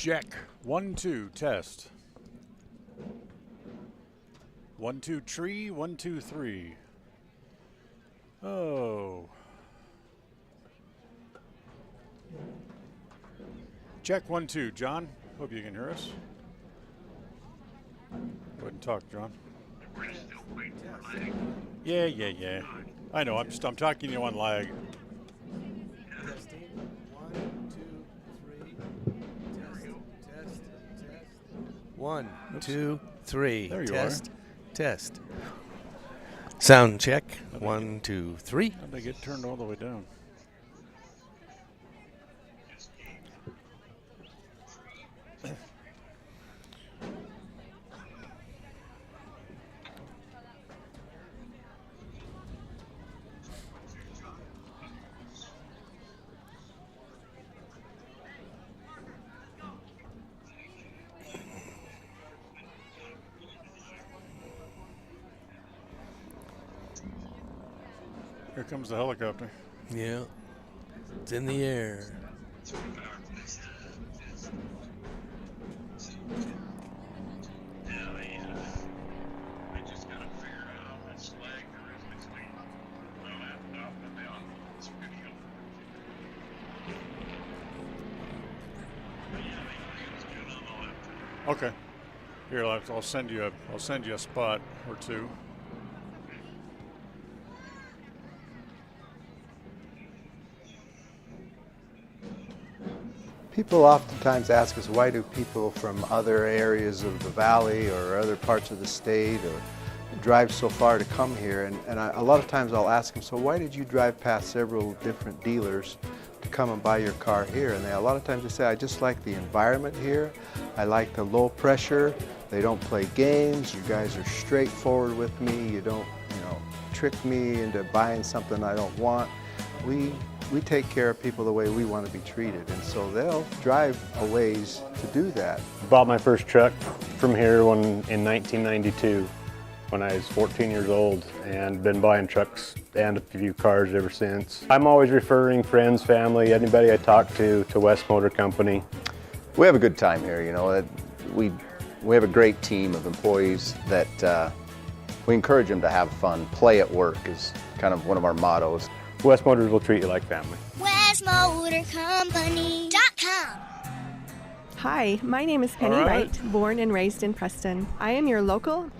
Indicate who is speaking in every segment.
Speaker 1: Check. 1, 2, test. 1, 2, tree. 1, 2, 3. Oh. Check 1, 2. John, hope you can hear us. Go ahead and talk, John. Yeah. I know. I'm talking to you on lag.
Speaker 2: Testing. 1, 2, 3. Test. 1, 2, 3.
Speaker 1: There you
Speaker 2: Test. Sound check. 1, 2, 3.
Speaker 1: How'd they get turned all the way down? Here comes the helicopter.
Speaker 2: Yeah. It's in the air.
Speaker 1: Okay. Here, I'll send you a spot or two.
Speaker 3: People oftentimes ask us, why do people from other areas of the valley or other parts of the state or drive so far to come here? And a lot of times I'll ask them, so why did you drive past several different dealers to come and buy your car here? And a lot of times they say, I just like the environment here. I like the low pressure. They don't play games. You guys are straightforward with me. You don't, trick me into buying something I don't want. We take care of people the way we want to be treated, and so they'll drive a ways to do that.
Speaker 4: Bought my first truck from here in 1992 when I was 14 years old, and been buying trucks and a few cars ever since. I'm always referring friends, family, anybody I talk to West Motor Company.
Speaker 5: We have a good time here, We have a great team of employees that we encourage them to have fun. Play at work is kind of one of our mottos.
Speaker 4: West Motors will treat you like family.
Speaker 6: WestMotorCompany.com.
Speaker 7: Hi, my name is Penny Wright, born and raised in Preston. I am your local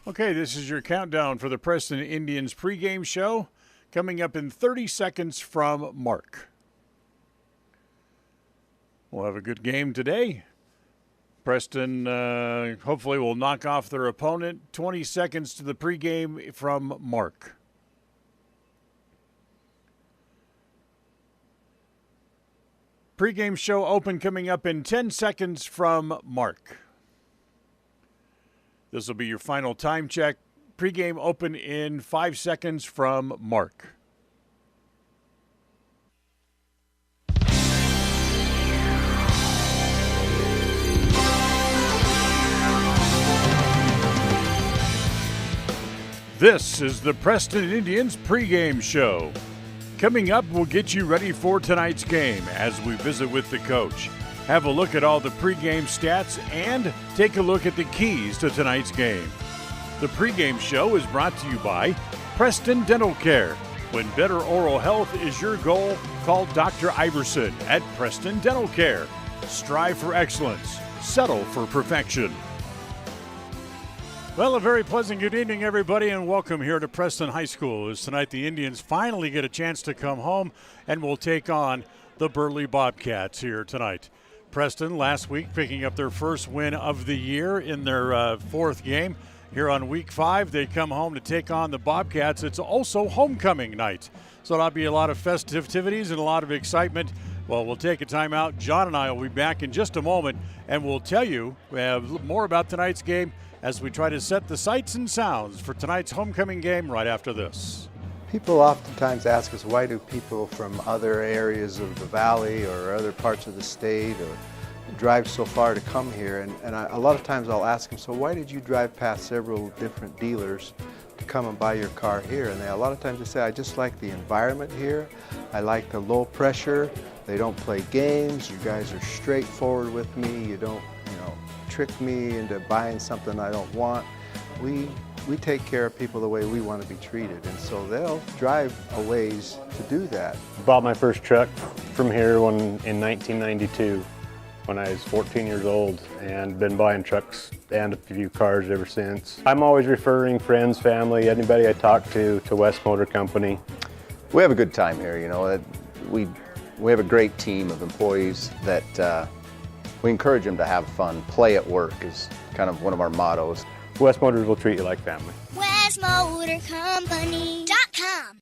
Speaker 1: Okay, this is your countdown for the Preston Indians pregame show. Coming up in 30 seconds from Mark. We'll have a good game today. Preston hopefully will knock off their opponent. 20 seconds to the pregame from Mark. Pregame show open coming up in 10 seconds from Mark. This will be your final time check. Pregame open in 5 seconds from Mark. This is the Preston Indians pregame show. Coming up, we'll get you ready for tonight's game as we visit with the coach. Have a look at all the pregame stats and take a look at the keys to tonight's game. The pregame show is brought to you by Preston Dental Care. When better oral health is your goal, call Dr. Iverson at Preston Dental Care. Strive for excellence. Settle for perfection. Well, a very pleasant good evening, everybody, and welcome here to Preston High School. As tonight the Indians finally get a chance to come home and will take on the Burley Bobcats here tonight. Preston last week picking up their first win of the year in their fourth game. Here on week 5, they come home to take on the Bobcats. It's also homecoming night, so there'll be a lot of festivities and a lot of excitement. Well, we'll take a time out. John and I will be back in just a moment, and we'll tell you more about tonight's game as we try to set the sights and sounds for tonight's homecoming game right after this.
Speaker 3: People oftentimes ask us, why do people from other areas of the valley or other parts of the state or drive so far to come here? And a lot of times I'll ask them, so why did you drive past several different dealers to come and buy your car here? And a lot of times they say, I just like the environment here. I like the low pressure. They don't play games. You guys are straightforward with me. You don't, trick me into buying something I don't want. We take care of people the way we want to be treated, and so they'll drive a ways to do that.
Speaker 4: Bought my first truck from here in 1992 when I was 14 years old, and been buying trucks and a few cars ever since. I'm always referring friends, family, anybody I talk to West Motor Company.
Speaker 5: We have a good time here, We have a great team of employees that we encourage them to have fun. Play at work is kind of one of our mottos.
Speaker 4: West Motors will treat you like family.
Speaker 6: WestMotorCompany.com.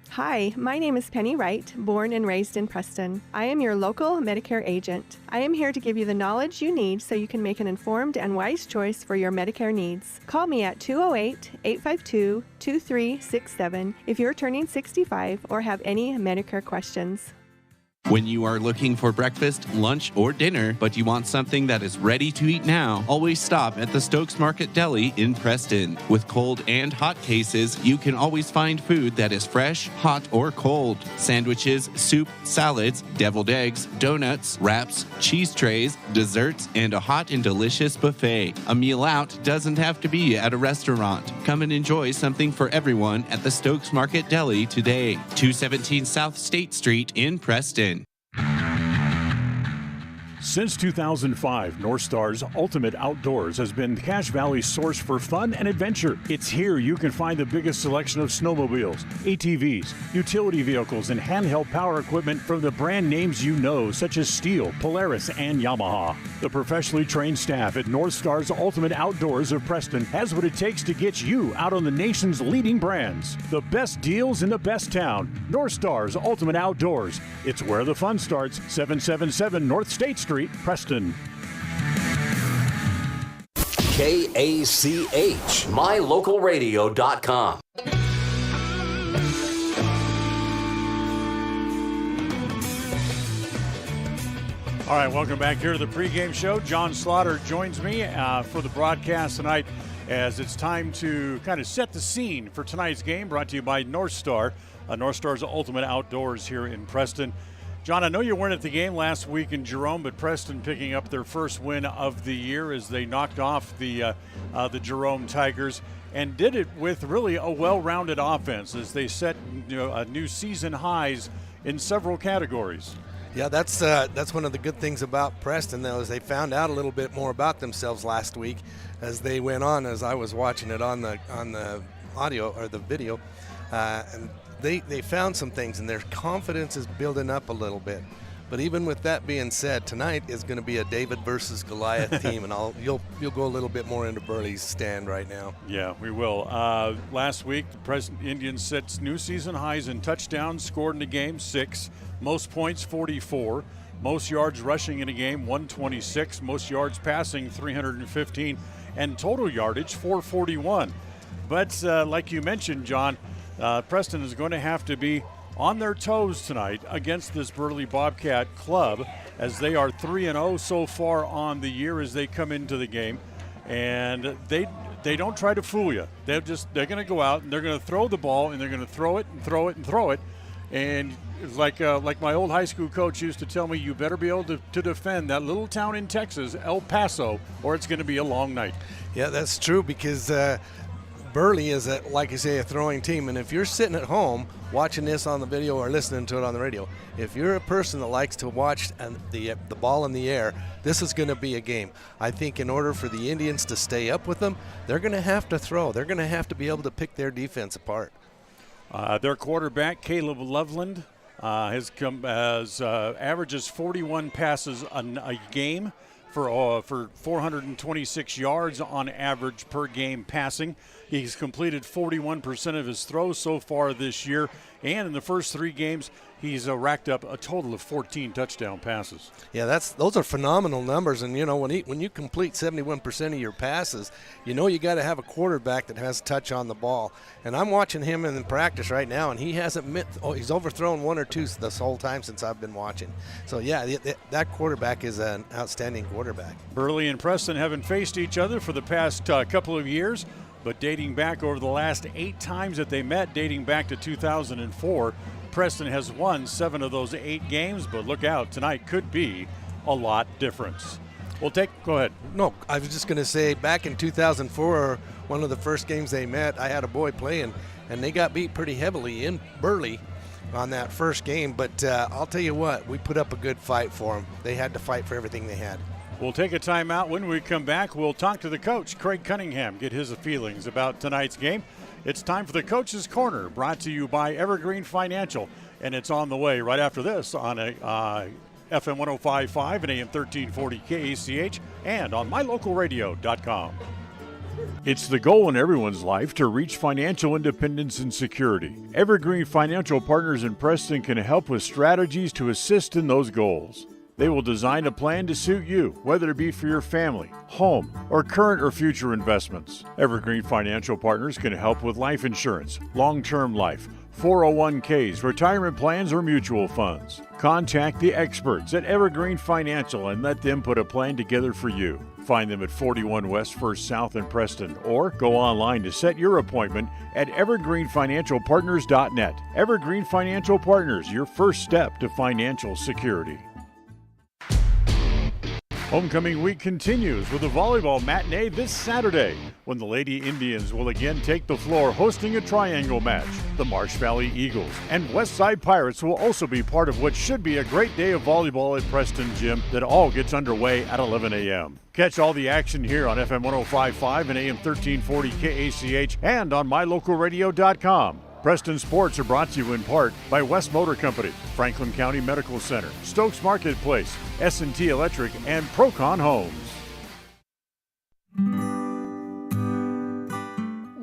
Speaker 7: Hi, my name is Penny Wright, born and raised in Preston. I am your local Medicare agent. I am here to give you the knowledge you need so you can make an informed and wise choice for your Medicare needs. Call me at 208-852-2367 if you're turning 65 or have any Medicare questions.
Speaker 8: When you are looking for breakfast, lunch, or dinner, but you want something that is ready to eat now, always stop at the Stokes Market Deli in Preston. With cold and hot cases, you can always find food that is fresh, hot, or cold. Sandwiches, soup, salads, deviled eggs, donuts, wraps, cheese trays, desserts, and a hot and delicious buffet. A meal out doesn't have to be at a restaurant. Come and enjoy something for everyone at the Stokes Market Deli today. 217 South State Street in Preston.
Speaker 1: Since 2005, North Star's Ultimate Outdoors has been Cache Valley's source for fun and adventure. It's here you can find the biggest selection of snowmobiles, ATVs, utility vehicles, and handheld power equipment from the brand names you know, such as Steel, Polaris, and Yamaha. The professionally trained staff at North Star's Ultimate Outdoors of Preston has what it takes to get you out on the nation's leading brands. The best deals in the best town. North Star's Ultimate Outdoors. It's where the fun starts. 777 North State Street, Preston.
Speaker 9: KACH, MyLocalRadio.com.
Speaker 1: All right, welcome back here to the pregame show. John Slaughter joins me for the broadcast tonight as it's time to kind of set the scene for tonight's game, brought to you by North Star, North Star's Ultimate Outdoors here in Preston. John, I know you weren't at the game last week in Jerome, but Preston picking up their first win of the year as they knocked off the Jerome Tigers and did it with really a well-rounded offense as they set new season highs in several categories.
Speaker 2: Yeah, that's one of the good things about Preston, though, is they found out a little bit more about themselves last week as they went on. As I was watching it on the audio or the video, and they found some things, and their confidence is building up a little bit. But even with that being said, tonight is going to be a David versus Goliath team, and you'll go a little bit more into Burley's stand right now.
Speaker 1: Yeah, we will. Last week, the Preston Indians set new season highs in touchdowns scored in a game, 6. Most points, 44. Most yards rushing in a game, 126. Most yards passing, 315. And total yardage, 441. But like you mentioned, John, Preston is going to have to be on their toes tonight against this Burley Bobcat club, as they are 3-0 so far on the year as they come into the game. And they don't try to fool you. They're going to go out and they're going to throw the ball, and they're going to throw it and throw it and throw it. And like my old high school coach used to tell me, you better be able to defend that little town in Texas, El Paso, or it's going to be a long night.
Speaker 2: Yeah, that's true, because Burley is, like you say, a throwing team. And if you're sitting at home watching this on the video or listening to it on the radio, if you're a person that likes to watch the ball in the air, this is going to be a game. I think in order for the Indians to stay up with them, they're going to have to throw. They're going to have to be able to pick their defense apart.
Speaker 1: Their quarterback, Caleb Loveland, averages 41 passes a game for 426 yards on average per game passing. He's completed 41% of his throws so far this year, and in the first 3 games, he's racked up a total of 14 touchdown passes.
Speaker 2: Yeah, those are phenomenal numbers, and when you complete 71% of your passes, you got to have a quarterback that has touch on the ball. And I'm watching him in practice right now, and he hasn't he's overthrown 1 or 2 this whole time since I've been watching. So yeah, that quarterback is an outstanding quarterback.
Speaker 1: Burley and Preston haven't faced each other for the past couple of years, but dating back over the last 8 times that they met, dating back to 2004, Preston has won 7 of those 8 games, but look out, tonight could be a lot different. Go ahead.
Speaker 2: No, I was just going to say, back in 2004, one of the first games they met, I had a boy playing, and they got beat pretty heavily in Burley on that first game. But I'll tell you what, we put up a good fight for them. They had to fight for everything they had.
Speaker 1: We'll take a timeout. When we come back, we'll talk to the coach, Craig Cunningham, get his feelings about tonight's game. It's time for the Coach's Corner, brought to you by Evergreen Financial, and it's on the way right after this on a FM 105.5 and AM 1340 KACH and on mylocalradio.com. It's the goal in everyone's life to reach financial independence and security. Evergreen Financial Partners in Preston can help with strategies to assist in those goals. They will design a plan to suit you, whether it be for your family, home, or current or future investments. Evergreen Financial Partners can help with life insurance, long-term life, 401ks, retirement plans, or mutual funds. Contact the experts at Evergreen Financial and let them put a plan together for you. Find them at 41 West 1st South in Preston, or go online to set your appointment at evergreenfinancialpartners.net. Evergreen Financial Partners, your first step to financial security. Homecoming week continues with a volleyball matinee this Saturday, when the Lady Indians will again take the floor hosting a triangle match. The Marsh Valley Eagles and Westside Pirates will also be part of what should be a great day of volleyball at Preston Gym that all gets underway at 11 a.m. Catch all the action here on FM 105.5 and AM 1340 KACH and on mylocalradio.com. Preston Sports are brought to you in part by West Motor Company, Franklin County Medical Center, Stokes Marketplace, S&T Electric, and Procon Homes.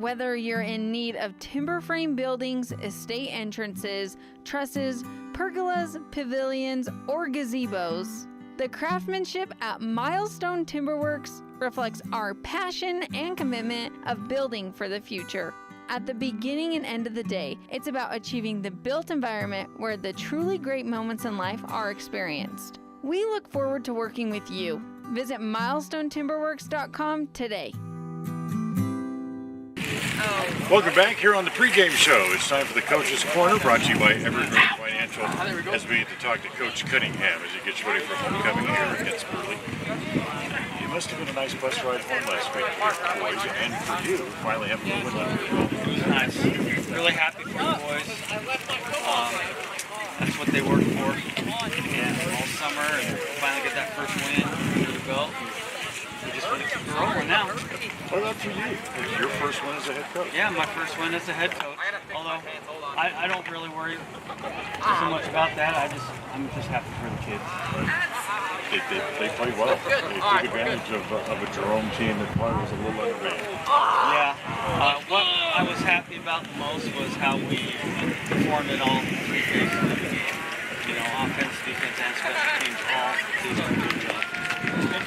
Speaker 6: Whether you're in need of timber frame buildings, estate entrances, trusses, pergolas, pavilions, or gazebos, the craftsmanship at Milestone Timberworks reflects our passion and commitment of building for the future. At the beginning and end of the day, it's about achieving the built environment where the truly great moments in life are experienced. We look forward to working with you. Visit milestonetimberworks.com today.
Speaker 1: Welcome back here on the pregame show. It's time for the Coach's Corner, brought to you by Evergreen Financial, as we get to talk to Coach Cunningham as he gets ready for homecoming here against Burley. It must have been a nice bus ride home last week for the boys, and for you, finally having a win under your belt.
Speaker 10: It was nice. Really happy for the boys. That's what they work for. And all summer, and finally get that first win under the belt. We just want to keep it rolling now.
Speaker 11: What about for you? Your first win as a head coach?
Speaker 10: Yeah, my first win as a head coach. Although I don't really worry so much about that. I'm just happy for the kids.
Speaker 11: They played well. They took advantage of a Jerome team that probably was a little underrated.
Speaker 10: Yeah. What I was happy about the most was how we performed in all three phases of the game. You know, offense, defense, and special teams all did a good job.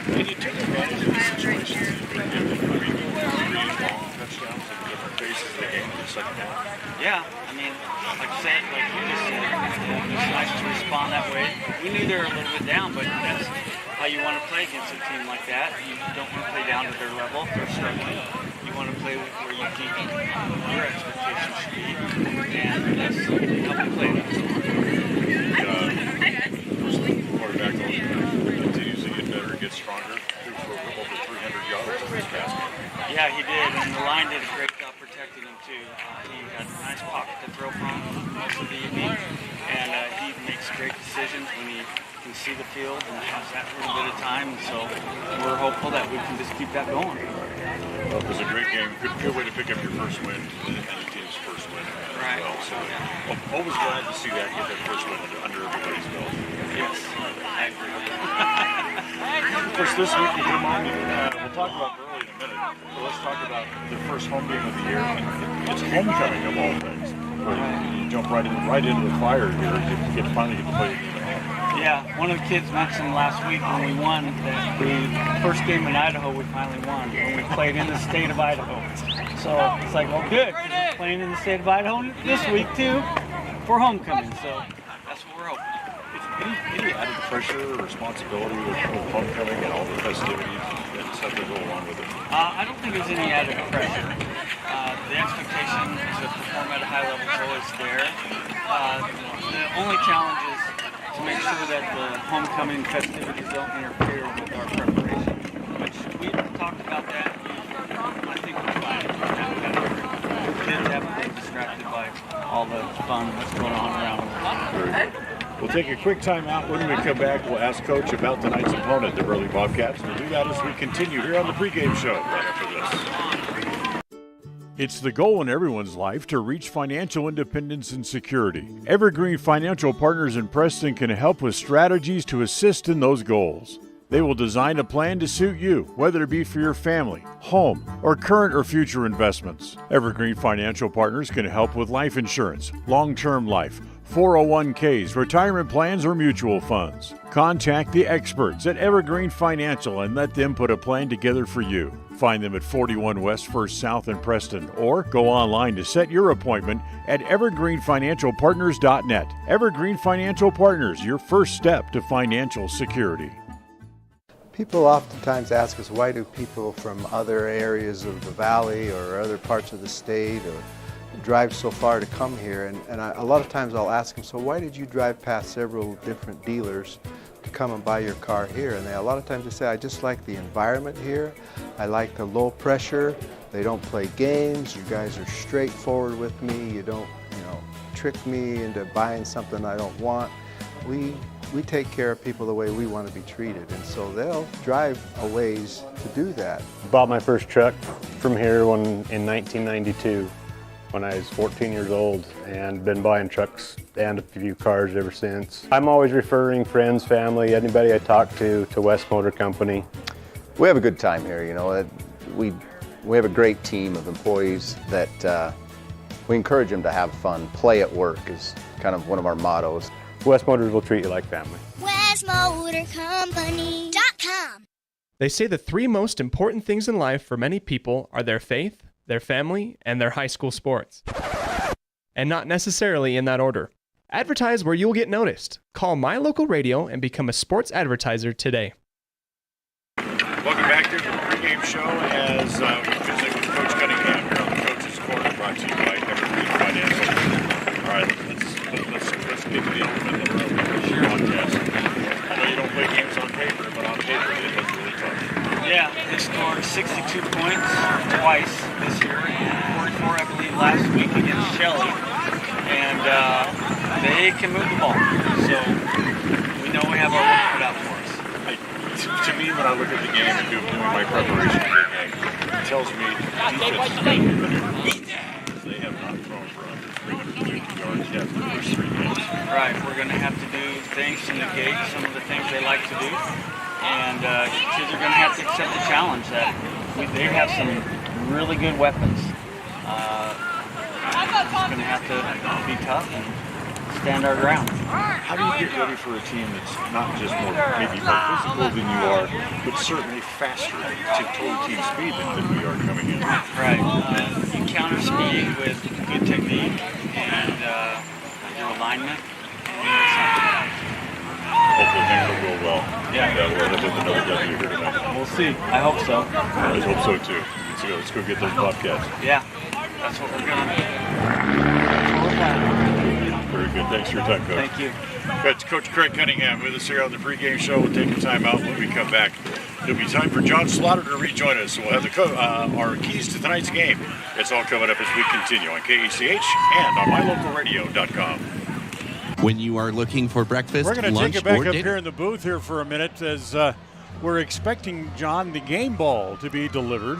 Speaker 11: And you took advantage of the situation. You gave them 3 long touchdowns in different phases of the game in the second half.
Speaker 10: Yeah, I mean, like you said, like you just said, it's nice to respond that way. We knew they were a little bit down, but that's how you want to play against a team like that. You don't want to play down to their level if they're struggling. You want to play where you think your expectations should be, and that's how we play that.
Speaker 11: Quarterback continues to get better, get stronger, threw for over 300 yards in this past game.
Speaker 10: Yeah, he did, and the line did a great job protecting him too. He had a nice pocket to throw from most of the evening, and he makes great decisions when he can see the field and has that little bit of time. And so we're hopeful that we can just keep that going.
Speaker 11: Well, it was a great game. Good way to pick up your first win and the team's first win as well. So always glad to see that, get that first win under everybody's belt.
Speaker 10: Yes, I agree.
Speaker 11: Of course, this week you came on, we'll talk about Burley in a minute, but let's talk about the first home game of the year. It's homecoming of all things. You jump right into the fire here. You finally get to play the game at home.
Speaker 10: Yeah, one of the kids mentioned last week when we won that the first game in Idaho we finally won, when we played in the state of Idaho. So it's like, well, good, because we're playing in the state of Idaho this week too for homecoming. So that's what we're hoping.
Speaker 11: Any added pressure or responsibility with homecoming and all the festivities and stuff that go along with it?
Speaker 10: I don't think there's any added pressure. The expectation to perform at a high level is always there. The only challenge is to make sure that the homecoming festivities don't interfere with our preparation, which we talked about that. I think we're fine. Kids haven't been distracted by all the fun that's going on around them.
Speaker 11: We'll take a quick time out. When we come back, we'll ask Coach about tonight's opponent, the Burley Bobcats. We'll do that as we continue here on the pregame show right after this.
Speaker 1: It's the goal in everyone's life to reach financial independence and security. Evergreen Financial Partners in Preston can help with strategies to assist in those goals. They will design a plan to suit you, whether it be for your family, home, or current or future investments. Evergreen Financial Partners can help with life insurance, long-term life, 401ks, retirement plans, or mutual funds. Contact the experts at Evergreen Financial and let them put a plan together for you. Find them at 41 West 1st South in Preston, or go online to set your appointment at evergreenfinancialpartners.net. Evergreen Financial Partners, your first step to financial security.
Speaker 3: People oftentimes ask us, why do people from other areas of the valley or other parts of the state or drive so far to come here? And a lot of times I'll ask them, so why did you drive past several different dealers to come and buy your car here? And a lot of times they say, I just like the environment here. I like the low pressure. They don't play games. You guys are straightforward with me. You don't, trick me into buying something I don't want. We take care of people the way we want to be treated, and so they'll drive a ways to do that.
Speaker 4: Bought my first truck from here in 1992 when I was 14 years old, and been buying trucks and a few cars ever since. I'm always referring friends, family, anybody I talk to West Motor Company.
Speaker 5: We have a good time here, We have a great team of employees that we encourage them to have fun. Play at work is kind of one of our mottos.
Speaker 4: West Motors will treat you like family.
Speaker 12: WestMotorCompany.com. They say the 3 most important things in life for many people are their faith, their family, and their high school sports. And not necessarily in that order. Advertise where you'll get noticed. Call My Local Radio and become a sports advertiser today.
Speaker 11: Welcome back to the pregame show as we visit with Coach Cunningham here on the Coach's Corner, brought to you by Evergreen Financial. All right, let's get to the elephant in the room. Podcast. I know you don't play games on paper, but on paper it looks really tough.
Speaker 10: Yeah, they scored 62 points twice this year, 44 I believe last week against Shelley, and they can move the ball. So we know we have our work cut out for us.
Speaker 11: To me, when I look at the game and doing my preparation for the game, it tells me defense. They have not thrown for under 350 yards yet for the first 3 games.
Speaker 10: Right, we're going to have to do things to negate some of the things they like to do. And kids are going to have to accept the challenge that they have some really good weapons. It's going to have to be tough and stand our ground.
Speaker 11: How do you get ready for a team that's not just maybe more physical than you are, but certainly faster to total team speed than we are coming in?
Speaker 10: Right. You counter speed with good technique and your alignment.
Speaker 11: Hopefully things will go well.
Speaker 10: Yeah.
Speaker 11: And we'll end up with another W here tonight.
Speaker 10: We'll see. I hope so.
Speaker 11: I hope so too. Let's go get those Bobcats.
Speaker 10: Yeah. That's what we're going to do.
Speaker 11: Very good. Thanks for your time, Coach.
Speaker 10: Thank you.
Speaker 11: That's Coach Craig Cunningham with us here on the pregame show. We'll take a time out. When we come back, it'll be time for John Slaughter to rejoin us. We'll have our keys to tonight's game. It's all coming up as we continue on KACH and on mylocalradio.com.
Speaker 8: When you are looking for breakfast,
Speaker 1: we're going to
Speaker 8: lunch,
Speaker 1: take it back
Speaker 8: or
Speaker 1: up
Speaker 8: dinner.
Speaker 1: here in the booth here for a minute as we're expecting, John, the game ball to be delivered.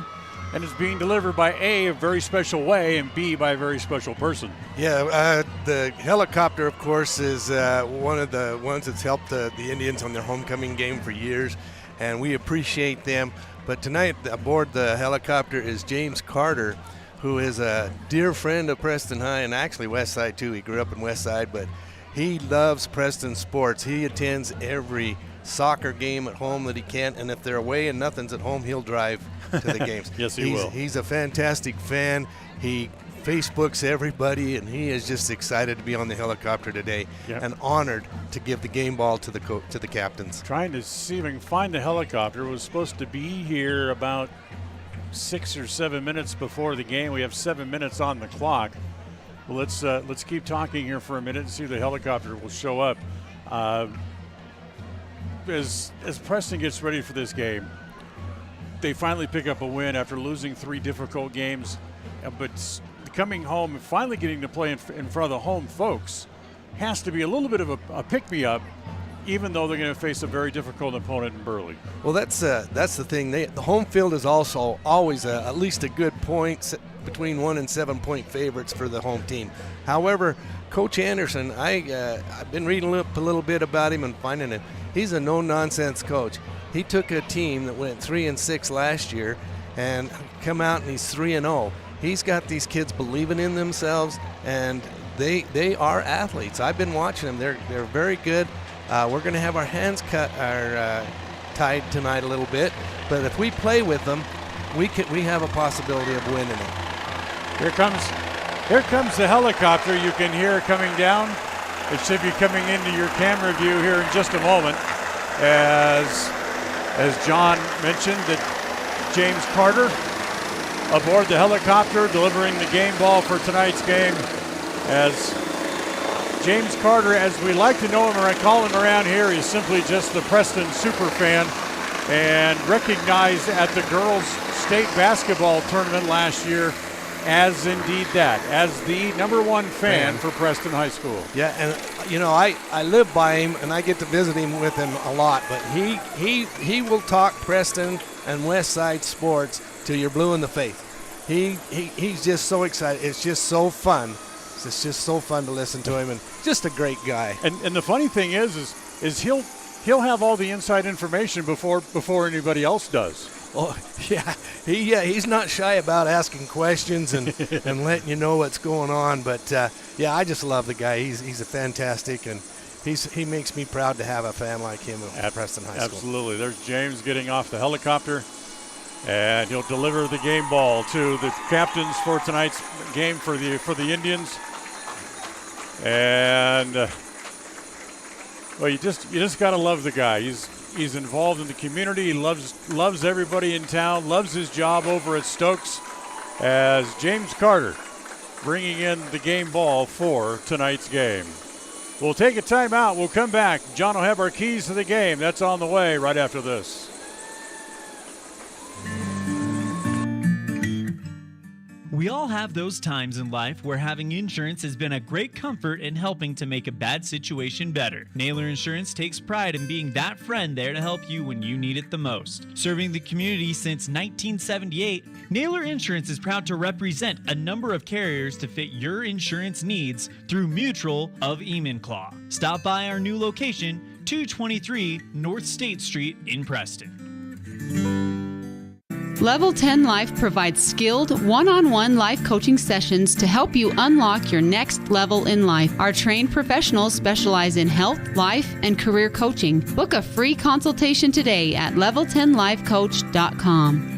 Speaker 1: And it's being delivered by A, a very special way, and B, by a very special person.
Speaker 2: Yeah, the helicopter, of course, is one of the ones that's helped the Indians on their homecoming game for years, and we appreciate them. But tonight aboard the helicopter is James Carter, who is a dear friend of Preston High and actually Westside too. He grew up in Westside, but he loves Preston sports. He attends every soccer game at home that he can, and if they're away and nothing's at home, he'll drive to the games.
Speaker 1: Yes, he will.
Speaker 2: He's a fantastic fan. He Facebooks everybody, and he is just excited to be on the helicopter today, and honored to give the game ball to the captains.
Speaker 1: Trying to see if I can find the helicopter. It was supposed to be here about 6 or 7 minutes before the game. We have 7 minutes on the clock. Well, let's keep talking here for a minute and see if the helicopter will show up. As Preston gets ready for this game, they finally pick up a win after losing 3 difficult games, but coming home and finally getting to play in front of the home folks has to be a little bit of a pick-me-up, even though they're going to face a very difficult opponent in Burley. Well,
Speaker 2: that's the thing. The home field is also always at least a good point, between 1 and 7 point favorites for the home team. However, Coach Anderson, I've been reading a little bit about him and finding it. He's a no-nonsense coach. He took a team that went 3-6 last year and come out and he's 3-0. He's got these kids believing in themselves, and they are athletes. I've been watching them. They're very good. We're going to have our hands tied tonight a little bit, but if we play with them, we have a possibility of winning it.
Speaker 1: Here comes the helicopter. You can hear coming down. It should be coming into your camera view here in just a moment. As John mentioned, that James Carter aboard the helicopter delivering the game ball for tonight's game. As James Carter, as we like to know him, or I call him around here, he's simply just the Preston super fan, and recognized at the girls' state basketball tournament last year as indeed that, as the #1 fan for Preston High School.
Speaker 2: Yeah, and I live by him and I get to visit him with him a lot, but he will talk Preston and Westside sports till you're blue in the face. He's just so excited. It's just so fun. It's just so fun to listen to him, and just a great guy.
Speaker 1: And the funny thing is he'll have all the inside information before anybody else does.
Speaker 2: Oh, yeah. He's not shy about asking questions and letting you know what's going on. But, I just love the guy. He's a fantastic, and he makes me proud to have a fan like him at Preston High School.
Speaker 1: Absolutely. There's James getting off the helicopter, and he'll deliver the game ball to the captains for tonight's game for the Indians. And, you just got to love the guy. He's involved in the community. He loves everybody in town, loves his job over at Stokes, as James Carter bringing in the game ball for tonight's game. We'll take a timeout. We'll come back. John will have our keys to the game. That's on the way right after this.
Speaker 13: We all have those times in life where having insurance has been a great comfort in helping to make a bad situation better. Naylor Insurance takes pride in being that friend there to help you when you need it the most. Serving the community since 1978, Naylor Insurance is proud to represent a number of carriers to fit your insurance needs through Mutual of Enumclaw. Stop by our new location, 223 North State Street in Preston.
Speaker 14: Level 10 Life provides skilled, one-on-one life coaching sessions to help you unlock your next level in life. Our trained professionals specialize in health, life, and career coaching. Book a free consultation today at level10lifecoach.com.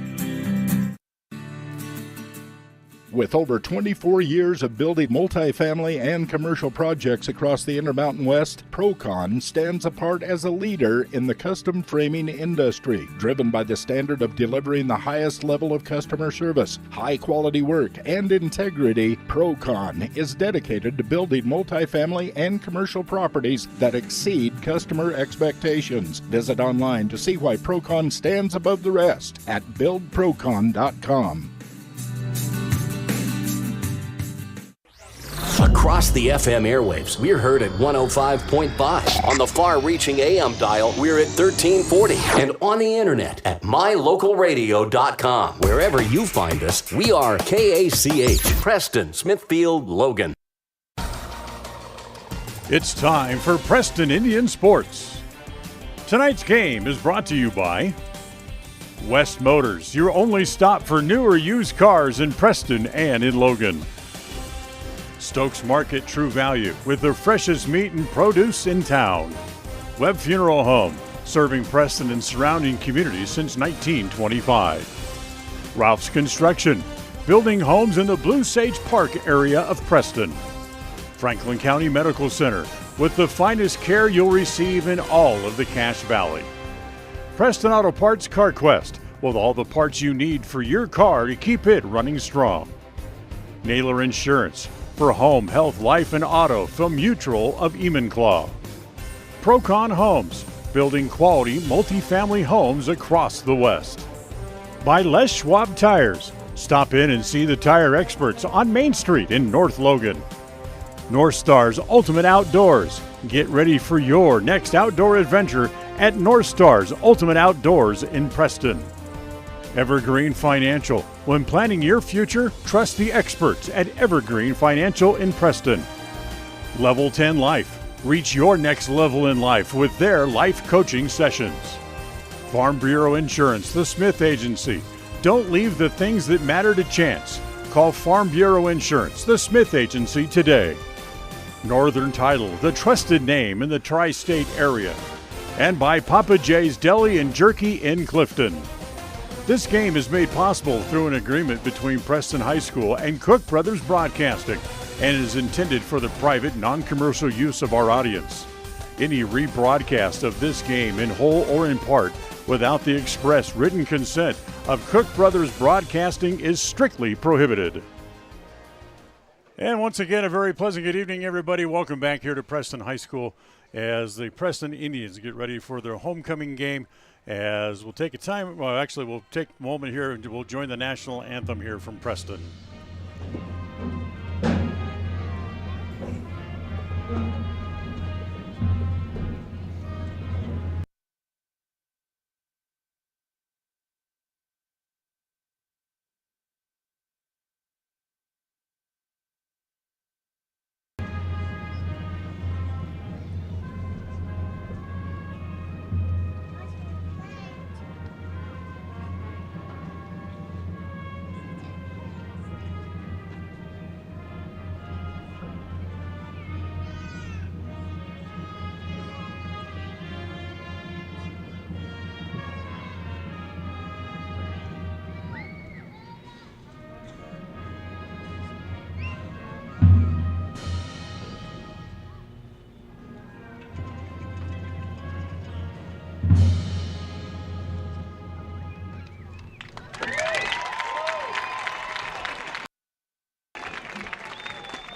Speaker 15: With over 24 years of building multifamily and commercial projects across the Intermountain West, Procon stands apart as a leader in the custom framing industry. Driven by the standard of delivering the highest level of customer service, high-quality work, and integrity, Procon is dedicated to building multifamily and commercial properties that exceed customer expectations. Visit online to see why Procon stands above the rest at buildprocon.com.
Speaker 9: Across the FM airwaves, we're heard at 105.5. On the far-reaching AM dial, we're at 1340. And on the internet at mylocalradio.com. Wherever you find us, we are KACH, Preston, Smithfield, Logan.
Speaker 1: It's time for Preston Indian Sports. Tonight's game is brought to you by West Motors, your only stop for new or used cars in Preston and in Logan. Stokes Market True Value with the freshest meat and produce in town. Webb Funeral Home, serving Preston and surrounding communities since 1925. Ralph's Construction, building homes in the Blue Sage Park area of Preston. Franklin County Medical Center, with the finest care you'll receive in all of the Cache Valley. Preston Auto Parts CarQuest, with all the parts you need for your car to keep it running strong. Naylor Insurance, for home, health, life, and auto from Mutual of Enumclaw. Procon Homes, building quality multifamily homes across the West. By Les Schwab Tires. Stop in and see the tire experts on Main Street in North Logan. North Star's Ultimate Outdoors. Get ready for your next outdoor adventure at North Star's Ultimate Outdoors in Preston. Evergreen Financial. When planning your future, trust the experts at Evergreen Financial in Preston. Level 10 Life. Reach your next level in life with their life coaching sessions. Farm Bureau Insurance, the Smith Agency. Don't leave the things that matter to chance. Call Farm Bureau Insurance, the Smith Agency today. Northern Title, the trusted name in the tri-state area. And by Papa J's Deli and Jerky in Clifton. This game is made possible through an agreement between Preston High School and Cook Brothers Broadcasting and is intended for the private, non-commercial use of our audience. Any rebroadcast of this game in whole or in part without the express written consent of Cook Brothers Broadcasting is strictly prohibited. And once again, a very pleasant good evening, everybody. Welcome back here to Preston High School as the Preston Indians get ready for their homecoming game. As we'll take we'll take a moment here and we'll join the national anthem here from Preston.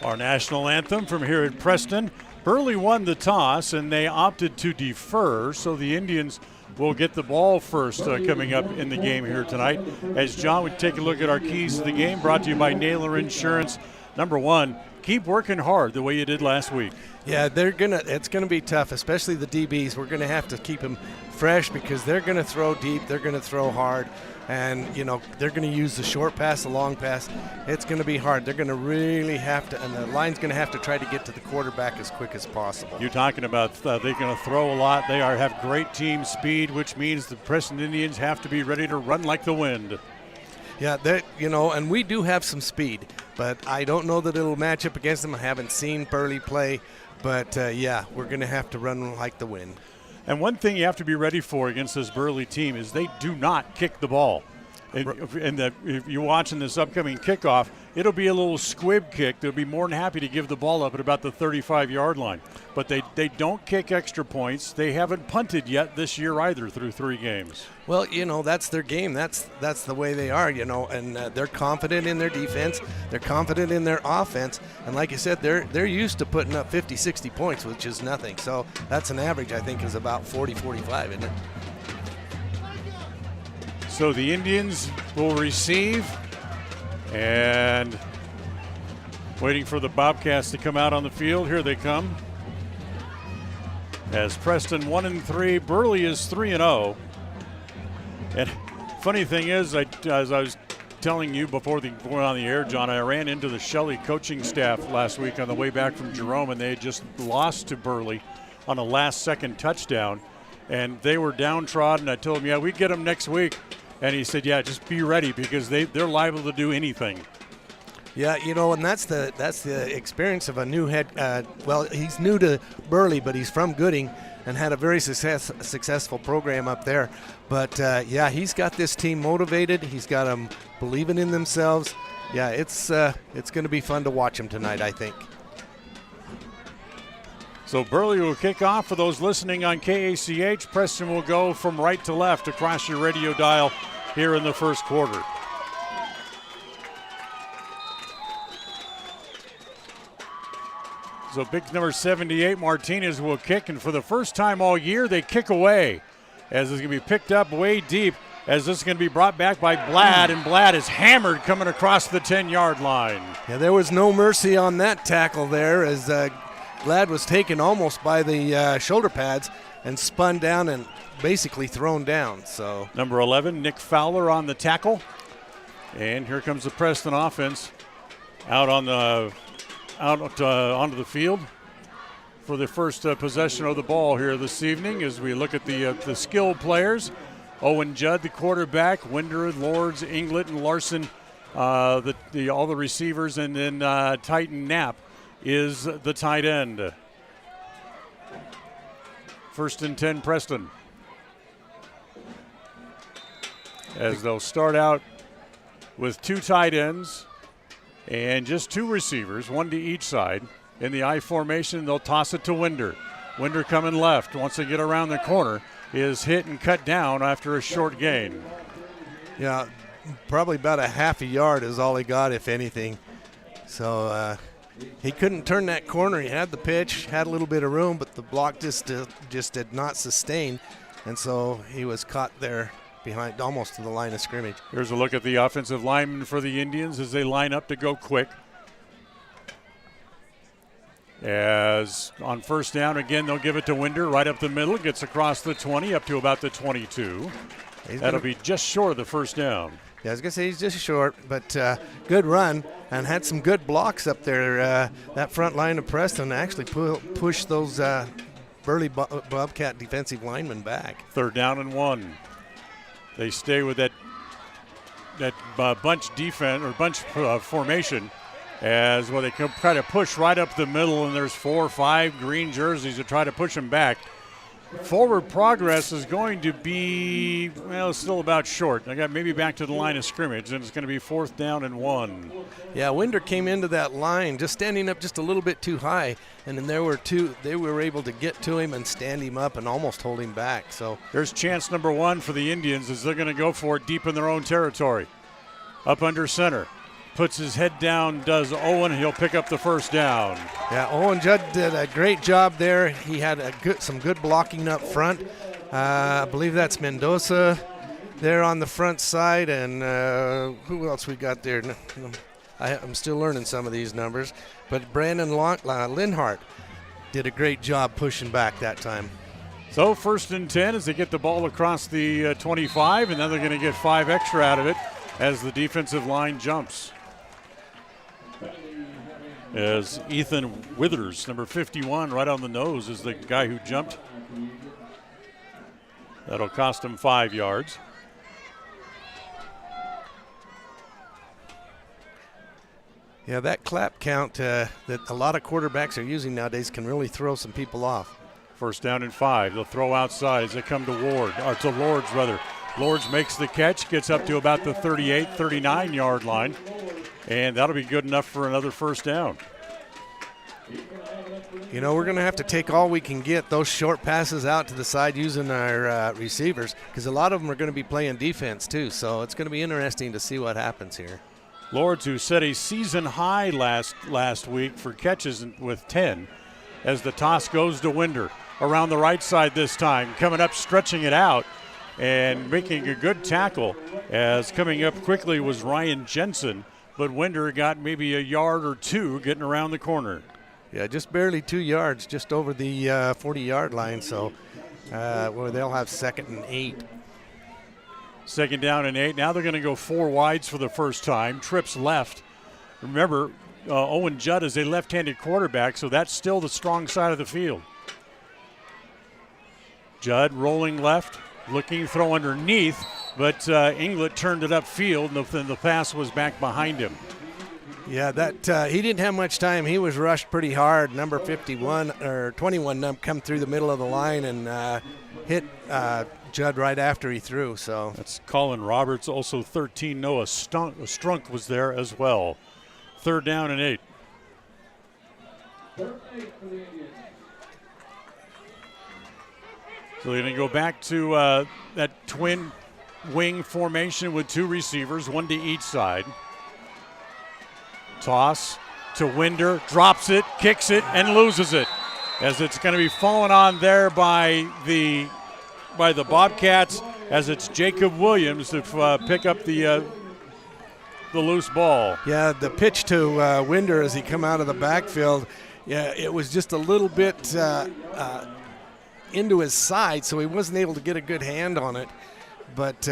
Speaker 1: Our national anthem from here at Preston. Burley won the toss and they opted to defer, so the Indians will get the ball first coming up in the game here tonight. As John would take a look at our keys to the game, brought to you by Naylor Insurance. Number one, keep working hard the way you did last week.
Speaker 2: Yeah, it's gonna be tough, especially the DBs. We're gonna have to keep them fresh because they're gonna throw deep, they're gonna throw hard, and they're gonna use the short pass, the long pass. It's gonna be hard. They're gonna really have to, and the line's gonna have to try to get to the quarterback as quick as possible.
Speaker 1: You're talking about they're gonna throw a lot. They have great team speed, which means the Preston Indians have to be ready to run like the wind.
Speaker 2: Yeah, and we do have some speed, but I don't know that it'll match up against them. I haven't seen Burley play, but we're going to have to run like the wind.
Speaker 1: And one thing you have to be ready for against this Burley team is they do not kick the ball. And if you're watching this upcoming kickoff, it'll be a little squib kick. They'll be more than happy to give the ball up at about the 35-yard line. But they don't kick extra points. They haven't punted yet this year either through 3 games.
Speaker 2: Well, that's their game. That's the way they are, and they're confident in their defense. They're confident in their offense. And like I said, they're used to putting up 50, 60 points, which is nothing. So that's an average, I think, is about 40, 45, isn't it?
Speaker 1: So the Indians will receive, and waiting for the Bobcats to come out on the field. Here they come. As Preston 1-3, Burley is 3-0. And funny thing is, as I was telling you before going on the air, John, I ran into the Shelley coaching staff last week on the way back from Jerome, and they had just lost to Burley on a last-second touchdown. And they were downtrodden. I told him, we get them next week. And he said, just be ready because they're liable to do anything.
Speaker 2: Yeah, and that's the experience of a new head. He's new to Burley, but he's from Gooding and had a very successful program up there. But, he's got this team motivated. He's got them believing in themselves. Yeah, it's going to be fun to watch them tonight, I think.
Speaker 1: So Burley will kick off. For those listening on KACH, Preston will go from right to left across your radio dial here in the first quarter. So big number 78, Martinez, will kick, and for the first time all year, they kick away as it's going to be picked up way deep as this is going to be brought back by Blad, and Blad is hammered coming across the 10-yard line.
Speaker 2: Yeah, there was no mercy on that tackle there as Blad was taken almost by the shoulder pads and spun down and basically thrown down. So
Speaker 1: number 11, Nick Fowler on the tackle. And here comes the Preston offense out onto the field for the first possession of the ball here this evening as we look at the skilled players. Owen Judd, the quarterback, Winder, Lords, Inglet, and Larson, all the receivers, and then Titan Knapp is the tight end. First and 10, Preston. As they'll start out with 2 tight ends and just 2 receivers, 1 to each side. In the I formation, they'll toss it to Winder. Winder coming left. Once they get around the corner, is hit and cut down after a short gain.
Speaker 2: Yeah, probably about a half a yard is all he got, if anything. So he couldn't turn that corner. He had the pitch, had a little bit of room, but the block just did not sustain. And so he was caught there behind, almost to the line of scrimmage.
Speaker 1: Here's a look at the offensive linemen for the Indians as they line up to go quick. As on first down, again, they'll give it to Winder right up the middle. Gets across the 20 up to about the 22. That'll be just short of the first down.
Speaker 2: Yeah, I was going to say he's just short, but good run and had some good blocks up there. That front line of Preston actually pushed those Burley Bobcat defensive linemen back.
Speaker 1: 3rd down and 1. They stay with that bunch defense or bunch formation as they try to push right up the middle, and there's 4 or 5 green jerseys to try to push them back. Forward progress is going to be, still about short. I got maybe back to the line of scrimmage, and it's going to be 4th down and 1.
Speaker 2: Yeah, Winder came into that line just standing up just a little bit too high, and then there were 2. They were able to get to him and stand him up and almost hold him back. So
Speaker 1: there's chance number 1 for the Indians as they're going to go for it deep in their own territory. Up under center. Puts his head down, does Owen. He'll pick up the first down.
Speaker 2: Yeah, Owen Judd did a great job there. He had some good blocking up front. I believe that's Mendoza there on the front side, and who else we got there? I'm still learning some of these numbers, but Brandon Linhart did a great job pushing back that time.
Speaker 1: So 1st and 10 as they get the ball across the 25, and then they're going to get 5 extra out of it as the defensive line jumps. As Ethan Withers, number 51, right on the nose, is the guy who jumped. That'll cost him 5 yards.
Speaker 2: Yeah, that clap count that a lot of quarterbacks are using nowadays can really throw some people off.
Speaker 1: 1st down and 5. They'll throw outside as they come to Lords rather. Lords makes the catch, gets up to about the 38, 39-yard line, and that'll be good enough for another 1st down.
Speaker 2: You know, we're going to have to take all we can get, those short passes out to the side using our receivers, because a lot of them are going to be playing defense too, so it's going to be interesting to see what happens here.
Speaker 1: Lords, who set a season high last week for catches with 10, as the toss goes to Winder. Around the right side this time, coming up, stretching it out, and making a good tackle, as coming up quickly was Ryan Jensen, but Winder got maybe a yard or 2 getting around the corner.
Speaker 2: Yeah, just barely 2 yards, just over the 40-yard line, so they'll have 2nd and 8.
Speaker 1: 2nd down and 8. Now they're going to go 4 wides for the first time. Trips left. Remember, Owen Judd is a left-handed quarterback, so that's still the strong side of the field. Judd rolling left, looking, throw underneath, but Inglet turned it upfield, and the pass was back behind him.
Speaker 2: Yeah, that he didn't have much time. He was rushed pretty hard. Number 51 or 21 come through the middle of the line and hit Judd right after he threw. So
Speaker 1: that's Colin Roberts. Also 13, Noah Strunk was there as well. 3rd down and 8. So they're going to go back to that twin wing formation with 2 receivers, 1 to each side. Toss to Winder, drops it, kicks it, and loses it, as it's going to be fallen on there by the Bobcats, as it's Jacob Williams to pick up the loose ball.
Speaker 2: Yeah, the pitch to Winder as he come out of the backfield, yeah, it was just a little bit into his side, so he wasn't able to get a good hand on it. But,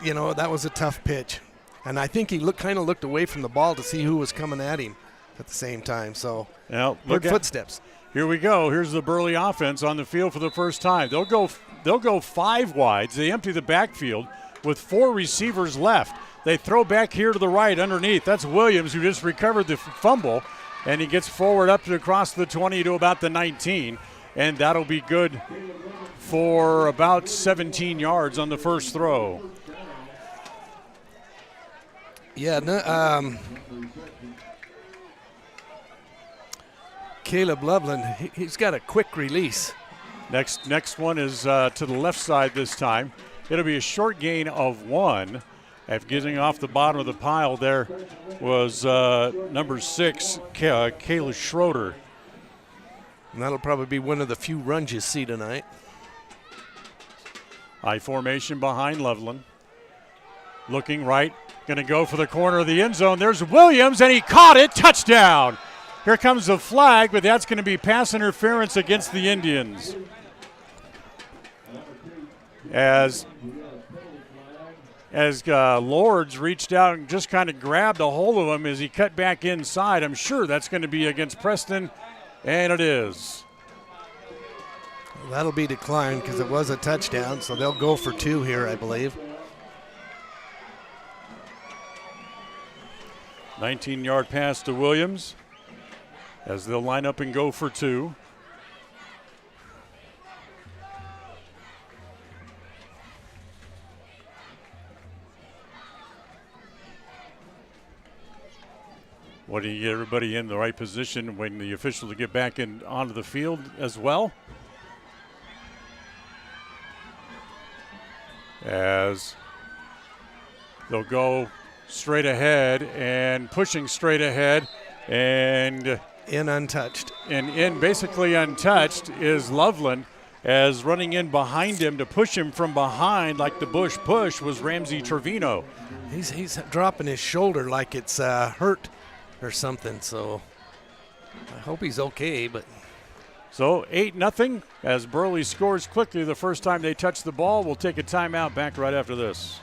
Speaker 2: you know, that was a tough pitch. And I think he kind of looked away from the ball to see who was coming at him at the same time. So, good footsteps.
Speaker 1: Here we go. Here's the Burley offense on the field for the first time. They'll go 5 wides. They empty the backfield with 4 receivers left. They throw back here to the right underneath. That's Williams, who just recovered the fumble, and he gets forward up to across the 20 to about the 19, and that'll be good for about 17 yards on the first throw.
Speaker 2: Yeah, Caleb Loveland, he's got a quick release.
Speaker 1: Next one is to the left side this time. It'll be a short gain of 1. After getting off the bottom of the pile there was number 6, Kayla Schroeder.
Speaker 2: And that'll probably be one of the few runs you see tonight.
Speaker 1: I formation behind Loveland. Looking right, going to go for the corner of the end zone. There's Williams, and he caught it. Touchdown. Here comes the flag, but that's going to be pass interference against the Indians. As Lords reached out and just kind of grabbed a hold of him as he cut back inside. I'm sure that's going to be against Preston, and it is.
Speaker 2: Well, that'll be declined because it was a touchdown, so they'll go for 2 here, I believe.
Speaker 1: 19-yard pass to Williams as they'll line up and go for 2. What do you get everybody in the right position when the officials get back in onto the field as well? As they'll go straight ahead and pushing straight ahead, and
Speaker 2: in untouched.
Speaker 1: And in basically untouched is Loveland as running in behind him to push him from behind like the Bush push was Ramsey Trevino.
Speaker 2: He's dropping his shoulder like it's hurt or something, so I hope he's okay. But
Speaker 1: so 8-0 as Burley scores quickly the first time they touch the ball. We'll take a timeout. Back right after this.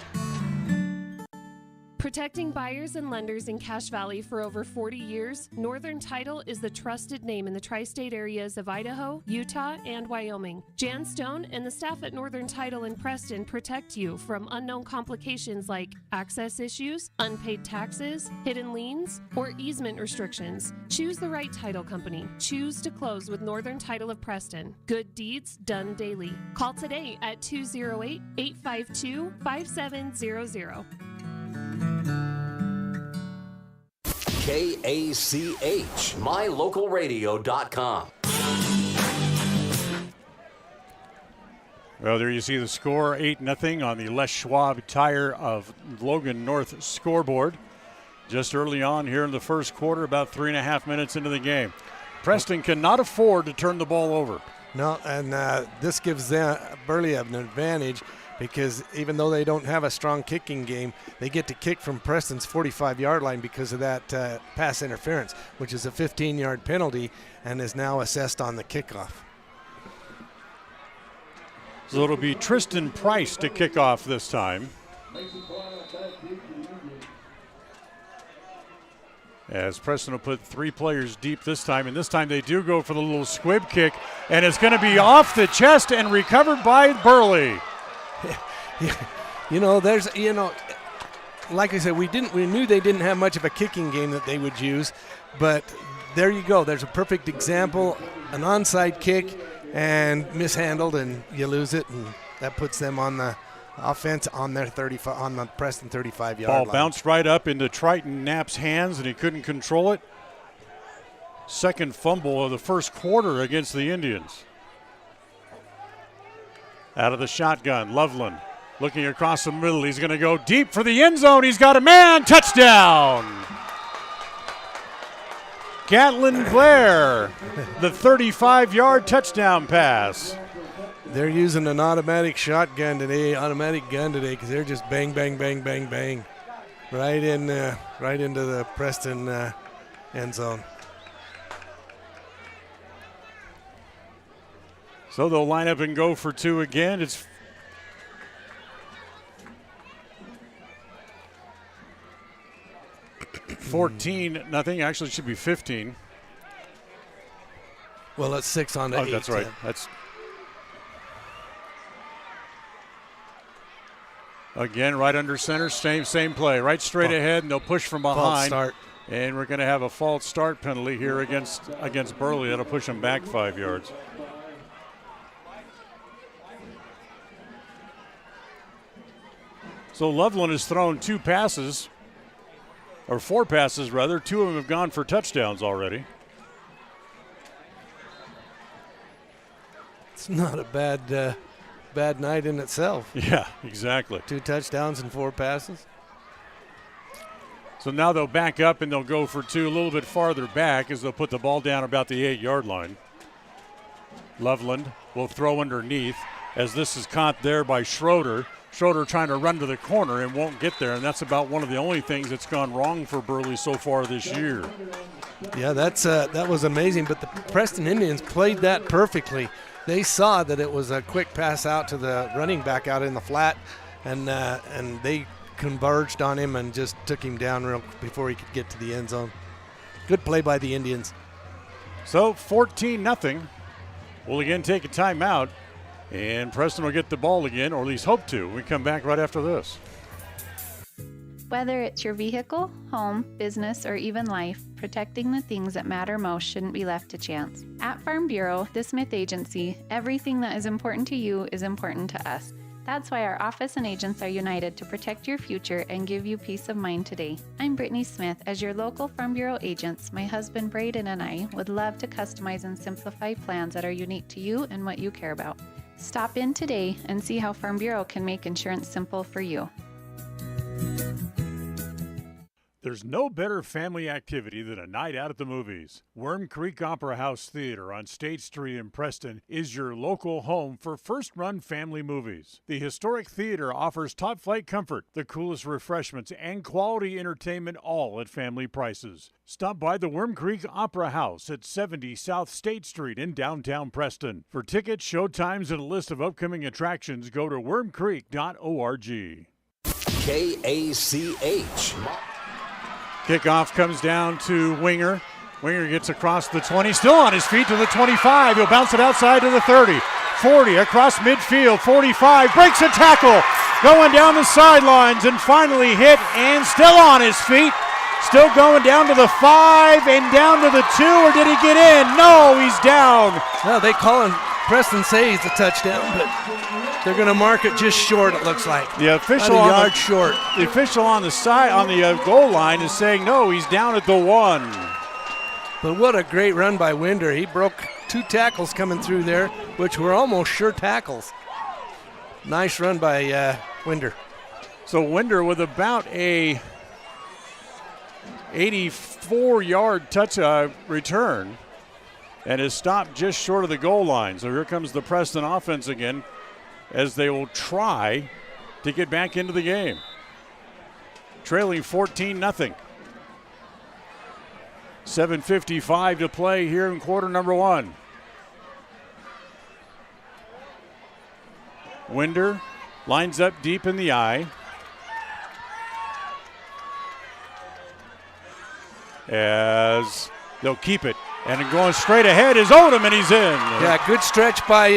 Speaker 16: Protecting buyers and lenders in Cache Valley for over 40 years, Northern Title is the trusted name in the tri-state areas of Idaho, Utah, and Wyoming. Jan Stone and the staff at Northern Title in Preston protect you from unknown complications like access issues, unpaid taxes, hidden liens, or easement restrictions. Choose the right title company. Choose to close with Northern Title of Preston. Good deeds done daily. Call today at 208-852-5700.
Speaker 9: KACH, mylocalradio.com.
Speaker 1: Well, there you see the score, 8-0 on the Les Schwab Tire of Logan North scoreboard. Just early on here in the first quarter, about 3.5 minutes into the game. Preston cannot afford to turn the ball over.
Speaker 2: No, and this gives Burley an advantage, because even though they don't have a strong kicking game, they get to kick from Preston's 45-yard line because of that pass interference, which is a 15-yard penalty and is now assessed on the kickoff.
Speaker 1: So it'll be Tristan Price to kick off this time. As Preston will put 3 players deep this time, and this time they do go for the little squib kick, and it's going to be off the chest and recovered by Burley.
Speaker 2: Like I said, we knew they didn't have much of a kicking game that they would use, but there you go. There's a perfect example, an onside kick and mishandled, and you lose it, and that puts them on the offense on their on the Preston 35-yard line.
Speaker 1: Ball bounced right up into Triton Knapp's hands, and he couldn't control it. Second fumble of the first quarter against the Indians. Out of the shotgun, Loveland looking across the middle. He's going to go deep for the end zone. He's got a man. Touchdown! Gatlin Blair, the 35-yard touchdown pass.
Speaker 2: They're using an automatic gun today, because they're just bang, bang, bang, bang, bang, right into the Preston end zone.
Speaker 1: So they'll line up and go for 2 again. It's $14-0. Actually, it should be 15.
Speaker 2: Well, it's 6 on the 8.
Speaker 1: That's right. That's again right under center. Same play. Right straight ahead, and they'll push from behind.
Speaker 2: False start.
Speaker 1: And we're going to have a false start penalty here against Burley. That'll push them back 5 yards. So Loveland has thrown 4 passes rather. 2 of them have gone for touchdowns already.
Speaker 2: It's not a bad night in itself.
Speaker 1: Yeah, exactly.
Speaker 2: 2 touchdowns and 4 passes.
Speaker 1: So now they'll back up and they'll go for 2 a little bit farther back as they'll put the ball down about the 8-yard line. Loveland will throw underneath as this is caught there by Schroeder. Schroeder trying to run to the corner and won't get there, and that's about one of the only things that's gone wrong for Burley so far this year.
Speaker 2: Yeah, that was amazing, but the Preston Indians played that perfectly. They saw that it was a quick pass out to the running back out in the flat, and they converged on him and just took him down before he could get to the end zone. Good play by the Indians.
Speaker 1: So 14-0. We'll again take a timeout. And Preston will get the ball again, or at least hope to. We come back right after this.
Speaker 14: Whether it's your vehicle, home, business, or even life, protecting the things that matter most shouldn't be left to chance. At Farm Bureau, the Smith Agency, everything that is important to you is important to us. That's why our office and agents are united to protect your future and give you peace of mind today. I'm Brittany Smith. As your local Farm Bureau agents, my husband Braden and I would love to customize and simplify plans that are unique to you and what you care about. Stop in today and see how Farm Bureau can make insurance simple for you.
Speaker 1: There's no better family activity than a night out at the movies. Worm Creek Opera House Theater on State Street in Preston is your local home for first-run family movies. The historic theater offers top-flight comfort, the coolest refreshments, and quality entertainment, all at family prices. Stop by the Worm Creek Opera House at 70 South State Street in downtown Preston. For tickets, showtimes, and a list of upcoming attractions, go to wormcreek.org.
Speaker 9: KACH.
Speaker 1: Kickoff comes down to Winger. Winger gets across the 20, still on his feet to the 25. He'll bounce it outside to the 30. 40 across midfield, 45, breaks a tackle, going down the sidelines and finally hit and still on his feet. Still going down to the 5 and down to the 2, or did he get in? No, he's down.
Speaker 2: Well, they call him, Preston say he's a touchdown, but they're going to mark it just short, it looks like.
Speaker 1: The official
Speaker 2: about a yard short.
Speaker 1: The official on the side, on the goal line, is saying no, he's down at the 1.
Speaker 2: But what a great run by Winder. He broke 2 tackles coming through there, which were almost sure tackles. Nice run by Winder.
Speaker 1: So Winder with about a 84-yard touch return and is stopped just short of the goal line. So here comes the Preston offense again, as they will try to get back into the game. Trailing 14-0. 7:55 to play here in quarter number 1. Winder lines up deep in the eye. As they'll keep it. And going straight ahead is Odom, and he's in.
Speaker 2: Yeah, good stretch by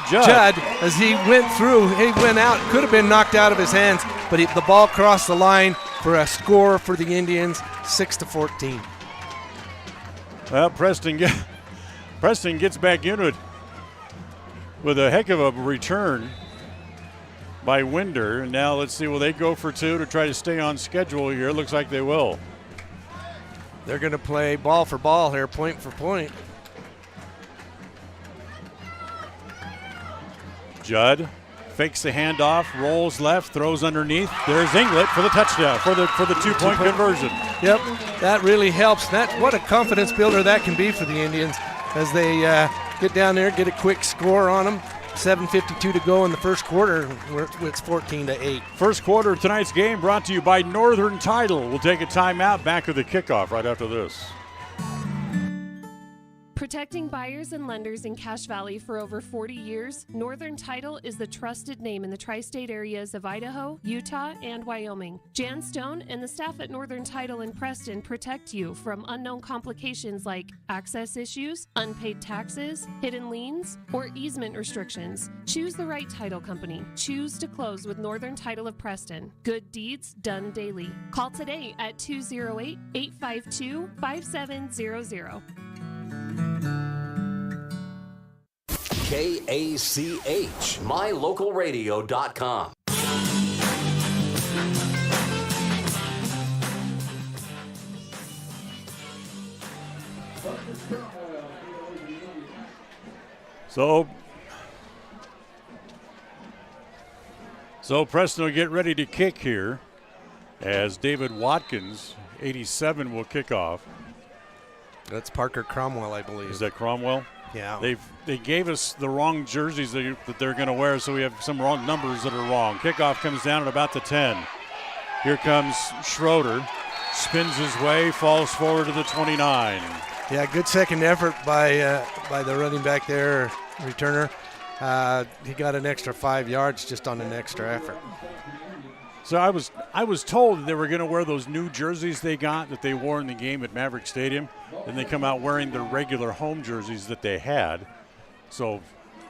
Speaker 1: Judd.
Speaker 2: as he went through. He went out, could have been knocked out of his hands, but the ball crossed the line for a score for the Indians, 6-14.
Speaker 1: Well, Preston gets back into it with a heck of a return by Winder. And now let's see, will they go for 2 to try to stay on schedule here? Looks like they will.
Speaker 2: They're going to play ball for ball here, point for point.
Speaker 1: Judd fakes the handoff, rolls left, throws underneath. There's Inglet for the touchdown, for the 2-point conversion.
Speaker 2: Yep, that really helps. What a confidence builder that can be for the Indians as they get down there, get a quick score on them. 7:52 to go in the first quarter. It's 14-8.
Speaker 1: First quarter of tonight's game brought to you by Northern Title. We'll take a timeout, back with the kickoff right after this.
Speaker 16: Protecting buyers and lenders in Cache Valley for over 40 years, Northern Title is the trusted name in the tri-state areas of Idaho, Utah, and Wyoming. Jan Stone and the staff at Northern Title in Preston protect you from unknown complications like access issues, unpaid taxes, hidden liens, or easement restrictions. Choose the right title company. Choose to close with Northern Title of Preston. Good deeds done daily. Call today at 208-852-5700.
Speaker 9: KACH, mylocalradio.com.
Speaker 1: So Preston will get ready to kick here as David Watkins, 87, will kick off.
Speaker 2: That's Parker Cromwell, I believe.
Speaker 1: Is that Cromwell?
Speaker 2: Yeah.
Speaker 1: They gave us the wrong jerseys that they're going to wear, so we have some wrong numbers that are wrong. Kickoff comes down at about the 10. Here comes Schroeder, spins his way, falls forward to the 29.
Speaker 2: Yeah, good second effort by the running back there, returner. He got an extra 5 yards just on an extra effort.
Speaker 1: So I was told that they were going to wear those new jerseys they got that they wore in the game at Maverick Stadium, and they come out wearing the regular home jerseys that they had. So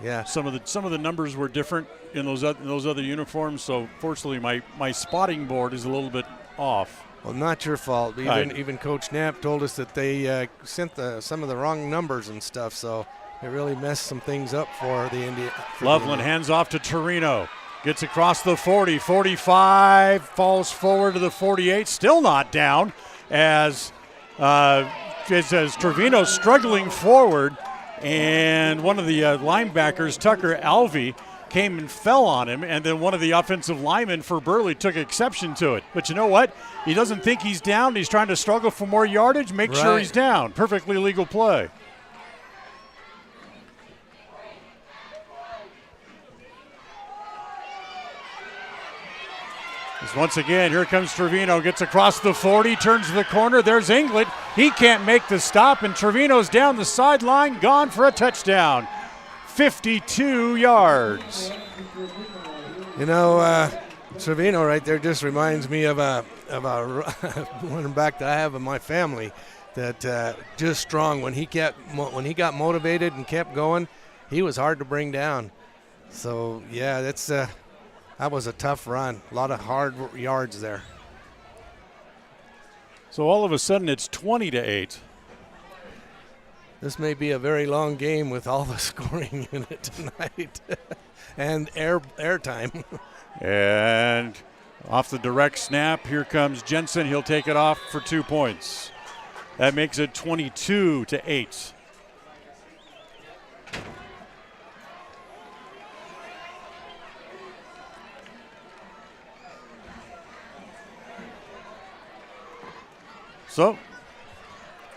Speaker 2: yeah,
Speaker 1: some of the numbers were different in those other uniforms. So fortunately, my spotting board is a little bit off.
Speaker 2: Well, not your fault. Even Coach Knapp told us that they sent some of the wrong numbers and stuff. So it really messed some things up for the Indian.
Speaker 1: Loveland hands off to Torino. Gets across the 40, 45, falls forward to the 48, still not down as Trevino's struggling forward, and one of the linebackers, Tucker Alvey, came and fell on him, and then one of the offensive linemen for Burley took exception to it. But you know what? He doesn't think he's down. He's trying to struggle for more yardage. Make sure he's down. Perfectly legal play. Once again, here comes Trevino, gets across the 40, turns the corner. There's England. He can't make the stop, and Trevino's down the sideline, gone for a touchdown. 52 yards.
Speaker 2: You know, Trevino right there just reminds me of a running back that I have in my family that just strong. When he got motivated and kept going, he was hard to bring down. So, yeah, that was a tough run. A lot of hard yards there.
Speaker 1: So all of a sudden it's 20-8.
Speaker 2: This may be a very long game with all the scoring in it tonight. And air time.
Speaker 1: And off the direct snap, here comes Jensen. He'll take it off for 2 points. That makes it 22-8. So,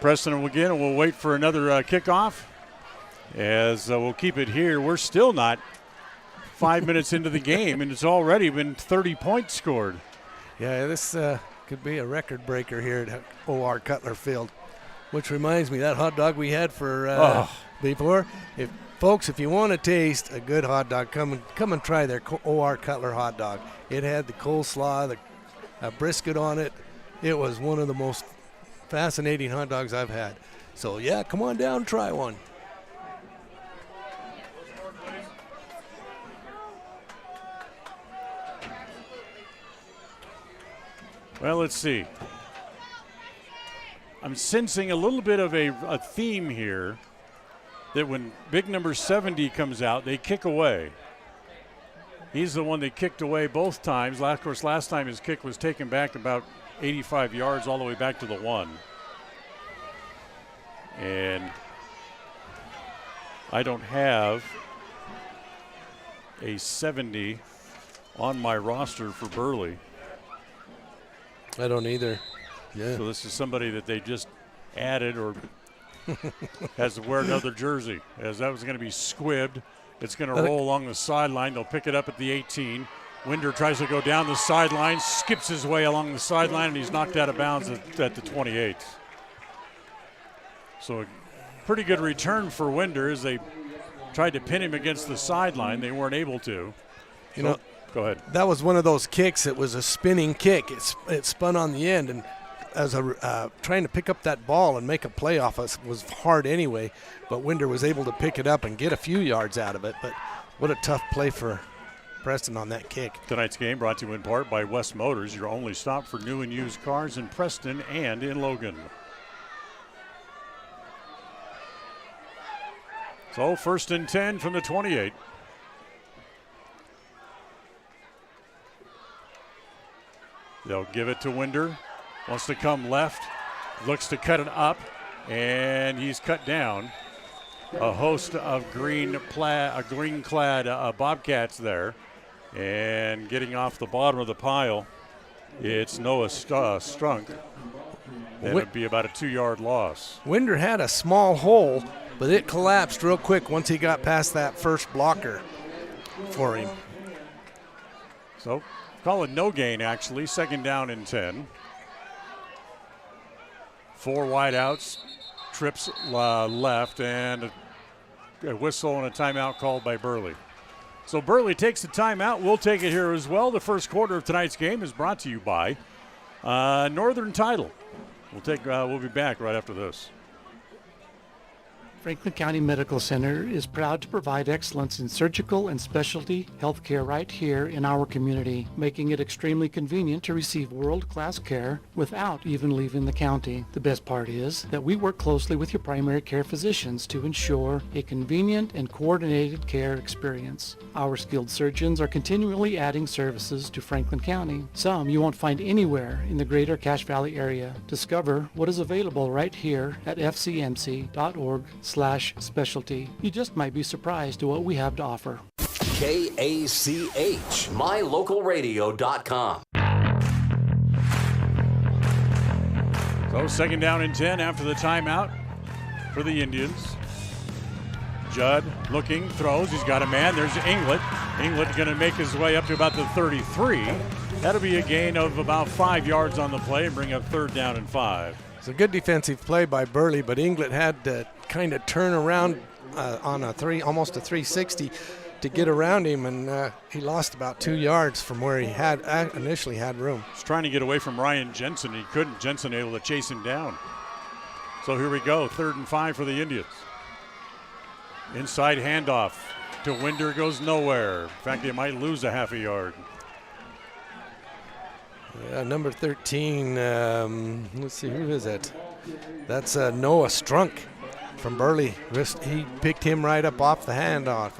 Speaker 1: Preston will again, and we'll wait for another kickoff as we'll keep it here. We're still not 5 minutes into the game, and it's already been 30 points scored.
Speaker 2: Yeah, this could be a record breaker here at O.R. Cutler Field, which reminds me that hot dog we had for before. Folks, if you want to taste a good hot dog, come and try their O.R. Cutler hot dog. It had the coleslaw, the brisket on it. It was one of the most fascinating hot dogs I've had. So, yeah, come on down, try one.
Speaker 1: Well, let's see. I'm sensing a little bit of a theme here that when big number 70 comes out, they kick away. He's the one that kicked away both times. Of course, last time his kick was taken back about 85 yards all the way back to the 1. And I don't have a 70 on my roster for Burley.
Speaker 2: I don't either. Yeah.
Speaker 1: So this is somebody that they just added or has to wear another jersey, as that was going to be squibbed. It's going to roll along the sideline. They'll pick it up at the 18. Winder tries to go down the sideline, skips his way along the sideline, and he's knocked out of bounds at the 28. So a pretty good return for Winder as they tried to pin him against the sideline. They weren't able to.
Speaker 2: You know,
Speaker 1: go ahead.
Speaker 2: That was one of those kicks. It was a spinning kick. It spun on the end, and as trying to pick up that ball and make a play off us was hard anyway. But Winder was able to pick it up and get a few yards out of it. But what a tough play for Preston on that kick.
Speaker 1: Tonight's game brought to you in part by West Motors, your only stop for new and used cars in Preston and in Logan. So 1st and 10 from the 28. They'll give it to Winder. Wants to come left, looks to cut it up, and he's cut down. A host of green-clad Bobcats there. And getting off the bottom of the pile, it's Noah Strunk. That would be about a 2-yard loss.
Speaker 2: Winder had a small hole, but it collapsed real quick once he got past that first blocker for him.
Speaker 1: So call it no gain, actually. 2nd down and 10. 4 wideouts, trips left, and a whistle and a timeout called by Burley. So Burley takes the timeout. We'll take it here as well. The first quarter of tonight's game is brought to you by Northern Title. We'll be back right after this.
Speaker 17: Franklin County Medical Center is proud to provide excellence in surgical and specialty healthcare right here in our community, making it extremely convenient to receive world-class care without even leaving the county. The best part is that we work closely with your primary care physicians to ensure a convenient and coordinated care experience. Our skilled surgeons are continually adding services to Franklin County, some you won't find anywhere in the greater Cache Valley area. Discover what is available right here at fcmc.org/specialty. You just might be surprised at what we have to offer.
Speaker 9: KACH, mylocalradio.com.
Speaker 1: So second down and 10 after the timeout for the Indians. Judd looking, throws. He's got a man. There's Inglet. Inglet going to make his way up to about the 33. That'll be a gain of about 5 yards on the play and bring up third down and 5.
Speaker 2: It's a good defensive play by Burley, but Inglet had to kind of turn around on almost a 360 to get around him, and he lost about 2 yards from where he had initially had room.
Speaker 1: He's trying to get away from Ryan Jensen. He couldn't. Jensen able to chase him down. So here we go, 3rd and 5 for the Indians. Inside handoff to Winder, goes nowhere. In fact, they might lose a half a yard.
Speaker 2: Yeah, number 13, let's see, who is that? That's Noah Strunk from Burley. He picked him right up off the handoff.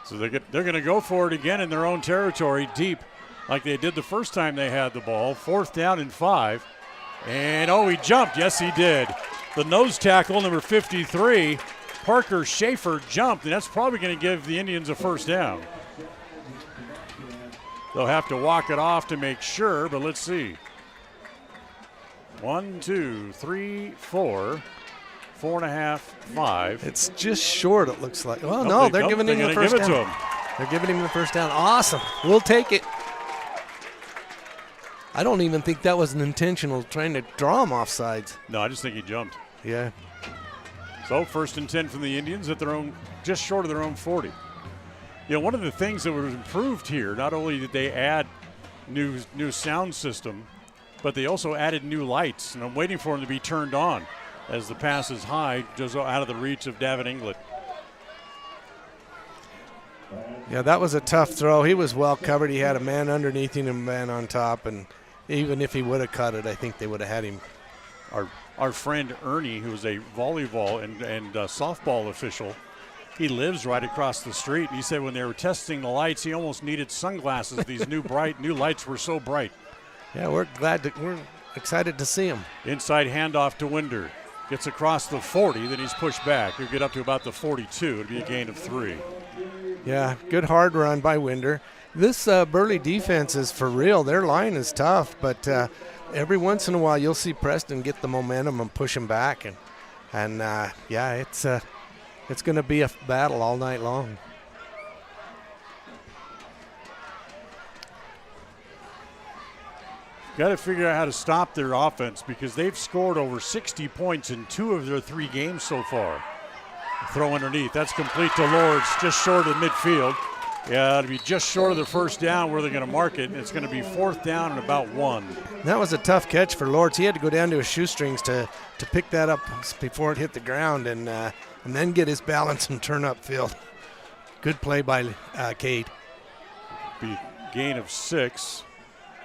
Speaker 1: So they're going to go for it again in their own territory, deep, like they did the first time they had the ball. 4th down and 5. And, he jumped. Yes, he did. The nose tackle, number 53, Parker Schaefer, jumped, and that's probably going to give the Indians a first down. They'll have to walk it off to make sure, but let's see. 1, 2, 3, 4. 4.5, 5.
Speaker 2: It's just short, it looks like. Well, no, they're giving him the first down. They're giving him the first down. Awesome. We'll take it. I don't even think that was an intentional trying to draw him off sides.
Speaker 1: No, I just think he jumped.
Speaker 2: Yeah.
Speaker 1: So 1st and 10 from the Indians at their own, just short of their own 40. You know, one of the things that was improved here, not only did they add new sound system, but they also added new lights, and I'm waiting for them to be turned on as the pass is high, just out of the reach of David Inglet.
Speaker 2: Yeah, that was a tough throw. He was well covered. He had a man underneath him and a man on top, and even if he would have cut it, I think they would have had him.
Speaker 1: Our friend Ernie, who's a volleyball and softball official, he lives right across the street. And he said when they were testing the lights, he almost needed sunglasses. These new lights were so bright.
Speaker 2: Yeah, we're excited to see him.
Speaker 1: Inside handoff to Winder. Gets across the 40, then he's pushed back. He'll get up to about the 42. It'll be a gain of 3.
Speaker 2: Yeah, good hard run by Winder. This Burley defense is for real. Their line is tough, but every once in a while you'll see Preston get the momentum and push him back. And it's going to be a battle all night long.
Speaker 1: Got to figure out how to stop their offense because they've scored over 60 points in 2 of their 3 games so far. Throw underneath. That's complete to Lords, just short of the midfield. Yeah, it'll be just short of the first down where they're going to mark it. It's going to be 4th down and about 1.
Speaker 2: That was a tough catch for Lords. He had to go down to his shoestrings to pick that up before it hit the ground and then get his balance and turn upfield. Good play by Cade.
Speaker 1: Be gain of 6.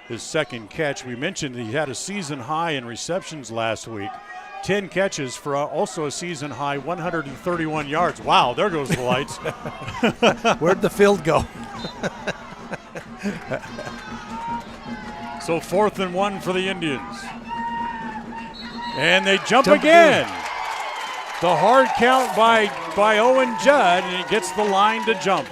Speaker 1: His second catch. We mentioned he had a season high in receptions last week. 10 catches for also a season high 131 yards. Wow, there goes the lights.
Speaker 2: Where'd the field go?
Speaker 1: So 4th and 1 for the Indians. And they jump again. The hard count by Owen Judd, and he gets the line to jump.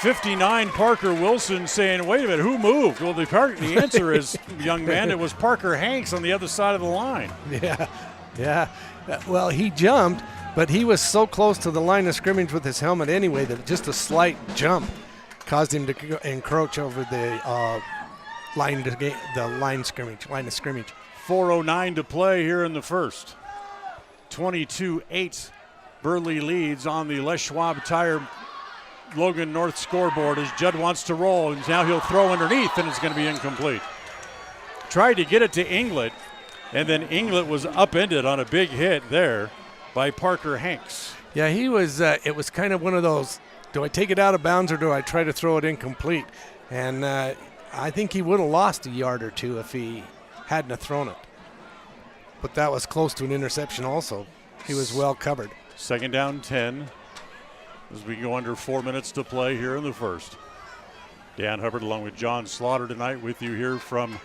Speaker 1: 59, Parker Wilson saying, wait a minute, who moved? Well, the answer is, young man, it was Parker Hanks on the other side of the line.
Speaker 2: Yeah. Well, he jumped, but he was so close to the line of scrimmage with his helmet anyway that just a slight jump caused him to encroach over the line of scrimmage.
Speaker 1: 4:09 to play here in the first. 22-8, Burley leads on the Les Schwab Tire Logan North scoreboard as Judd wants to roll, and now he'll throw underneath, and it's going to be incomplete. Tried to get it to Inglet, and then Inglet was upended on a big hit there by Parker Hanks.
Speaker 2: Yeah, he was. It was kind of one of those, do I take it out of bounds or do I try to throw it incomplete? And I think he would have lost a yard or two if he hadn't have thrown it. But that was close to an interception also. He was well covered.
Speaker 1: 2nd down 10 as we go under 4 minutes to play here in the first. Dan Huibbard along with John Slaughter tonight with you here from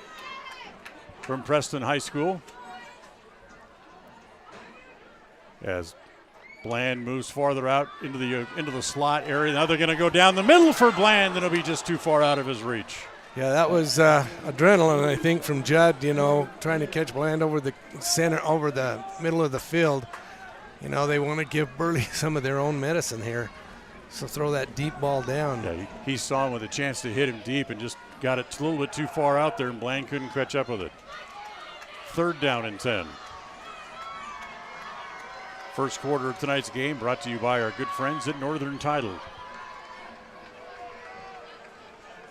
Speaker 1: Preston High School. As Bland moves farther out into the slot area. Now they're going to go down the middle for Bland, and it'll be just too far out of his reach.
Speaker 2: Yeah, that was adrenaline, I think, from Judd, trying to catch Bland over the center, over the middle of the field. They want to give Burley some of their own medicine here. So throw that deep ball down.
Speaker 1: Yeah, he saw him with a chance to hit him deep and just got it a little bit too far out there, and Bland couldn't catch up with it. 3rd down and 10. First quarter of tonight's game brought to you by our good friends at Northern Title.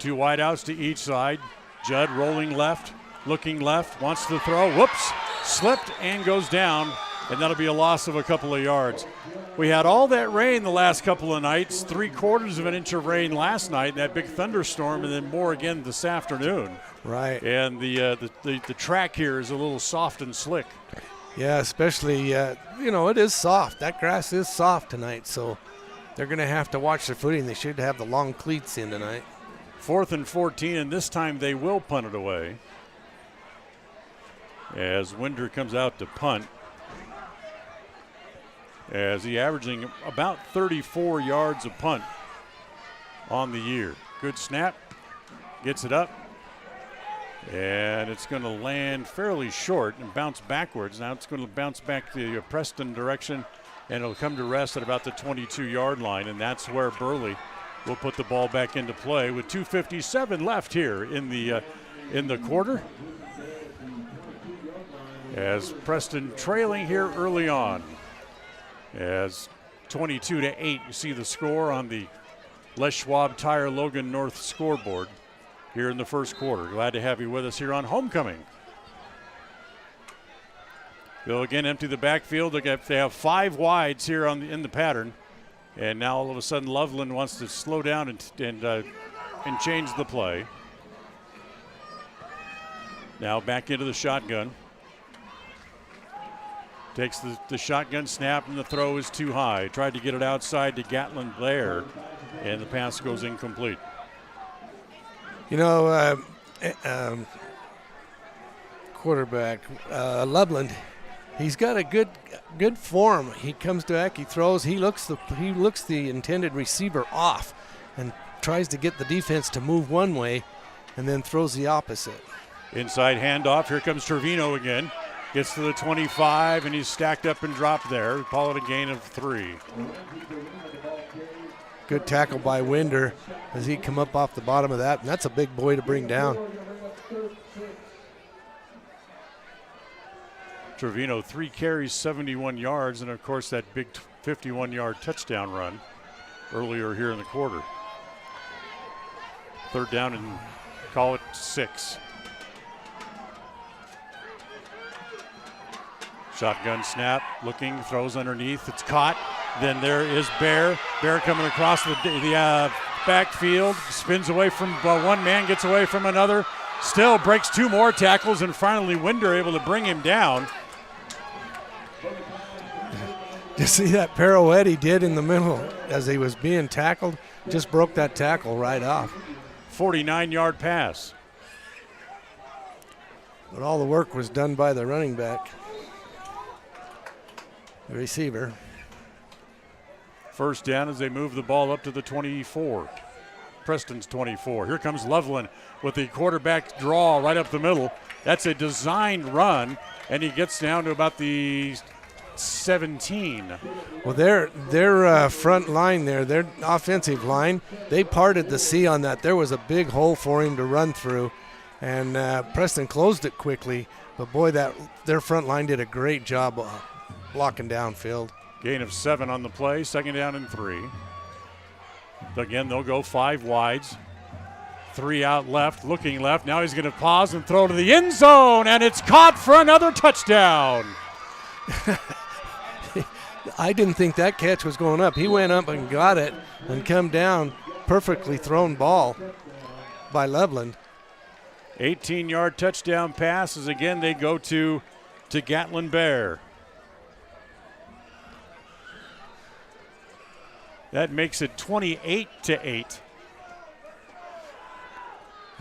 Speaker 1: 2 wideouts to each side. Judd rolling left, looking left, wants to throw. Whoops, slipped and goes down, and that'll be a loss of a couple of yards. We had all that rain the last couple of nights, 3/4 of an inch of rain last night, that big thunderstorm, and then more again this afternoon.
Speaker 2: Right.
Speaker 1: And the track here is a little soft and slick.
Speaker 2: Yeah, especially, it is soft. That grass is soft tonight, so they're going to have to watch their footing. They should have the long cleats in tonight.
Speaker 1: 4th and 14, and this time they will punt it away. As Winder comes out to punt. As he averaging about 34 yards a punt on the year. Good snap, gets it up, and it's going to land fairly short and bounce backwards. Now it's going to bounce back the Preston direction, and it'll come to rest at about the 22-yard line, and that's where Burley will put the ball back into play with 2:57 left here in the quarter. As Preston trailing here early on. As 22-8, you see the score on the Les Schwab Tire Logan North scoreboard here in the first quarter. Glad to have you with us here on Homecoming. They'll again empty the backfield. They have 5 wides here in the pattern, and now all of a sudden Loveland wants to slow down and change the play. Now back into the shotgun. Takes the shotgun snap, and the throw is too high. Tried to get it outside to Gatlin Blair, and the pass goes incomplete.
Speaker 2: Quarterback Loveland, he's got a good form. He comes back, he throws, he looks the intended receiver off, and tries to get the defense to move one way, and then throws the opposite.
Speaker 1: Inside handoff. Here comes Trevino again. Gets to the 25, and he's stacked up and dropped there. Call it a gain of 3.
Speaker 2: Good tackle by Winder as he come up off the bottom of that, and that's a big boy to bring down.
Speaker 1: Trevino, 3 carries, 71 yards, and of course that big 51-yard touchdown run earlier here in the quarter. 3rd down and call it 6. Shotgun snap, looking, throws underneath. It's caught. Then there is Bear. Bear coming across the backfield. Spins away from one man, gets away from another. Still breaks 2 more tackles, and finally Winder able to bring him down.
Speaker 2: You see that pirouette he did in the middle as he was being tackled? Just broke that tackle right off.
Speaker 1: 49-yard pass.
Speaker 2: But all the work was done by the running back. The receiver.
Speaker 1: 1st down as they move the ball up to the 24. Preston's 24. Here comes Loveland with the quarterback draw right up the middle. That's a designed run, and he gets down to about the 17.
Speaker 2: Well, their front line there, their offensive line, they parted the sea on that. There was a big hole for him to run through, and Preston closed it quickly. But boy, their front line did a great job blocking downfield.
Speaker 1: Gain of 7 on the play, 2nd down and 3. Again, they'll go 5 wides. 3 out left, looking left. Now he's going to pause and throw to the end zone, and it's caught for another touchdown.
Speaker 2: I didn't think that catch was going up. He went up and got it and come down. Perfectly thrown ball by Loveland.
Speaker 1: 18-yard touchdown pass as again they go to Gatlin Bear. That makes it 28-8.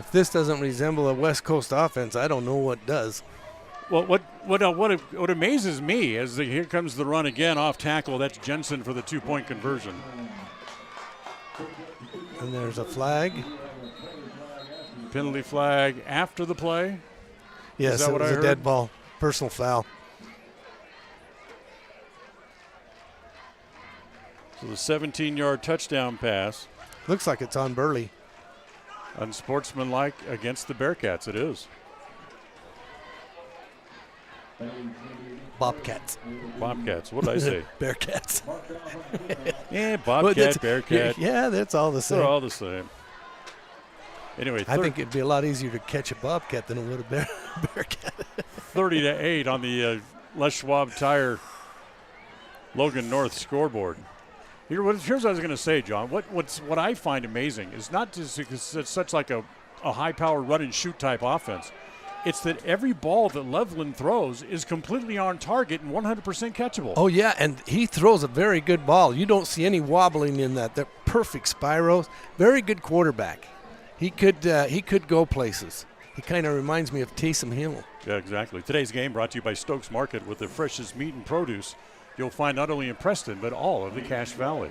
Speaker 2: If this doesn't resemble a West Coast offense, I don't know what does.
Speaker 1: Well, what amazes me is that here comes the run again off tackle. That's Jensen for the 2-point conversion.
Speaker 2: And there's a flag.
Speaker 1: Penalty flag after the play.
Speaker 2: Yes, it was a dead ball. Personal foul.
Speaker 1: So the 17-yard touchdown pass.
Speaker 2: Looks like it's on Burley.
Speaker 1: Unsportsmanlike against the Bearcats. It is.
Speaker 2: Bobcats.
Speaker 1: Bobcats. What did I say?
Speaker 2: Bearcats.
Speaker 1: Yeah, Bobcat, Bearcat.
Speaker 2: Yeah, that's all the same.
Speaker 1: They're all the same. Anyway,
Speaker 2: I think it'd be a lot easier to catch a Bobcat than it would a Bearcat.
Speaker 1: 30-8 on the Les Schwab Tire Logan North scoreboard. Here's what I was going to say, John. What I find amazing is not just because it's such like a high-power run-and-shoot type offense. It's that every ball that Loveland throws is completely on target and 100% catchable.
Speaker 2: Oh, yeah, and he throws a very good ball. You don't see any wobbling in that. They're perfect spiros. Very good quarterback. He could go places. He kind of reminds me of Taysom Hill.
Speaker 1: Yeah, exactly. Today's game brought to you by Stokes Market with the freshest meat and produce you'll find not only in Preston but all of the Cache Valley.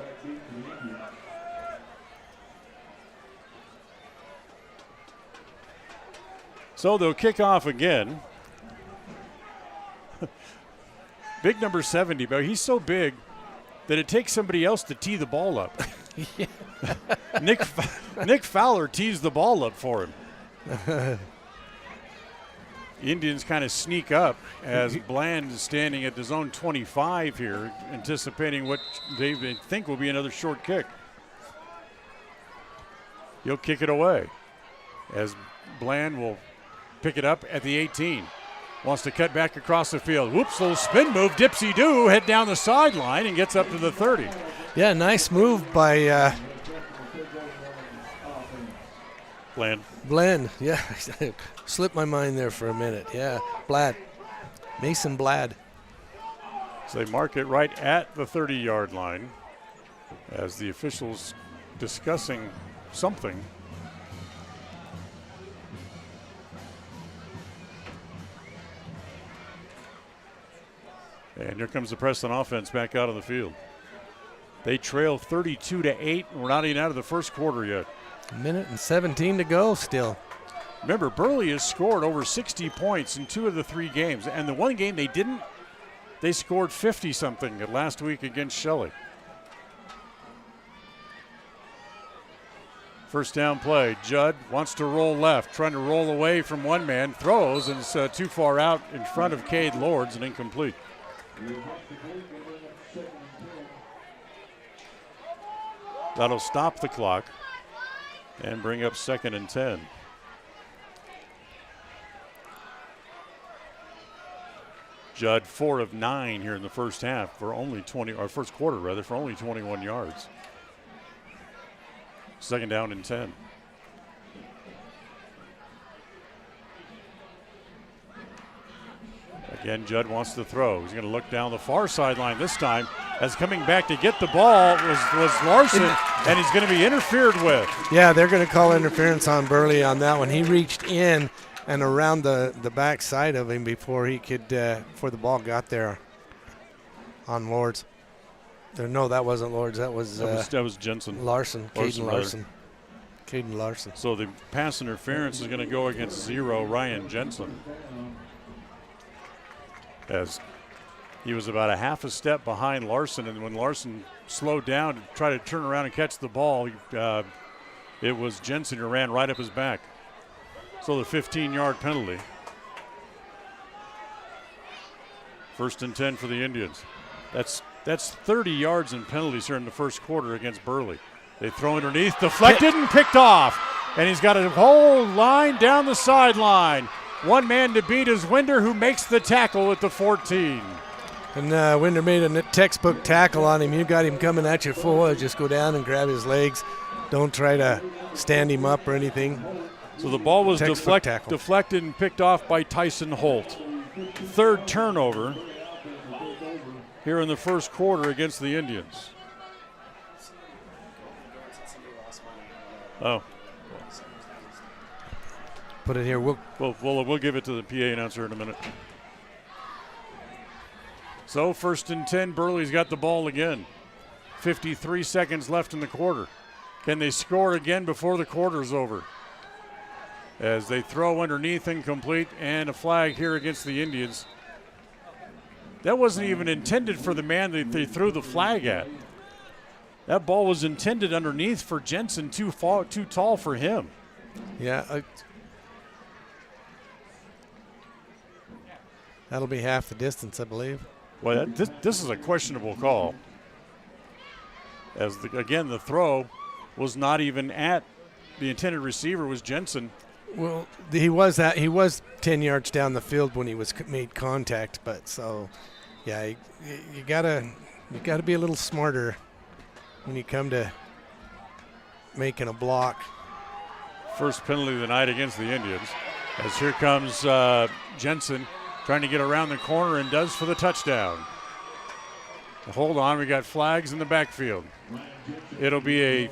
Speaker 1: So they'll kick off again. Big number 70, but he's so big that it takes somebody else to tee the ball up. Nick Fowler tees the ball up for him. The Indians kind of sneak up as Bland is standing at the zone 25 here, anticipating what they think will be another short kick. He'll kick it away as Bland will pick it up at the 18. Wants to cut back across the field. Whoops, little spin move, dipsy-do, head down the sideline and gets up to the 30.
Speaker 2: Yeah, nice move by Bland, yeah. Slipped my mind there for a minute. Yeah, Mason Blad.
Speaker 1: So they mark it right at the 30-yard line as the officials discussing something. And here comes the Preston offense back out on the field. They trail 32-8. We're not even out of the first quarter yet.
Speaker 2: A minute and 17 to go still.
Speaker 1: Remember, Burley has scored over 60 points in 2 of the 3 games. And the one game they didn't, they scored 50-something last week against Shelley. First down play. Judd wants to roll left, trying to roll away from one man. Throws, and it's too far out in front of Cade Lords and incomplete. That'll stop the clock and bring up 2nd and 10. Judd 4 of 9 here in the first half for only first quarter rather, for only 21 yards. 2nd down and 10. Again, Judd wants to throw. He's going to look down the far sideline this time. As coming back to get the ball was Larson, and he's going to be interfered with.
Speaker 2: Yeah, they're going to call interference on Burley on that one. He reached in and around the back side of him before he could, before the ball got there on Lords. No, that wasn't Lords. That was
Speaker 1: Jensen.
Speaker 2: Caden Larson.
Speaker 1: So the pass interference is going to go against 0 Ryan Jensen. As he was about a half a step behind Larson, and when Larson slowed down to try to turn around and catch the ball, it was Jensen who ran right up his back. So the 15-yard penalty. 1st and 10 for the Indians. That's 30 yards in penalties here in the first quarter against Burley. They throw underneath, deflected and picked off. And he's got a whole line down the sideline. One man to beat is Winder, who makes the tackle at the 14.
Speaker 2: And Winder made a textbook tackle on him. You got him coming at you full. Just go down and grab his legs. Don't try to stand him up or anything.
Speaker 1: So the ball was deflected and picked off by Tyson Holt. 3rd turnover here in the first quarter against the Indians. Oh.
Speaker 2: Put it here. We'll
Speaker 1: give it to the PA announcer in a minute. So 1st and 10, Burley's got the ball again. 53 seconds left in the quarter. Can they score again before the quarter's over? As they throw underneath, incomplete, and a flag here against the Indians. That wasn't even intended for the man that they threw the flag at. That ball was intended underneath for Jensen, too tall for him.
Speaker 2: Yeah. That'll be half the distance, I believe.
Speaker 1: Well, this is a questionable call. As, again, the throw was not even at the intended receiver, was Jensen.
Speaker 2: Well, he was 10 yards down the field when he was made contact, but so, yeah, you gotta be a little smarter when you come to making a block.
Speaker 1: First penalty of the night against the Indians. As here comes Jensen trying to get around the corner and does for the touchdown. Hold on, we got flags in the backfield. It'll be a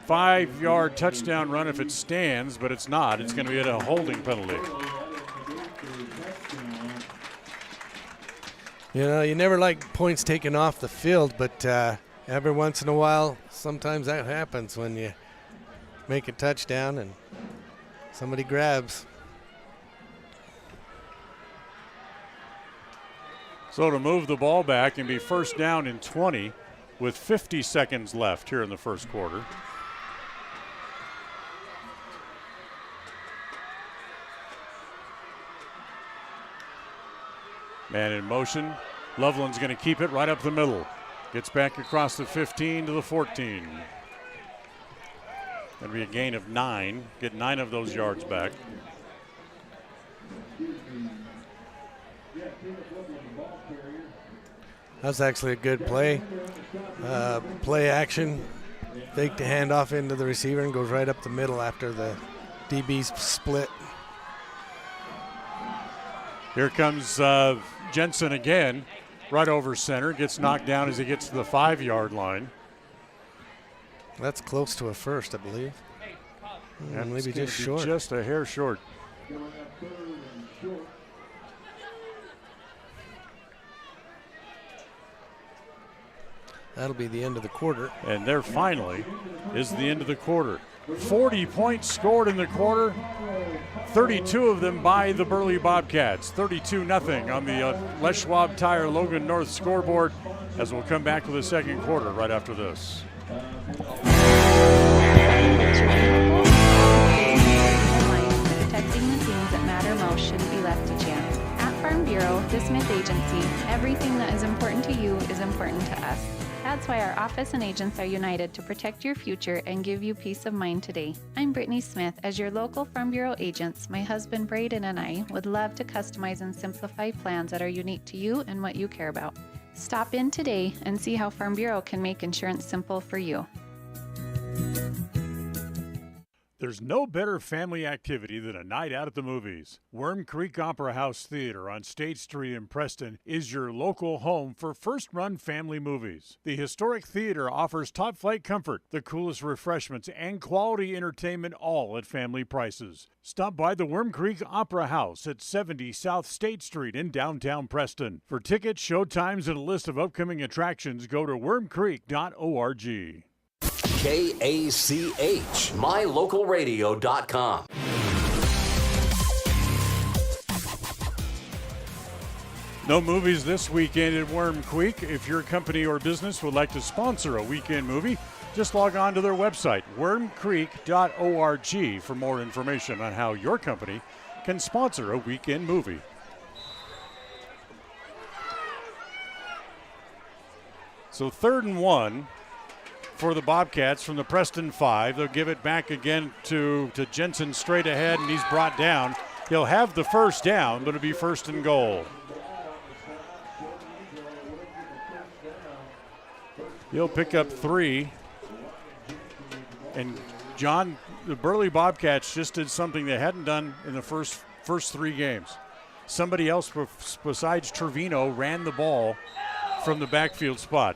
Speaker 1: 5-yard touchdown run if it stands, but it's not. It's going to be a holding penalty.
Speaker 2: You know, you never like points taken off the field, but every once in a while, sometimes that happens when you make a touchdown and somebody grabs.
Speaker 1: So to move the ball back and be 1st down and 20 with 50 seconds left here in the first quarter. Man in motion. Loveland's going to keep it right up the middle. Gets back across the 15 to the 14. Going to be a gain of 9. Get 9 of those yards back.
Speaker 2: That's actually a good play. Play action, fake the handoff into the receiver and goes right up the middle after the DB's split.
Speaker 1: Here comes Jensen again, right over center. Gets knocked down as he gets to the 5-yard line.
Speaker 2: That's close to a first, I believe.
Speaker 1: And
Speaker 2: maybe just short.
Speaker 1: Just a hair short.
Speaker 2: That'll be the end of the quarter.
Speaker 1: And there finally is the end of the quarter. 40 points scored in the quarter, 32 of them by the Burley Bobcats. 32-0 on the Les Schwab Tire Logan North scoreboard, as we'll come back to the second quarter right after this.
Speaker 18: Protecting the things that matter most shouldn't be left to chance. At Farm Bureau, the Smith Agency, everything that is important to you is important to us. That's why our office and agents are united to protect your future and give you peace of mind today. I'm Brittany Smith. As your local Farm Bureau agents, my husband Braden and I would love to customize and simplify plans that are unique to you and what you care about. Stop in today and see how Farm Bureau can make insurance simple for you.
Speaker 1: There's no better family activity than a night out at the movies. Worm Creek Opera House Theater on State Street in Preston is your local home for first-run family movies. The historic theater offers top-flight comfort, the coolest refreshments, and quality entertainment, all at family prices. Stop by the Worm Creek Opera House at 70 South State Street in downtown Preston. For tickets, showtimes, and a list of upcoming attractions, go to wormcreek.org.
Speaker 9: KACH, mylocalradio.com.
Speaker 1: No movies this weekend at Worm Creek. If your company or business would like to sponsor a weekend movie, just log on to their website, wormcreek.org, for more information on how your company can sponsor a weekend movie. So 3rd and 1 for the Bobcats from the Preston 5. They'll give it back again to Jensen straight ahead, and he's brought down. He'll have the first down, but it'll be 1st and goal. He'll pick up 3. And John, the Burley Bobcats just did something they hadn't done in the first 3 games. Somebody else besides Trevino ran the ball from the backfield spot.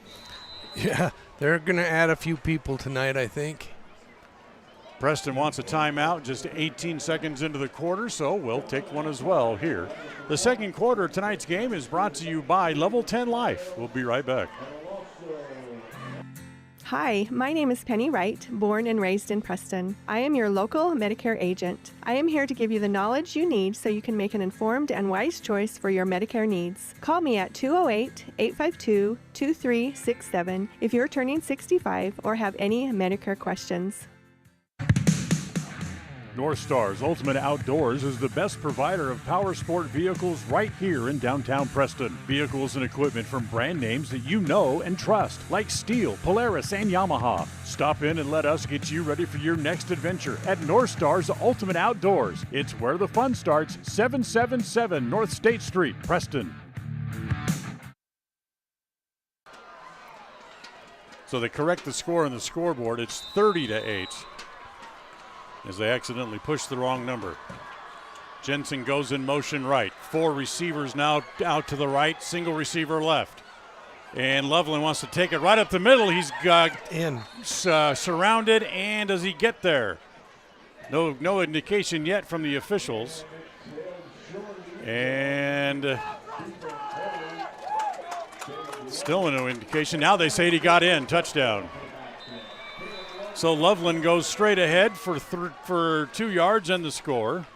Speaker 2: Yeah, they're going to add a few people tonight, I think.
Speaker 1: Preston wants a timeout, just 18 seconds into the quarter, so we'll take one as well here. The second quarter of tonight's game is brought to you by Level 10 Life. We'll be right back.
Speaker 7: Hi, my name is Penny Wright, born and raised in Preston. I am your local Medicare agent. I am here to give you the knowledge you need so you can make an informed and wise choice for your Medicare needs. Call me at 208-852-2367 if you're turning 65 or have any Medicare questions.
Speaker 1: North Star's Ultimate Outdoors is the best provider of power sport vehicles right here in downtown Preston. Vehicles and equipment from brand names that you know and trust, like Steel, Polaris, and Yamaha. Stop in and let us get you ready for your next adventure at North Star's Ultimate Outdoors. It's where the fun starts, 777 North State Street, Preston. So they correct the score on the scoreboard. It's 30-8. As they accidentally push the wrong number. Jensen goes in motion right. 4 receivers now out to the right, single receiver left. And Loveland wants to take it right up the middle. He's got surrounded, and does he get there? No indication yet from the officials. And still no indication. Now they say he got in, touchdown. So Loveland goes straight ahead for 2 yards and the score.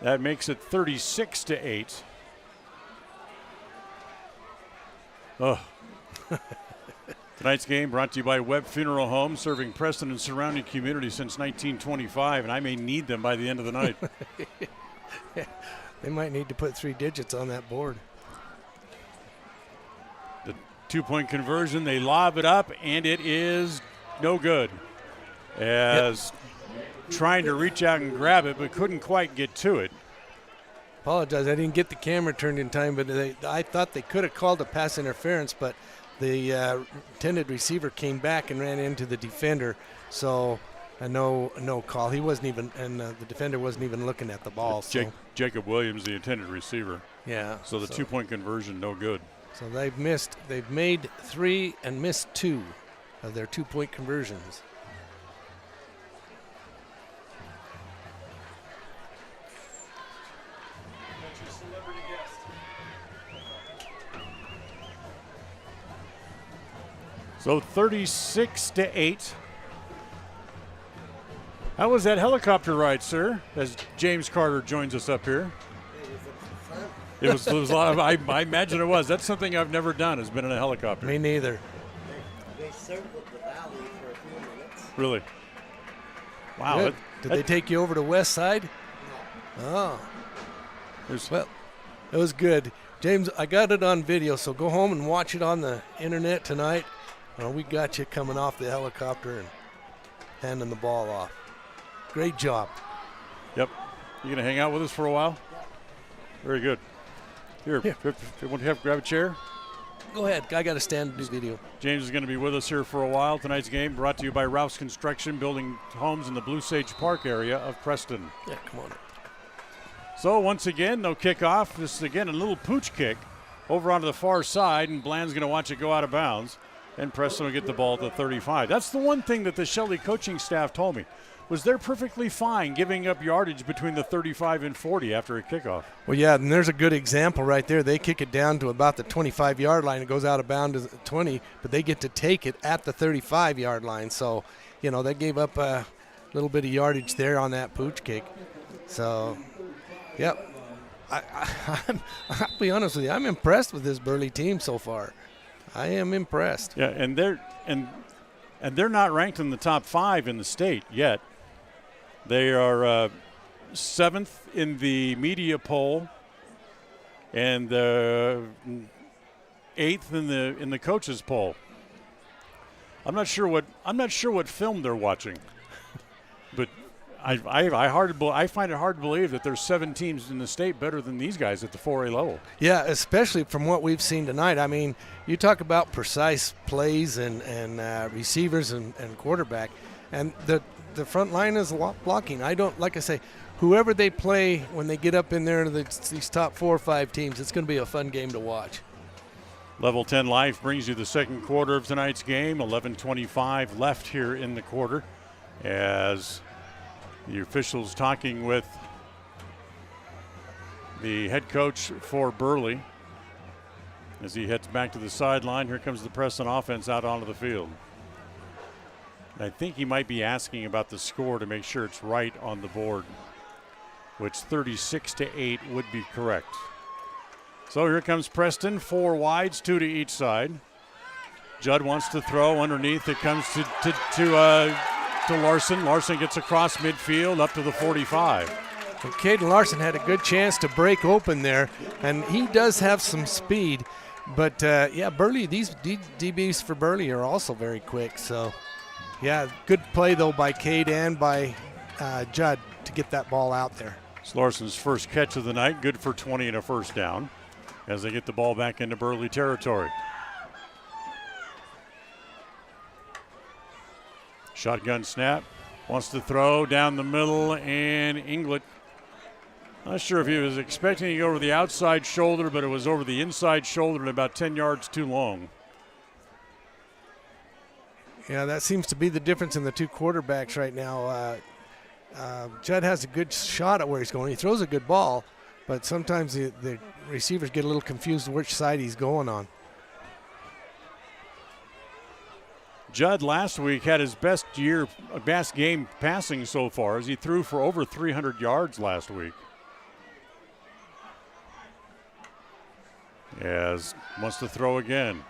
Speaker 1: That makes it 36-8. Oh. Tonight's game brought to you by Webb Funeral Home, serving Preston and surrounding communities since 1925, and I may need them by the end of the night.
Speaker 2: They might need to put 3 digits on that board.
Speaker 1: 2-point conversion, they lob it up, and it is no good. As trying to reach out and grab it, but couldn't quite get to it.
Speaker 2: Apologize, I didn't get the camera turned in time, but I thought they could have called a pass interference, but the intended receiver came back and ran into the defender, so no call. He wasn't even, and the defender wasn't even looking at the ball.
Speaker 1: Jacob Williams, the intended receiver.
Speaker 2: Yeah.
Speaker 1: So the 2-point conversion, no good.
Speaker 2: So they've made 3 and missed 2 of their 2-point conversions.
Speaker 1: So 36-8. How was that helicopter ride, sir? As James Carter joins us up here. It was a lot of, I imagine it was. That's something I've never done, has been in a helicopter.
Speaker 2: Me neither.
Speaker 19: They circled the valley for a few minutes.
Speaker 1: Really? Wow.
Speaker 2: Did they take you over to West Side? No. Oh. Well, it was good. James, I got it on video, so go home and watch it on the internet tonight. We got you coming off the helicopter and handing the ball off. Great job.
Speaker 1: Yep. You going to hang out with us for a while? Very good. Here, want to grab a chair?
Speaker 2: Go ahead. I got to stand and do video.
Speaker 1: James is going to be with us here for a while. Tonight's game brought to you by Ralph's Construction, building homes in the Blue Sage Park area of Preston.
Speaker 2: Yeah, come on.
Speaker 1: So once again, no kickoff. This is again a little pooch kick over onto the far side, and Bland's going to watch it go out of bounds. And Preston will get the ball at the 35. That's the one thing that the Shelley coaching staff told me, was they're perfectly fine giving up yardage between the 35 and 40 after a kickoff.
Speaker 2: Well, yeah, and there's a good example right there. They kick it down to about the 25-yard line. It goes out of bounds at 20, but they get to take it at the 35-yard line. So, they gave up a little bit of yardage there on that pooch kick. So, yep. I'll be honest with you. I'm impressed with this Burley team so far. I am impressed.
Speaker 1: Yeah, and they're not ranked in the top 5 in the state yet. They are 7th in the media poll and 8th in the coaches poll. I'm not sure what film they're watching, but I find it hard to believe that there's 7 teams in the state better than these guys at the 4A level.
Speaker 2: Yeah, especially from what we've seen tonight. I mean, you talk about precise plays and receivers and quarterback, and the front line is blocking. Like I say, whoever they play when they get up in there to these top 4 or 5 teams, it's going to be a fun game to watch.
Speaker 1: Level 10 Life brings you the second quarter of tonight's game. 11:25 left here in the quarter as the officials talking with the head coach for Burley as he heads back to the sideline. Here comes the Preston offense out onto the field. I think he might be asking about the score to make sure it's right on the board, which 36-8 would be correct. So here comes Preston, 4 wides, 2 to each side. Judd wants to throw underneath. It comes to Larson. Larson gets across midfield up to the 45.
Speaker 2: Well, Caden Larson had a good chance to break open there, and he does have some speed. But, yeah, Burley, these DBs for Burley are also very quick. So, yeah, good play, though, by Cade and by Judd to get that ball out there.
Speaker 1: It's Larson's first catch of the night, good for 20 and a first down as they get the ball back into Burley territory. Shotgun snap, wants to throw down the middle, and Inglet, not sure if he was expecting to go over the outside shoulder, but it was over the inside shoulder and about 10 yards too long.
Speaker 2: Yeah, that seems to be the difference in the two quarterbacks right now. Judd has a good shot at where he's going. He throws a good ball, but sometimes the receivers get a little confused which side he's going on.
Speaker 1: Judd last week had his best game passing so far as he threw for over 300 yards last week. As wants to throw again.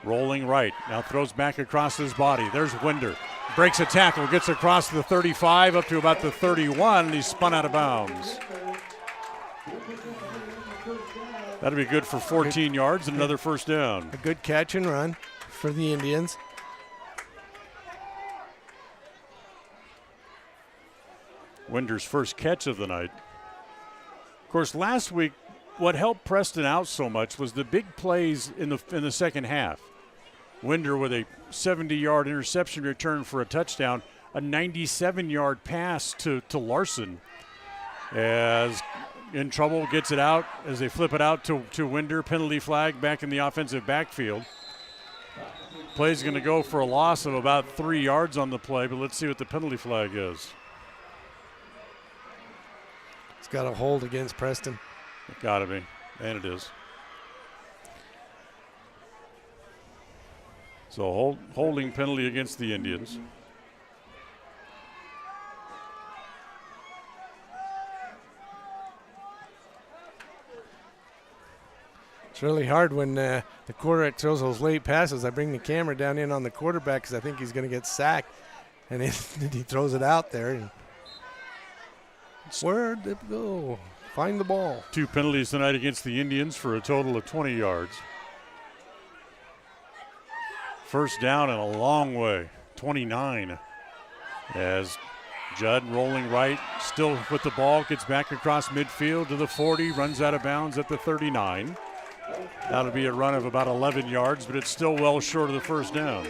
Speaker 1: Rolling right. Now throws back across his body. There's Winder. Breaks a tackle, gets across the 35 up to about the 31, and he's spun out of bounds. That'll be good for 14 yards and another first down.
Speaker 2: A good catch and run for the Indians.
Speaker 1: Winder's first catch of the night. Of course, last week, what helped Preston out so much was the big plays in the second half. Winder with a 70-yard interception return for a touchdown, a 97-yard pass to Larson. As in trouble, gets it out as they flip it out to Winder. Penalty flag back in the offensive backfield. Play's going to go for a loss of about 3 yards on the play, but let's see what the penalty flag is.
Speaker 2: It's got a hold against Preston.
Speaker 1: It got to be, and it is. So holding penalty against the Indians.
Speaker 2: It's really hard when the quarterback throws those late passes. I bring the camera down in on the quarterback because I think he's going to get sacked, and then he throws it out there. And where'd it go? Find the ball.
Speaker 1: 2 penalties tonight against the Indians for a total of 20 yards. First down and a long way, 29. As Judd rolling right, still with the ball, gets back across midfield to the 40, runs out of bounds at the 39. That'll be a run of about 11 yards, but it's still well short of the first down.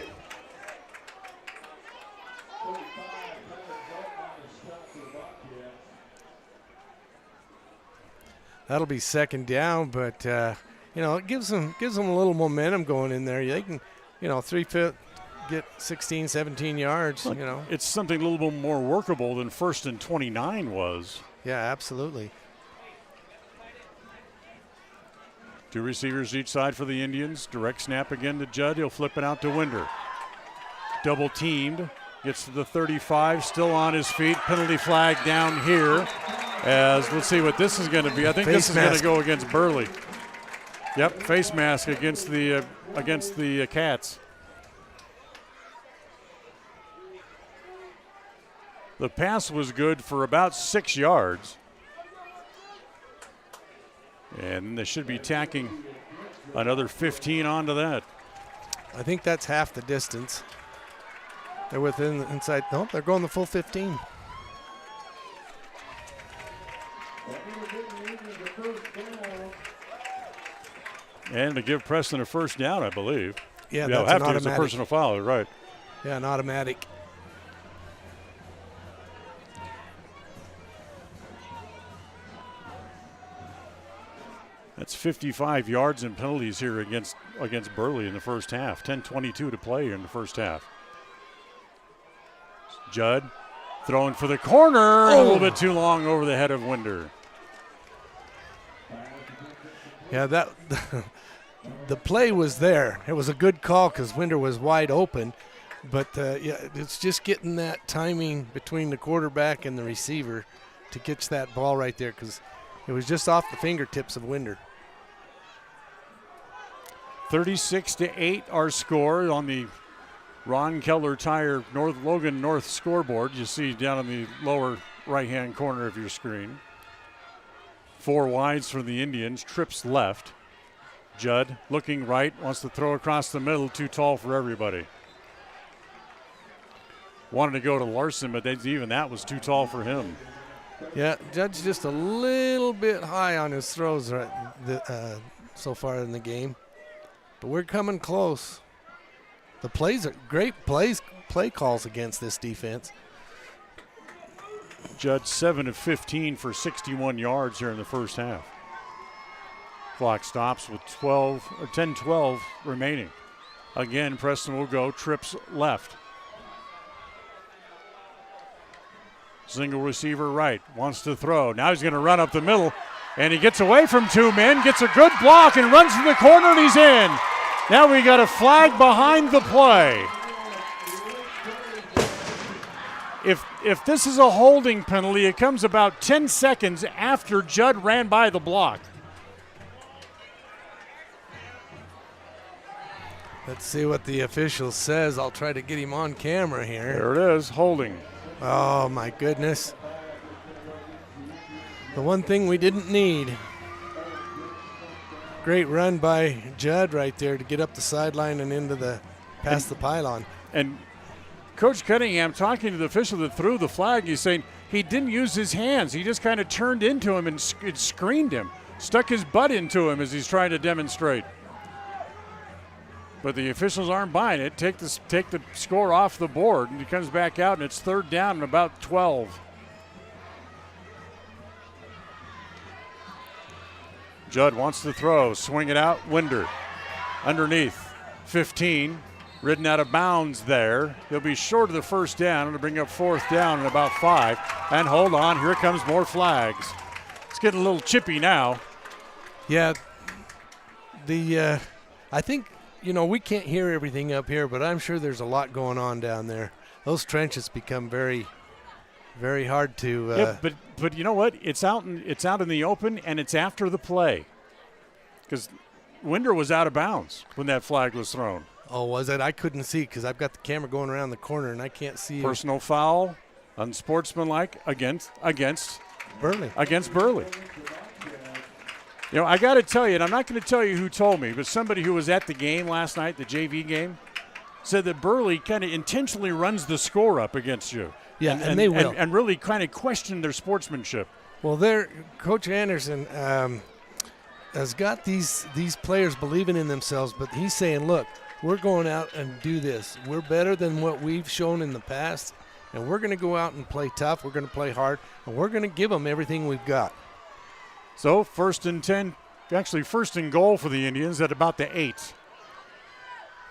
Speaker 2: That'll be second down, but it gives them a little momentum going in there. They can, 3-5 get 16, 17 yards.
Speaker 1: Look, it's something a little bit more workable than 1st and 29 was.
Speaker 2: Yeah, absolutely.
Speaker 1: 2 receivers each side for the Indians. Direct snap again to Judd. He'll flip it out to Winder. Double teamed. Gets to the 35, still on his feet. Penalty flag down here. As let's see what this is going to be. I think this is going to go against Burley. Yep, face mask against the Cats. The pass was good for about 6 yards. And they should be tacking another 15 onto that.
Speaker 2: I think that's half the distance. They're within inside. No, they're going the full 15.
Speaker 1: And to give Preston a first down, I believe.
Speaker 2: Yeah,
Speaker 1: they'll
Speaker 2: that's
Speaker 1: have
Speaker 2: an
Speaker 1: to. It's a
Speaker 2: automatic.
Speaker 1: personal foul, right?
Speaker 2: Yeah, an automatic.
Speaker 1: That's 55 yards in penalties here against Burley in the first half. 10:22 to play here in the first half. Judd throwing for the corner, a little bit too long over the head of Winder.
Speaker 2: Yeah, the play was there. It was a good call because Winder was wide open. But, it's just getting that timing between the quarterback and the receiver to catch that ball right there because it was just off the fingertips of Winder.
Speaker 1: 36-8 our score on the Ron Keller Tire Logan North scoreboard. You see down in the lower right-hand corner of your screen. 4 wides for the Indians. Trips left. Judd looking right, wants to throw across the middle. Too tall for everybody. Wanted to go to Larson, but even that was too tall for him.
Speaker 2: Yeah, Judd's just a little bit high on his throws so far in the game. But we're coming close. The plays are great play calls against this defense.
Speaker 1: Judd 7 of 15 for 61 yards here in the first half. Clock stops with 10-12 remaining. Again, Preston will go trips left. Single receiver right, wants to throw. Now he's going to run up the middle, and he gets away from 2 men, gets a good block, and runs to the corner, and he's in. Now we got a flag behind the play. If this is a holding penalty, it comes about 10 seconds after Judd ran by the block.
Speaker 2: Let's see what the official says. I'll try to get him on camera here.
Speaker 1: There it is, holding.
Speaker 2: Oh, my goodness. The one thing we didn't need. Great run by Judd right there to get up the sideline and past the pylon.
Speaker 1: And Coach Cunningham talking to the official that threw the flag, he's saying he didn't use his hands. He just kind of turned into him and it screened him, stuck his butt into him as he's trying to demonstrate. But the officials aren't buying it. Take the score off the board, and he comes back out, and it's 3rd down and about 12. Judd wants to throw, swing it out, Winder. Underneath, 15, ridden out of bounds there. He'll be short of the first down, and it'll bring up 4th down and about 5. And hold on, here comes more flags. It's getting a little chippy now.
Speaker 2: Yeah, I think, we can't hear everything up here, but I'm sure there's a lot going on down there. Those trenches become very, very hard to.
Speaker 1: Yeah, but you know what? It's out in the open, and it's after the play. Because Winder was out of bounds when that flag was thrown.
Speaker 2: Oh, was it? I couldn't see because I've got the camera going around the corner, and I can't see.
Speaker 1: Personal foul, unsportsmanlike against
Speaker 2: Burley.
Speaker 1: Against Burley. I got to tell you, and I'm not going to tell you who told me, but somebody who was at the game last night, the JV game, said that Burley kind of intentionally runs the score up against you.
Speaker 2: Yeah, and they will.
Speaker 1: And really kind of question their sportsmanship.
Speaker 2: Well, Coach Anderson has got these players believing in themselves, but he's saying, look, we're going out and do this. We're better than what we've shown in the past, and we're going to go out and play tough. We're going to play hard, and we're going to give them everything we've got.
Speaker 1: So 1st and 10, actually 1st and goal for the Indians at about the 8.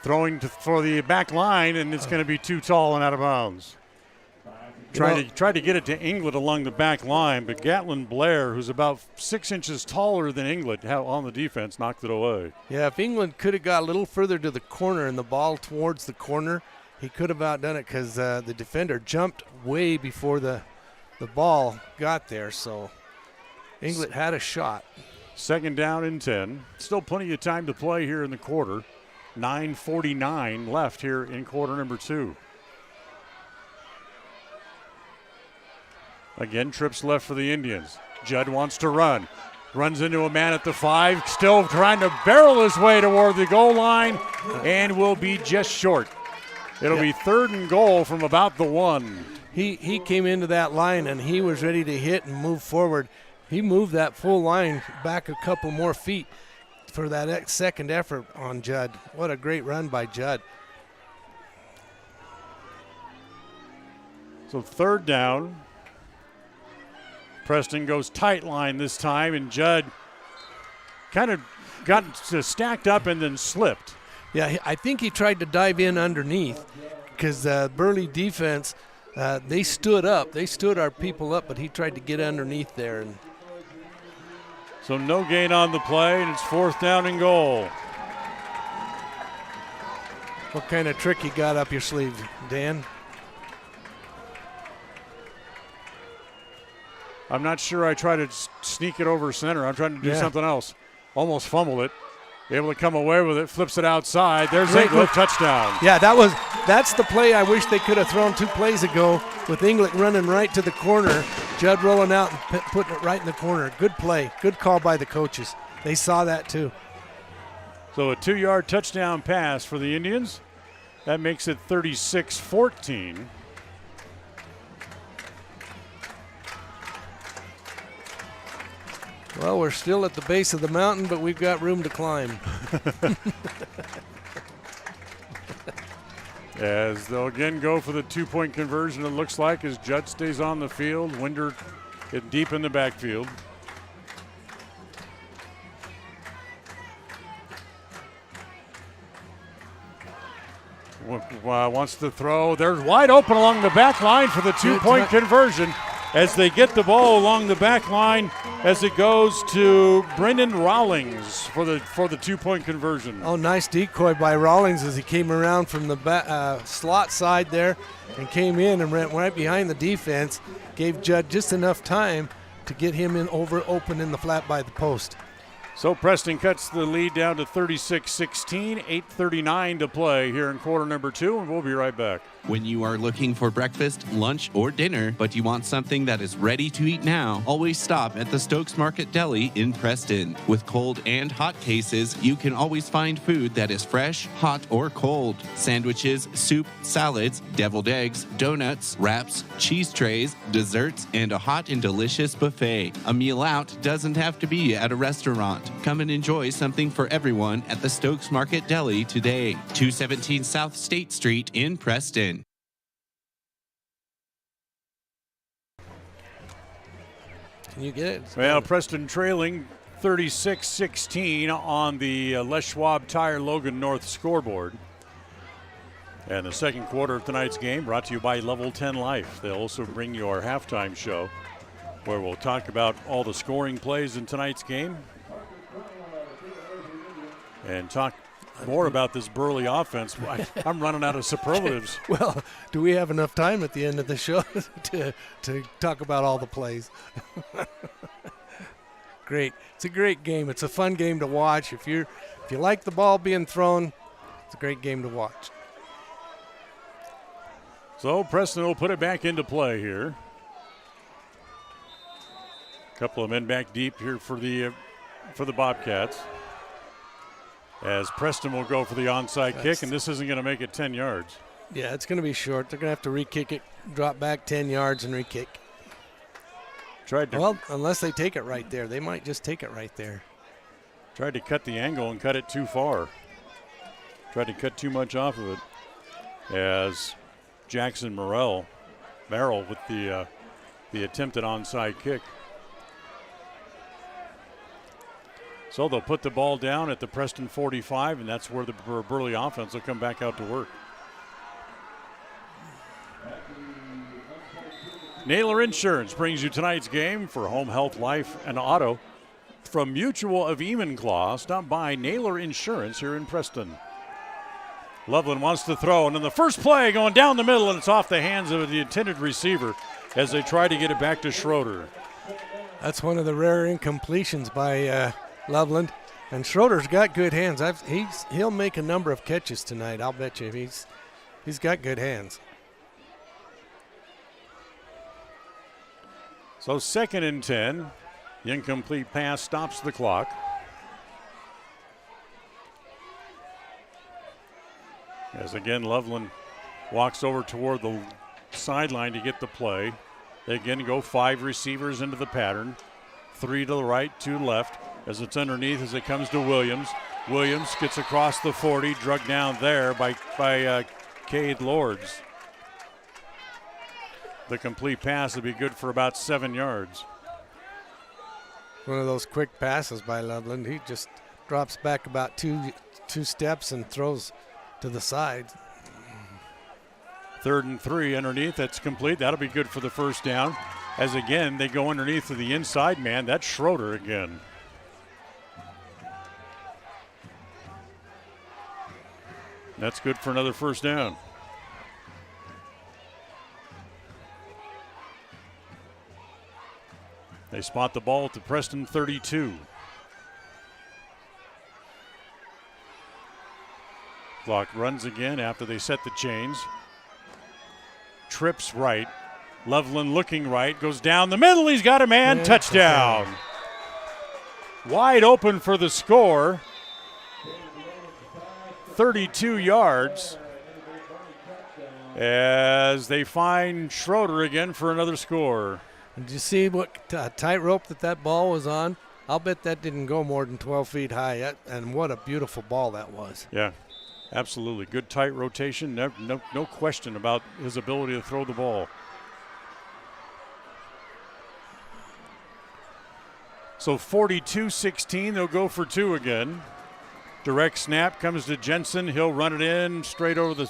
Speaker 1: Throwing for the back line, and it's going to be too tall and out of bounds. Tried to get it to England along the back line, but Gatlin Blair, who's about 6 inches taller than England on the defense, knocked it away.
Speaker 2: Yeah, if England could have got a little further to the corner and the ball towards the corner, he could have outdone it because the defender jumped way before the ball got there, so England had a shot.
Speaker 1: 2nd down and 10. Still plenty of time to play here in the quarter. 9:49 left here in quarter number 2. Again, trips left for the Indians. Judd wants to run. Runs into a man at the 5. Still trying to barrel his way toward the goal line and will be just short. It'll be 3rd and goal from about the 1.
Speaker 2: He came into that line and he was ready to hit and move forward. He moved that full line back a couple more feet for that second effort on Judd. What a great run by Judd.
Speaker 1: So 3rd down. Preston goes tight line this time, and Judd kind of got stacked up and then slipped.
Speaker 2: Yeah, I think he tried to dive in underneath because Burley defense, they stood up. They stood our people up, but he tried to get underneath there. And
Speaker 1: so no gain on the play, and it's 4th down and goal.
Speaker 2: What kind of trick you got up your sleeve, Dan?
Speaker 1: I'm not sure. I tried to sneak it over center. I'm trying to do something else. Almost fumbled it. Able to come away with it. Flips it outside. There's English, touchdown.
Speaker 2: Yeah, that's the play I wish they could have thrown 2 plays ago with English running right to the corner. Judd rolling out and putting it right in the corner. Good play. Good call by the coaches. They saw that too.
Speaker 1: So a 2-yard touchdown pass for the Indians. That makes it 36-14.
Speaker 2: Well, we're still at the base of the mountain, but we've got room to climb.
Speaker 1: As they'll again go for the 2-point conversion, it looks like, as Judd stays on the field. Winder deep in the backfield. Wants to throw. They're wide open along the back line for the 2-point conversion. As they get the ball along the back line, as it goes to Brendan Rawlings for the 2-point conversion.
Speaker 2: Oh, nice decoy by Rawlings as he came around from the slot side there and came in and ran right behind the defense. Gave Judd just enough time to get him in open in the flat by the post.
Speaker 1: So Preston cuts the lead down to 36-16, 8:39 to play here in quarter number 2, and we'll be right back.
Speaker 8: When you are looking for breakfast, lunch, or dinner, but you want something that is ready to eat now, always stop at the Stokes Market Deli in Preston. With cold and hot cases, you can always find food that is fresh, hot, or cold. Sandwiches, soup, salads, deviled eggs, donuts, wraps, cheese trays, desserts, and a hot and delicious buffet. A meal out doesn't have to be at a restaurant. Come and enjoy something for everyone at the Stokes Market Deli today. 217 South State Street in Preston.
Speaker 2: Can you get it?
Speaker 1: Well, Preston trailing 36-16 on the Les Schwab Tire Logan North scoreboard. And the second quarter of tonight's game brought to you by Level 10 Life. They'll also bring you our halftime show where we'll talk about all the scoring plays in tonight's game and talk more about this Burley offense. I'm running out of superlatives.
Speaker 2: Well, do we have enough time at the end of the show to talk about all the plays? Great. It's a great game. It's a fun game to watch. If you like the ball being thrown, it's a great game to watch.
Speaker 1: So Preston will put it back into play here. A couple of men back deep here for the Bobcats. As Preston will go for the onside kick, and this isn't going to make it 10 yards.
Speaker 2: Yeah, it's going to be short. They're going to have to re-kick it, drop back 10 yards and re-kick. Well, unless they take it right there. They might just take it right there.
Speaker 1: Tried to cut the angle and cut it too far. Tried to cut too much off of it. As Jackson Merrill with the attempted onside kick. So they'll put the ball down at the Preston 45, and that's where the Burley offense will come back out to work. Naylor Insurance brings you tonight's game for home, health, life, and auto. From Mutual of Enumclaw, stop by Naylor Insurance here in Preston. Loveland wants to throw, and in the first play going down the middle, and it's off the hands of the intended receiver as they try to get it back to Schroeder.
Speaker 2: That's one of the rare incompletions by Loveland, and Schroeder's got good hands. He'll make a number of catches tonight. I'll bet you he's got good hands.
Speaker 1: So 2nd and 10. The incomplete pass stops the clock. As again Loveland walks over toward the sideline to get the play. They again go 5 receivers into the pattern. 3 to the right, 2 left. As it's underneath as it comes to Williams. Williams gets across the 40, drugged down there by Cade Lords. The complete pass will be good for about 7 yards.
Speaker 2: One of those quick passes by Loveland. He just drops back about two steps and throws to the side.
Speaker 1: 3rd and 3 underneath. That's complete. That'll be good for the first down. As again, they go underneath to the inside man. That's Schroeder again. That's good for another first down. They spot the ball at the Preston 32. Clock runs again after they set the chains. Trips right. Loveland looking right. Goes down the middle. He's got a man. Touchdown. Wide open for the score. 32 yards. As they find Schroeder again for another score.
Speaker 2: Did you see what tightrope that ball was on? I'll bet that didn't go more than 12 feet high. And what a beautiful ball that was.
Speaker 1: Yeah, absolutely. Good tight rotation. No question about his ability to throw the ball. So 42-16, they'll go for 2 again. Direct snap comes to Jensen. He'll run it in straight over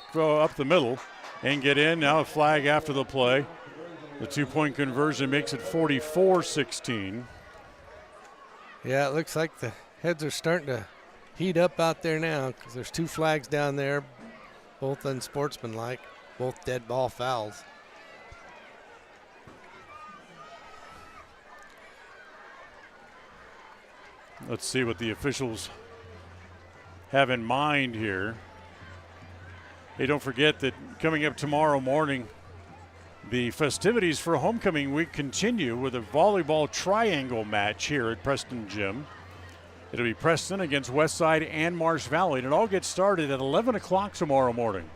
Speaker 1: up the middle and get in. Now a flag after the play. The 2-point conversion makes it 44-16.
Speaker 2: Yeah, it looks like the heads are starting to heat up out there now because there's 2 flags down there, both unsportsmanlike, both dead ball fouls.
Speaker 1: Let's see what the officials have in mind here. Hey, don't forget that coming up tomorrow morning, the festivities for homecoming week continue with a volleyball triangle match here at Preston Gym. It'll be Preston against Westside and Marsh Valley, and it all gets started at 11 o'clock tomorrow morning.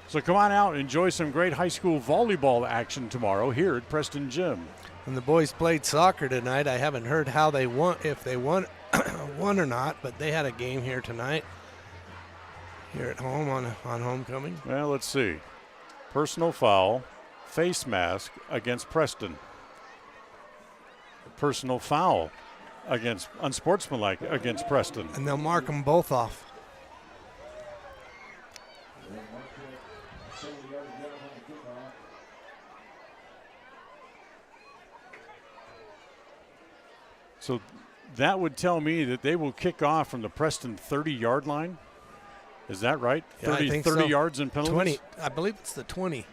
Speaker 1: So come on out and enjoy some great high school volleyball action tomorrow here at Preston Gym.
Speaker 2: And the boys played soccer tonight. I haven't heard how they won, if they won or not, but they had a game here tonight, here at home on homecoming.
Speaker 1: Well, let's see. Personal foul, face mask against Preston. Personal foul against unsportsmanlike against Preston.
Speaker 2: And they'll mark them both off.
Speaker 1: So that would tell me that they will kick off from the Preston 30-yard line. Is that right?
Speaker 2: Yeah,
Speaker 1: 30
Speaker 2: so.
Speaker 1: yards and penalties?
Speaker 2: 20. I believe it's the 20.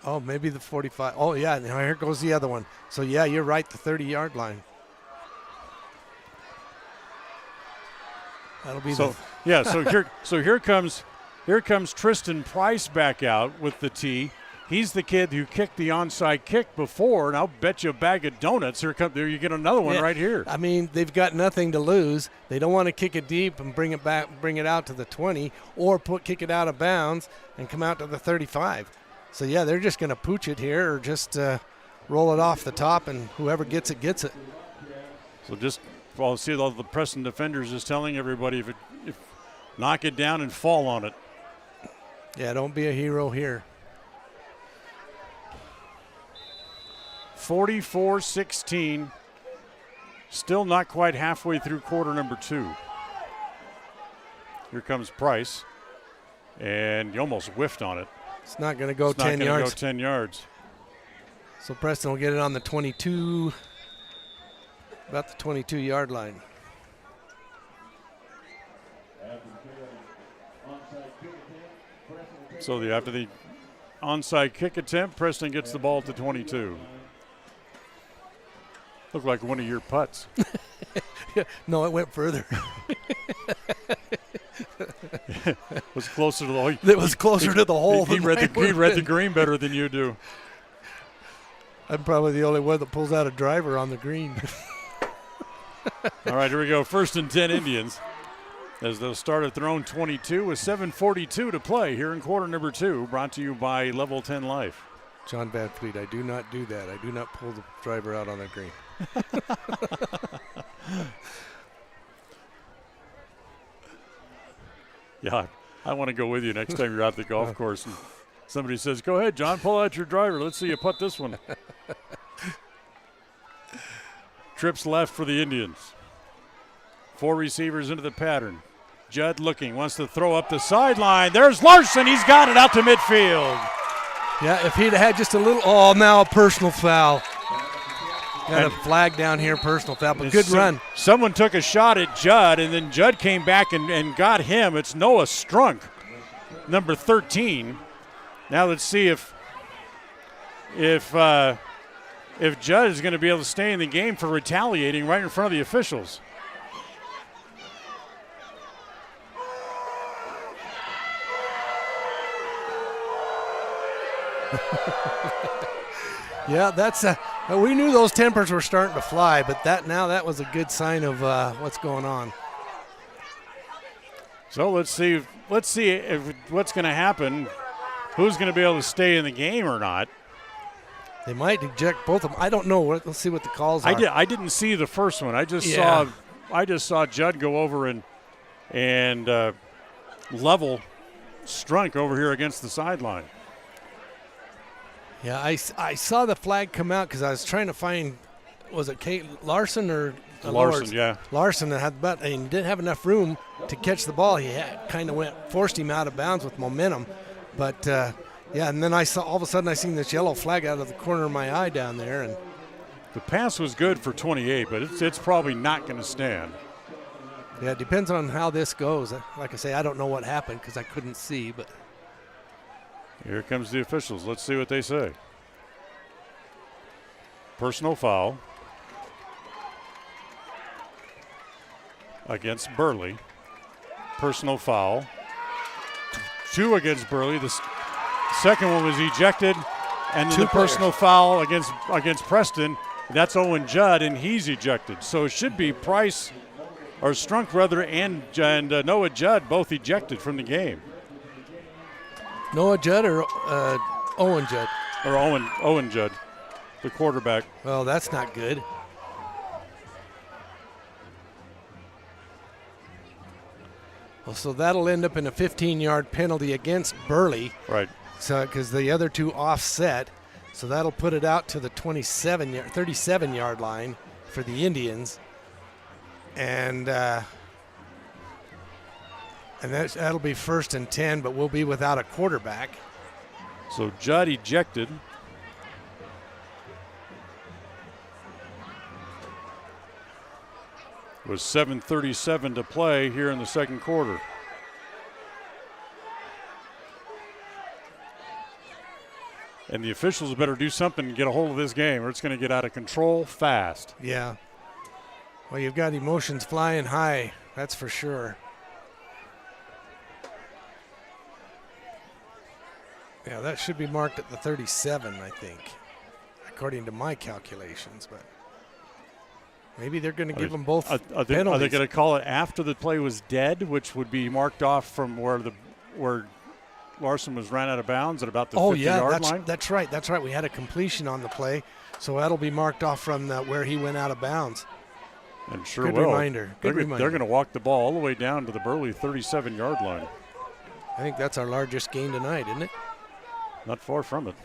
Speaker 2: Oh, maybe the 45. Oh, yeah, now here goes the other one. So, yeah, you're right, the 30-yard line. That'll be
Speaker 1: so here comes Tristan Price back out with the tee. He's the kid who kicked the onside kick before, and I'll bet you a bag of donuts. There you get another one right here.
Speaker 2: I mean, they've got nothing to lose. They don't want to kick it deep and bring it out to the 20, or kick it out of bounds and come out to the 35. So, yeah, they're just going to pooch it here or just roll it off the top, and whoever gets it, gets it.
Speaker 1: So I'll see all the Preston defenders is telling everybody if knock it down and fall on it.
Speaker 2: Yeah, don't be a hero here.
Speaker 1: 44-16. Still not quite halfway through quarter number 2. Here comes Price. And you almost whiffed on it.
Speaker 2: It's not going to go 10 yards.
Speaker 1: It's not going to go 10 yards.
Speaker 2: So Preston will get it on the 22, about the 22-yard line.
Speaker 1: So after the onside kick attempt, Preston gets the ball to 22. Looked like one of your putts.
Speaker 2: No, it went further.
Speaker 1: It was closer to the hole.
Speaker 2: It was closer to the hole.
Speaker 1: He read the green better than you do.
Speaker 2: I'm probably the only one that pulls out a driver on the green.
Speaker 1: All right, here we go. 1st and 10 Indians as they'll start at their own 22 with 7:42 to play here in quarter number 2, brought to you by Level 10 Life.
Speaker 2: John Van Fleet, I do not do that. I do not pull the driver out on the green.
Speaker 1: Yeah, I want to go with you next time you're out at the golf course and Somebody says, go ahead, John, pull out your driver. Let's see you putt this one. Trips left for the Indians. 4 receivers into the pattern. Judd looking, wants to throw up the sideline. There's Larson. He's got it out to midfield.
Speaker 2: Yeah, if he'd had just a little, now a personal foul. Got a flag down here, personal foul, but good run.
Speaker 1: Someone took a shot at Judd, and then Judd came back and got him. It's Noah Strunk, number 13. Now let's see if Judd is going to be able to stay in the game for retaliating right in front of the officials.
Speaker 2: Yeah, that's we knew those tempers were starting to fly, but that was a good sign of what's going on.
Speaker 1: So let's see if what's going to happen. Who's going to be able to stay in the game or not?
Speaker 2: They might eject both of them. I don't know. Let's see what the calls are.
Speaker 1: I didn't see the first one. I just saw Judd go over and level Strunk over here against the sideline.
Speaker 2: Yeah, I saw the flag come out because I was trying to find, was it Larson or
Speaker 1: Larson?
Speaker 2: Lords?
Speaker 1: Yeah.
Speaker 2: Larson and didn't have enough room to catch the ball. He kind of forced him out of bounds with momentum. But, and then all of a sudden I seen this yellow flag out of the corner of my eye down there. And
Speaker 1: the pass was good for 28, but it's probably not going to stand.
Speaker 2: Yeah, it depends on how this goes. Like I say, I don't know what happened because I couldn't see, but.
Speaker 1: Here comes the officials. Let's see what they say. Personal foul against Burley. Personal foul. 2 against Burley. The second one was ejected. And then the personal foul against Preston. That's Owen Judd, and he's ejected. So it should be Price, or Strunk rather, and Noah Judd both ejected from the game.
Speaker 2: Noah Judd or Owen Judd?
Speaker 1: Or Owen Judd, the quarterback.
Speaker 2: Well, that's not good. Well, so that'll end up in a 15-yard penalty against Burley.
Speaker 1: Right.
Speaker 2: So because the other two offset, so that'll put it out to the 37-yard line for the Indians, and that'll be 1st and 10, but we'll be without a quarterback.
Speaker 1: So Judd ejected. With 7:37 to play here in the second quarter. And the officials better do something to get a hold of this game, or it's going to get out of control fast.
Speaker 2: Yeah. Well, you've got emotions flying high, that's for sure. Yeah, that should be marked at the 37, I think, according to my calculations. But maybe they're going to give them both penalties.
Speaker 1: Are they going to call it after the play was dead, which would be marked off from where Larson was ran out of bounds at about the 50-yard line?
Speaker 2: That's right. That's right. We had a completion on the play, so that'll be marked off from where he went out of bounds.
Speaker 1: And sure
Speaker 2: Good
Speaker 1: will.
Speaker 2: reminder.
Speaker 1: They're going to walk the ball all the way down to the Burley 37-yard line.
Speaker 2: I think that's our largest gain tonight, isn't it?
Speaker 1: Not far from it.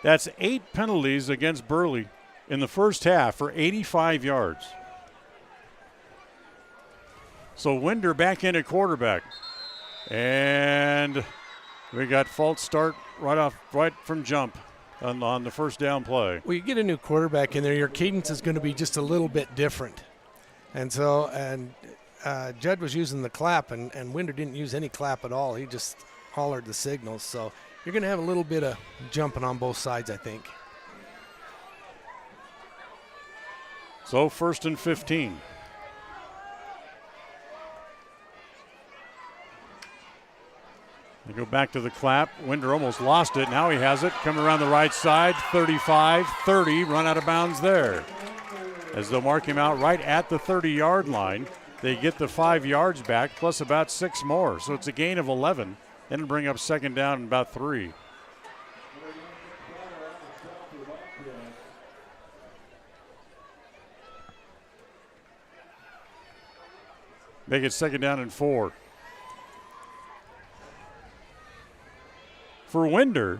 Speaker 1: That's 8 penalties against Burley in the first half for 85 yards. So Winder back in at quarterback. And we got false start right from jump on the first down play.
Speaker 2: Well, you get a new quarterback in there, your cadence is going to be just a little bit different. And Judd was using the clap, and Winder didn't use any clap at all. He just hollered the signals. So you're going to have a little bit of jumping on both sides, I think.
Speaker 1: So 1st and 15. They go back to the clap. Winder almost lost it. Now he has it. Coming around the right side. 35, 30. Run out of bounds there. As they'll mark him out right at the 30-yard line. They get the 5 yards back, plus about 6 more. So it's a gain of 11. Then it'll bring up 2nd down and about 3. Make it 2nd down and 4. for Winder.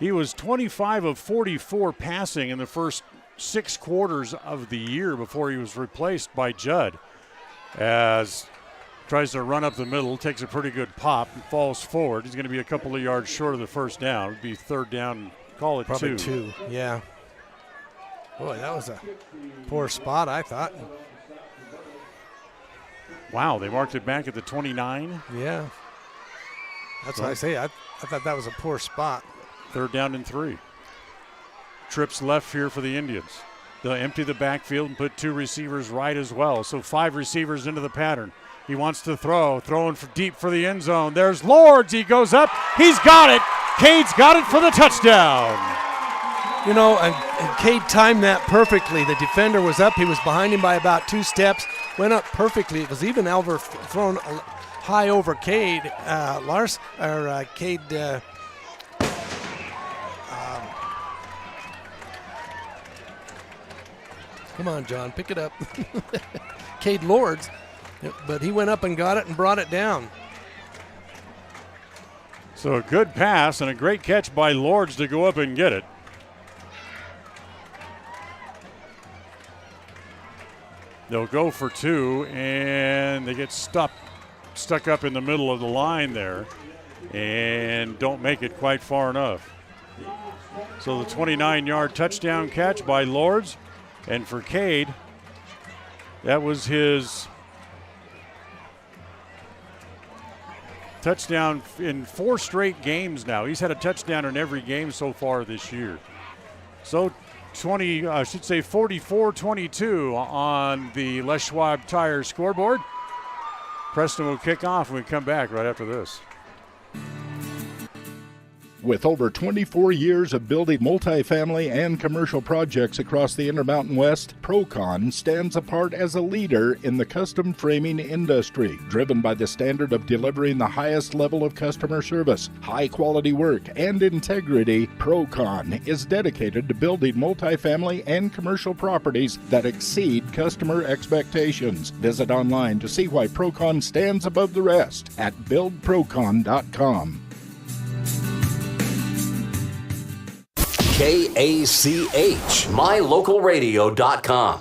Speaker 1: He was 25 of 44 passing in the first 6 quarters of the year before he was replaced by Judd. As tries to run up the middle, takes a pretty good pop and falls forward. He's going to be a couple of yards short of the first down. It would be third down, call it
Speaker 2: Probably
Speaker 1: 2.
Speaker 2: Yeah. Boy, that was a poor spot, I thought.
Speaker 1: Wow, they marked it back at the 29.
Speaker 2: Yeah. That's what I say. I thought that was a poor spot.
Speaker 1: Third down and 3. Trips left here for the Indians. They'll empty the backfield and put 2 receivers right as well. So 5 receivers into the pattern. He wants to throwing for deep for the end zone. There's Lords. He goes up. He's got it. Cade's got it for the touchdown.
Speaker 2: You know, and Cade timed that perfectly. The defender was up. He was behind him by about 2 steps. Went up perfectly. It was even over thrown high over Cade. Cade. Come on, John, pick it up. Cade Lords, but he went up and got it and brought it down.
Speaker 1: So a good pass and a great catch by Lords to go up and get it. They'll go for 2, and they get stuck up in the middle of the line there and don't make it quite far enough. So the 29-yard touchdown catch by Lords. And for Cade, that was his touchdown in 4 straight games now. He's had a touchdown in every game so far this year. So 44-22 on the Les Schwab Tire scoreboard. Preston will kick off when we come back right after this.
Speaker 15: With over 24 years of building multifamily and commercial projects across the Intermountain West, Procon stands apart as a leader in the custom framing industry. Driven by the standard of delivering the highest level of customer service, high-quality work, and integrity, Procon is dedicated to building multifamily and commercial properties that exceed customer expectations. Visit online to see why Procon stands above the rest at buildprocon.com.
Speaker 9: KACH, mylocalradio.com.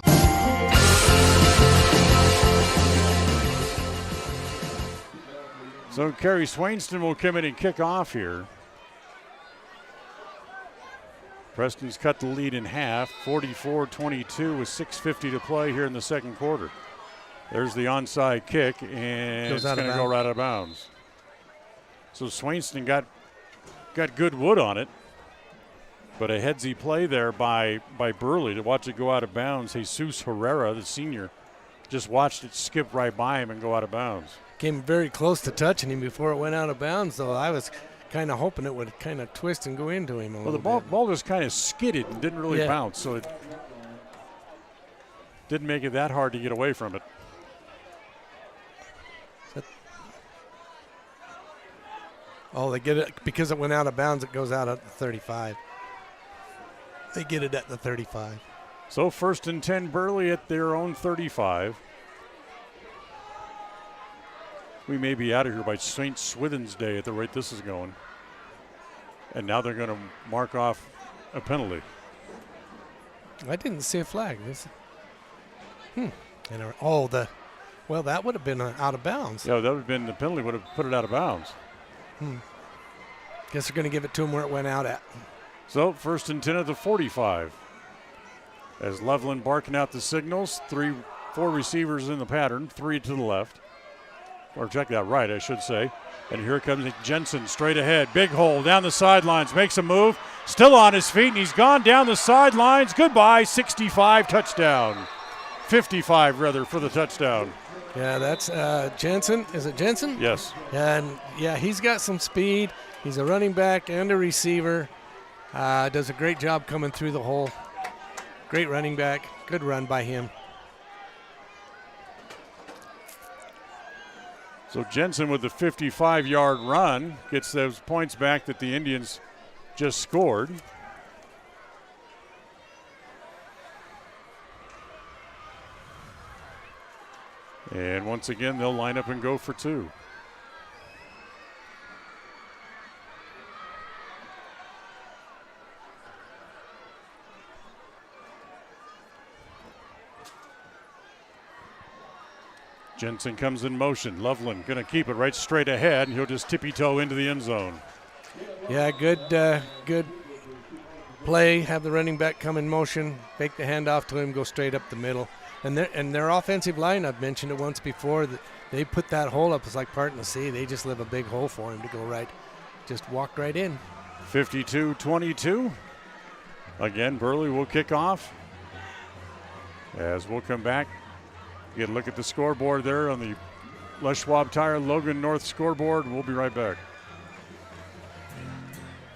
Speaker 1: So Kerry Swainston will come in and kick off here. Preston's cut the lead in half, 44-22 with 6:50 to play here in the second quarter. There's the onside kick, and it's going to go right out of bounds. So Swainston got good wood on it. But a headsy play there by Burley to watch it go out of bounds. Jesus Herrera, the senior, just watched it skip right by him and go out of bounds.
Speaker 2: Came very close to touching him before it went out of bounds, though. I was kind of hoping it would kind of twist and go into him a little bit.
Speaker 1: Well, the ball just kind of skidded and didn't really bounce, so it didn't make it that hard to get away from it.
Speaker 2: Oh, they get it because it went out of bounds. It goes out at the 35. They get it at the 35.
Speaker 1: So 1st and 10 Burley at their own 35. We may be out of here by St. Swithin's Day at the rate this is going. And now they're going to mark off a penalty.
Speaker 2: I didn't see a flag. Well, that would have been out of bounds.
Speaker 1: Yeah, that would have been the penalty would have put it out of bounds.
Speaker 2: Guess they're going to give it to him where it went out at.
Speaker 1: So 1st and 10 at the 45. As Loveland barking out the signals, 4 receivers in the pattern, 3 to the left. Or check that right, I should say. And here comes Jensen straight ahead. Big hole down the sidelines, makes a move. Still on his feet, and he's gone down the sidelines. Goodbye, 65 touchdown. 55 rather for the touchdown.
Speaker 2: Yeah, that's Jensen. Is it Jensen?
Speaker 1: Yes.
Speaker 2: And yeah, he's got some speed. He's a running back and a receiver. Does a great job coming through the hole. Great running back. Good run by him.
Speaker 1: So Jensen with the 55-yard run gets those points back that the Indians just scored. And once again, they'll line up and go for 2. Jensen comes in motion. Loveland going to keep it right straight ahead, and he'll just tippy-toe into the end zone.
Speaker 2: Yeah, good play. Have the running back come in motion, fake the handoff to him, go straight up the middle. And their offensive line, I've mentioned it once before, that they put that hole up. It's like parting the sea. They just leave a big hole for him to go right, just walk right in.
Speaker 1: 52-22. Again, Burley will kick off. As we'll come back, get a look at the scoreboard there on the Les Schwab Tire Logan North scoreboard. We'll be right back.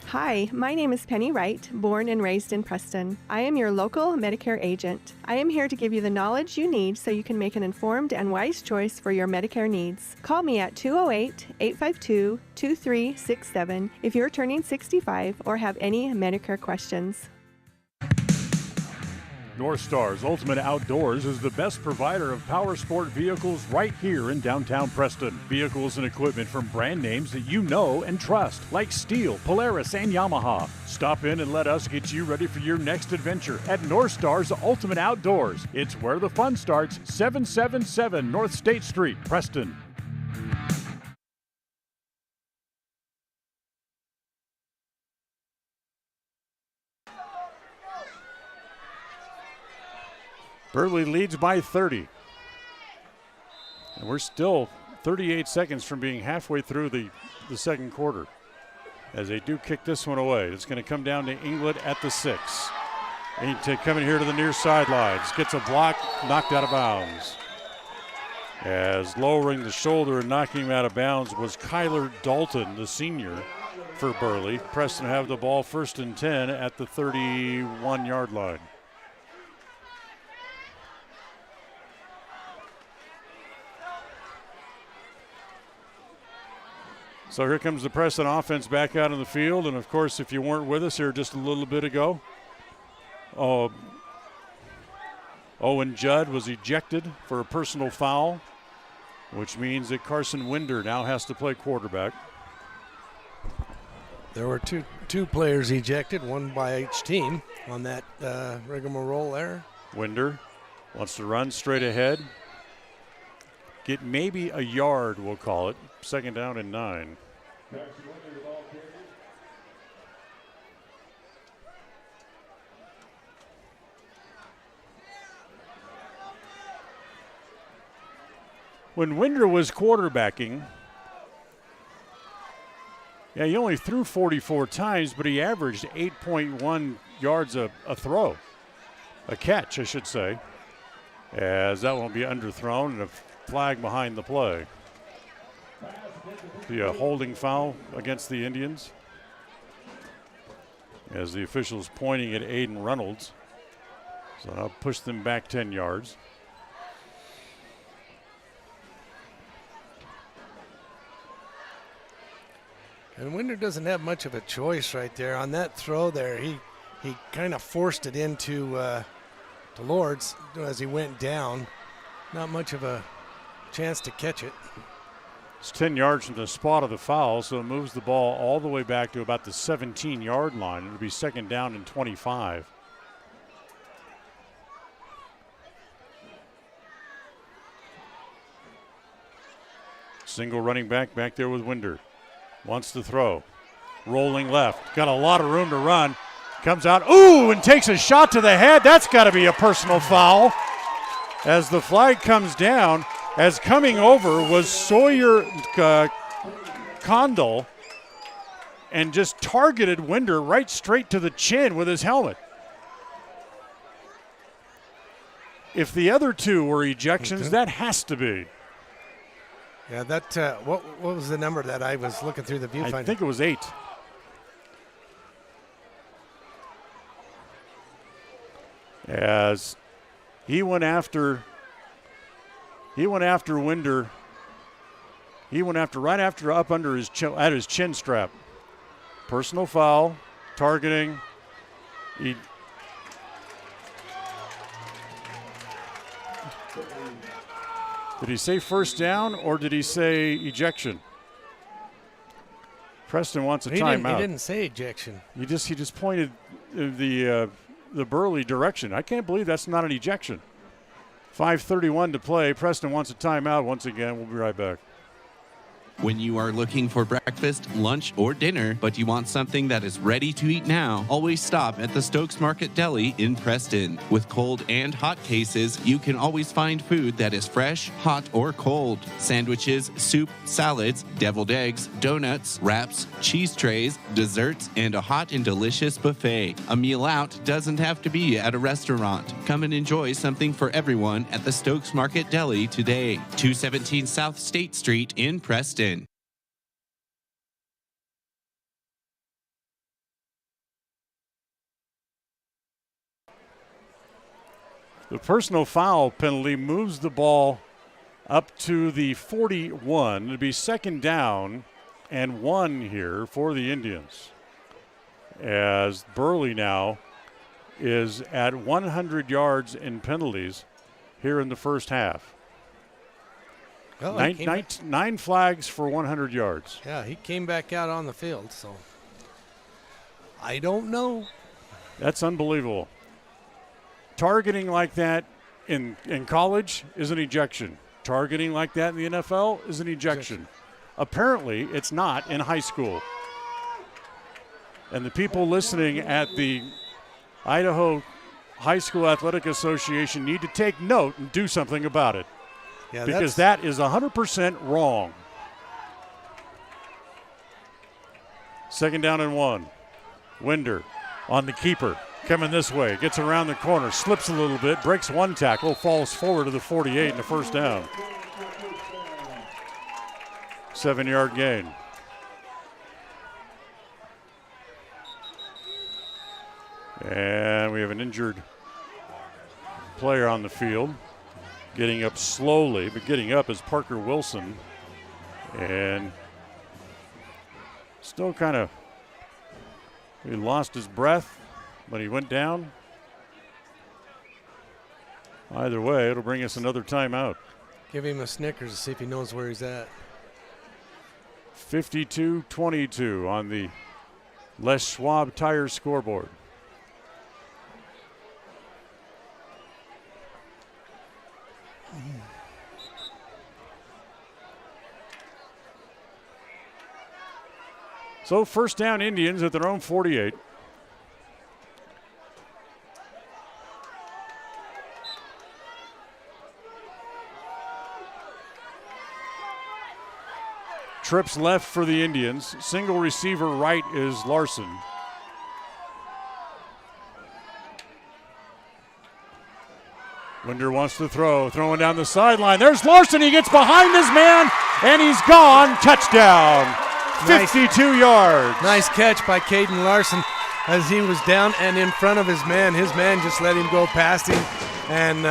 Speaker 7: Hi, my name is Penny Wright, born and raised in Preston. I am your local Medicare agent. I am here to give you the knowledge you need so you can make an informed and wise choice for your Medicare needs. Call me at 208-852-2367 if you're turning 65 or have any Medicare questions.
Speaker 1: North Star's Ultimate Outdoors is the best provider of power sport vehicles right here in downtown Preston. Vehicles and equipment from brand names that you know and trust, like Steel, Polaris, and Yamaha. Stop in and let us get you ready for your next adventure at North Star's Ultimate Outdoors. It's where the fun starts, 777 North State Street, Preston. Burley leads by 30. And we're still 38 seconds from being halfway through the second quarter. As they do kick this one away. It's going to come down to England at the 6. And coming here to the near sidelines. Gets a block, knocked out of bounds. As lowering the shoulder and knocking him out of bounds was Kyler Dalton, the senior for Burley. Preston have the ball 1st and 10 at the 31-yard line. So here comes the Preston offense back out on the field. And, of course, if you weren't with us here just a little bit ago, Owen Judd was ejected for a personal foul, which means that Carson Winder now has to play quarterback.
Speaker 2: There were two players ejected, one by each team on that rigmarole there.
Speaker 1: Winder wants to run straight ahead. Get maybe a yard, we'll call it. 2nd down and 9. When Winder was quarterbacking, he only threw 44 times, but he averaged 8.1 yards a throw. A catch, I should say. As that won't be underthrown and a flag behind the play. Be a holding foul against the Indians. As the officials pointing at Aiden Reynolds. So that'll push them back 10 yards.
Speaker 2: And Winder doesn't have much of a choice right there. On that throw there, he kind of forced it into to Lords as he went down. Not much of a chance to catch it.
Speaker 1: It's 10 yards from the spot of the foul, so it moves the ball all the way back to about the 17-yard line. It'll be 2nd down and 25. Single running back there with Winder. Wants to throw. Rolling left. Got a lot of room to run. Comes out. Ooh, and takes a shot to the head. That's got to be a personal foul. As the flag comes down, as coming over was Sawyer Condell and just targeted Winder right straight to the chin with his helmet. If the other two were ejections, that has to be.
Speaker 2: Yeah, that what was the number that I was looking through the viewfinder?
Speaker 1: I think it was 8. As he went after Winder. He went after right after up under his chin, at his chin strap. Personal foul, targeting. Did he say 1st down or did he say ejection? Preston wants a timeout.
Speaker 2: He didn't say ejection.
Speaker 1: He just pointed the Burley direction. I can't believe that's not an ejection. 5:31 to play. Preston wants a timeout once again. We'll be right back.
Speaker 8: When you are looking for breakfast, lunch, or dinner, but you want something that is ready to eat now, always stop at the Stokes Market Deli in Preston. With cold and hot cases, you can always find food that is fresh, hot, or cold. Sandwiches, soup, salads, deviled eggs, donuts, wraps, cheese trays, desserts, and a hot and delicious buffet. A meal out doesn't have to be at a restaurant. Come and enjoy something for everyone at the Stokes Market Deli today. 217 South State Street in Preston.
Speaker 1: The personal foul penalty moves the ball up to the 41. It'll be second down and 1 here for the Indians, as Burley now is at 100 yards in penalties here in the first half.
Speaker 2: Well,
Speaker 1: nine flags for 100 yards.
Speaker 2: Yeah, he came back out on the field, so I don't know.
Speaker 1: That's unbelievable. Targeting like that in college is an ejection. Targeting like that in the NFL is an ejection. Apparently, it's not in high school. And the people listening at the Idaho High School Athletic Association need to take note and do something about it.
Speaker 2: Yeah,
Speaker 1: because that is 100% wrong. Second down and 1. Winder on the keeper. Coming this way. Gets around the corner. Slips a little bit. Breaks one tackle. Falls forward to the 48 and a first down. 7-yard gain. And we have an injured player on the field. Getting up slowly, but getting up is Parker Wilson. And still kind of, he lost his breath, but he went down. Either way, it'll bring us another timeout.
Speaker 2: Give him a Snickers to see if he knows where he's at.
Speaker 1: 52-22 on the Les Schwab Tire scoreboard. So first down Indians at their own 48. Trips left for the Indians. Single receiver right is Larson. Winder wants to throw, throwing down the sideline. There's Larson. He gets behind his man, and he's gone. Touchdown. 52 yards.
Speaker 2: Nice catch by Caden Larson as he was down and in front of his man. His man just let him go past him. And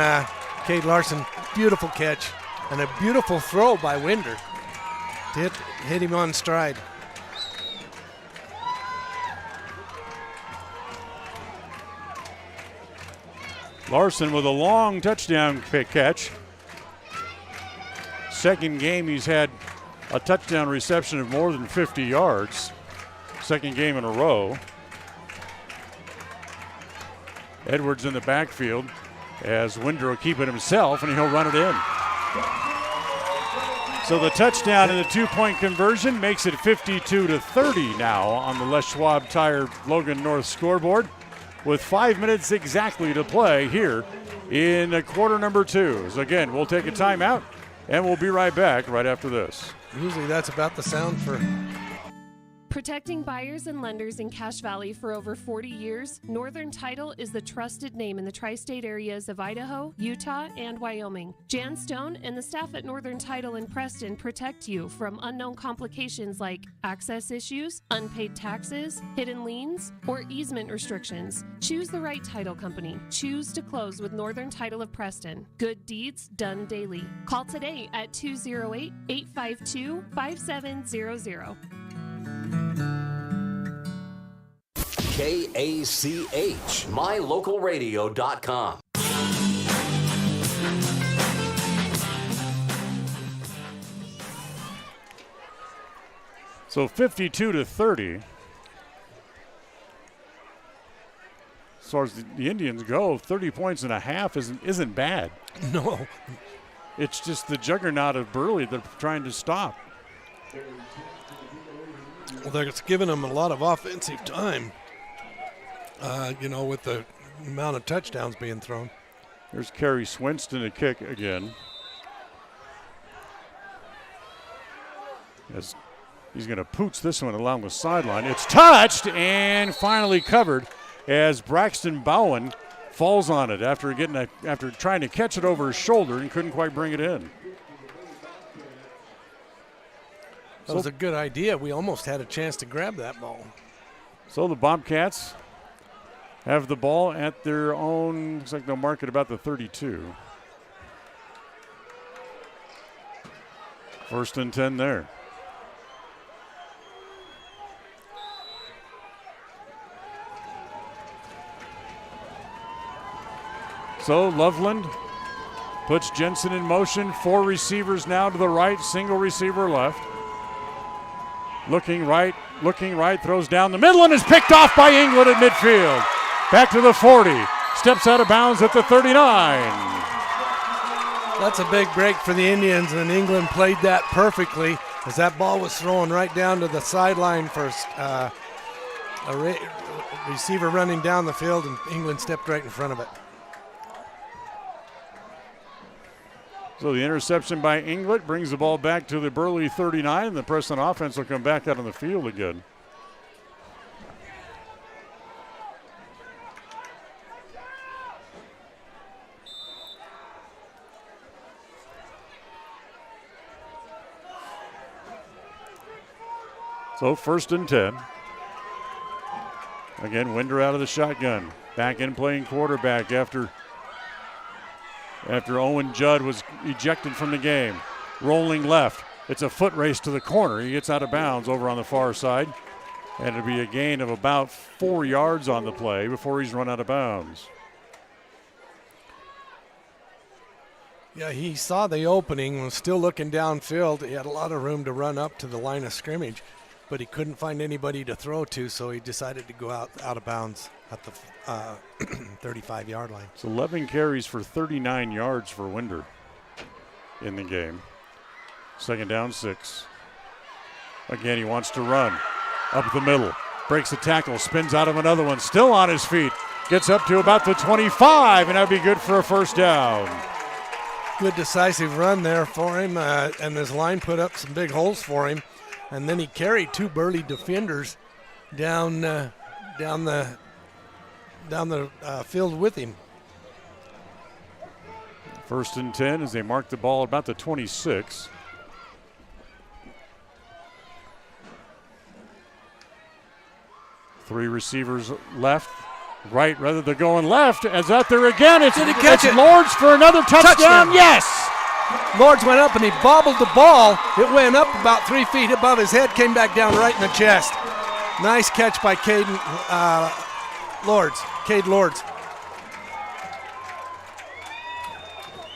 Speaker 2: Caden Larson, beautiful catch and a beautiful throw by Winder to hit him on stride.
Speaker 1: Larson with a long touchdown catch. Second game he's had a touchdown reception of more than 50 yards. Second game in a row. Edwards in the backfield as Winder will keep it himself and he'll run it in. So the touchdown and the 2-point conversion makes it 52-30 now on the Les Schwab Tire Logan North scoreboard, with 5 minutes exactly to play here in quarter number 2. So again, we'll take a timeout and we'll be right back right after this.
Speaker 2: Usually that's about the sound for...
Speaker 16: Protecting buyers and lenders in Cache Valley for over 40 years, Northern Title is the trusted name in the tri-state areas of Idaho, Utah, and Wyoming. Jan Stone and the staff at Northern Title in Preston protect you from unknown complications like access issues, unpaid taxes, hidden liens, or easement restrictions. Choose the right title company. Choose to close with Northern Title of Preston. Good deeds done daily. Call today at 208-852-5700.
Speaker 9: KACH, mylocalradio.com.
Speaker 1: So 52-30. as far as the Indians go, 30 points and a half isn't bad.
Speaker 2: No.
Speaker 1: It's just the juggernaut of Burley they're trying to stop.
Speaker 2: Well, that's given them a lot of offensive time, with the amount of touchdowns being thrown.
Speaker 1: There's Kerry Swinston to kick again. As he's going to pooch this one along the sideline. It's touched and finally covered as Braxton Bowen falls on it after trying to catch it over his shoulder and couldn't quite bring it in.
Speaker 2: That was a good idea. We almost had a chance to grab that ball.
Speaker 1: So the Bobcats have the ball at their own, looks like they'll mark it about the 32. 1st and 10 there. So Loveland puts Jensen in motion. 4 receivers now to the right, single receiver left. Looking right, throws down the middle and is picked off by England at midfield. Back to the 40, steps out of bounds at the 39.
Speaker 2: That's a big break for the Indians, and England played that perfectly as that ball was thrown right down to the sideline for a receiver running down the field, and England stepped right in front of it.
Speaker 1: So the interception by Inglet brings the ball back to the Burley 39. The Preston offense will come back out on the field again. So 1st and 10. Again, Winder out of the shotgun. Back in playing quarterback after Owen Judd was ejected from the game. Rolling left. It's a foot race to the corner. He gets out of bounds over on the far side. And it'll be a gain of about 4 yards on the play before he's run out of bounds.
Speaker 2: Yeah, he saw the opening, was still looking downfield. He had a lot of room to run up to the line of scrimmage, but he couldn't find anybody to throw to, so he decided to go out of bounds at the 35-yard line.
Speaker 1: It's 11 carries for 39 yards for Winder in the game. 2nd down, 6. Again, he wants to run up the middle. Breaks the tackle, spins out of another one, still on his feet. Gets up to about the 25, and that'd be good for a 1st down.
Speaker 2: Good decisive run there for him, and his line put up some big holes for him. And then he carried 2 Burley defenders down the field with him.
Speaker 1: 1st and 10 as they mark the ball about the 26. Three receivers left, right, rather they're going left. As out there again, it's Lords for another touchdown. Yes!
Speaker 2: Lords went up and he bobbled the ball. It went up about 3 feet above his head, came back down right in the chest. Nice catch by Cade Lords.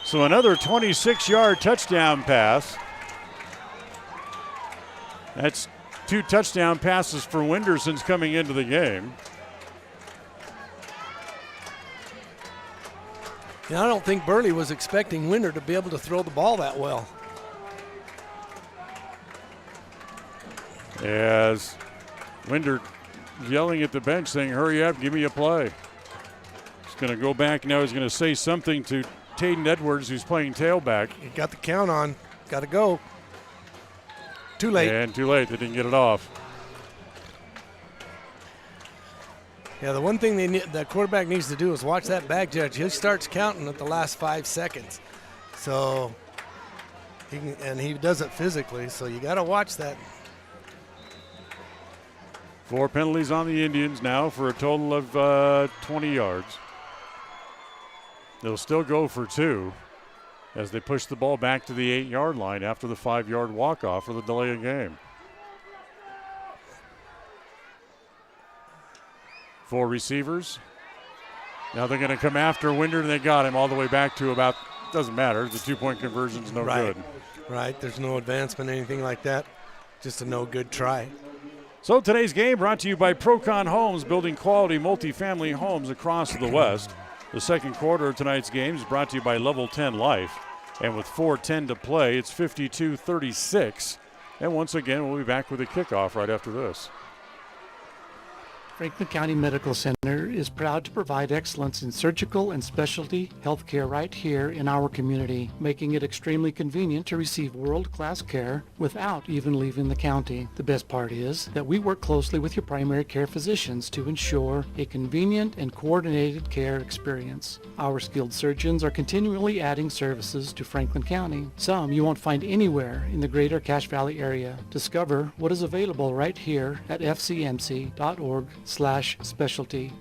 Speaker 1: So another 26-yard touchdown pass. That's 2 touchdown passes for Winder since coming into the game.
Speaker 2: Yeah, I don't think Burley was expecting Winder to be able to throw the ball that well.
Speaker 1: As Winder yelling at the bench saying, hurry up, give me a play. He's going to go back now. He's going to say something to Taden Edwards, who's playing tailback.
Speaker 2: He got the count on. Got to go. Too late.
Speaker 1: And too late. They didn't get it off.
Speaker 2: Yeah, the one thing the quarterback needs to do is watch that back judge. He starts counting at the last 5 seconds. So, he does it physically, so you got to watch that.
Speaker 1: 4 penalties on the Indians now for a total of 20 yards. They'll still go for 2 as they push the ball back to the 8-yard line after the 5-yard walk-off for the delay of game. 4 receivers. Now they're going to come after Winder, and they got him all the way back to about, doesn't matter, the 2-point conversion's no good.
Speaker 2: Right, there's no advancement, anything like that. Just a no good try.
Speaker 1: So today's game brought to you by Procon Homes, building quality multifamily homes across the West. The second quarter of tonight's game is brought to you by Level 10 Life. And with 4:10 to play, it's 52-36. And once again, we'll be back with a kickoff right after this.
Speaker 17: Franklin County Medical Center is proud to provide excellence in surgical and specialty healthcare right here in our community, making it extremely convenient to receive world-class care without even leaving the county. The best part is that we work closely with your primary care physicians to ensure a convenient and coordinated care experience. Our skilled surgeons are continually adding services to Franklin County, some you won't find anywhere in the greater Cache Valley area. Discover what is available right here at fcmc.org/specialty.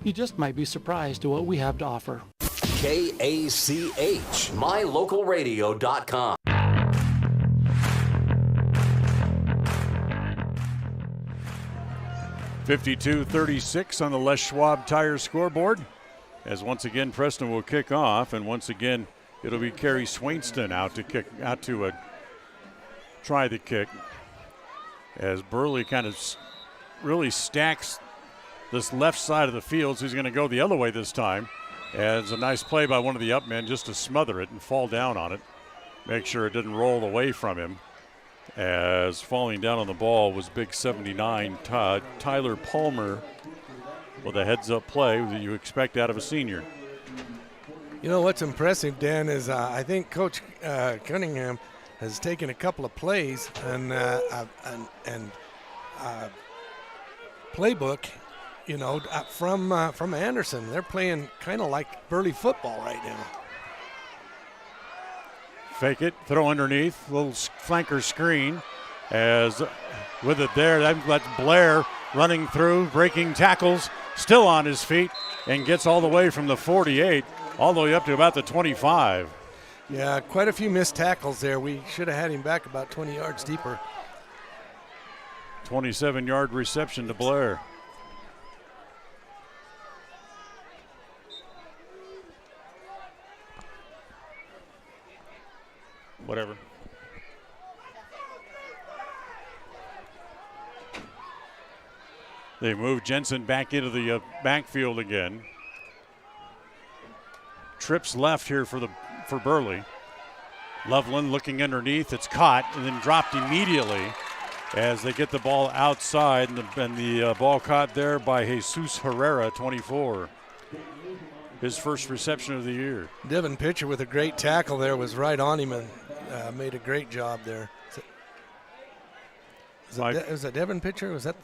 Speaker 17: You just might be surprised at what we have to offer.
Speaker 9: KACH, mylocalradio.com.
Speaker 1: (52-36) on the Les Schwab Tire scoreboard. As once again Preston will kick off, and once again it'll be Kerry Swainston out to try the kick. As Burley kind of really stacks this left side of the field, so he's going to go the other way this time. As a nice play by one of the up men just to smother it and fall down on it. Make sure it didn't roll away from him. As falling down on the ball was big 79 Tyler Palmer with a heads-up play that you expect out of a senior.
Speaker 2: You know what's impressive, Dan, is I think Coach Cunningham has taken a couple of plays and playbook, from Anderson. They're playing kind of like Burley football right now.
Speaker 1: Fake it, throw underneath, little flanker screen. As with it there, that's Blair running through, breaking tackles, still on his feet, and gets all the way from the 48 all the way up to about the 25.
Speaker 2: Yeah, quite a few missed tackles there. We should have had him back about 20 yards deeper.
Speaker 1: 27-yard reception to Blair. Whatever. They move Jensen back into the backfield again. Trips left here for Burley. Loveland looking underneath. It's caught and then dropped immediately as they get the ball outside, and the ball caught there by Jesus Herrera, 24. His first reception of the year.
Speaker 2: Devin Pitcher with a great tackle there was right on him and made a great job there. Is that Devin Pitcher? Was that?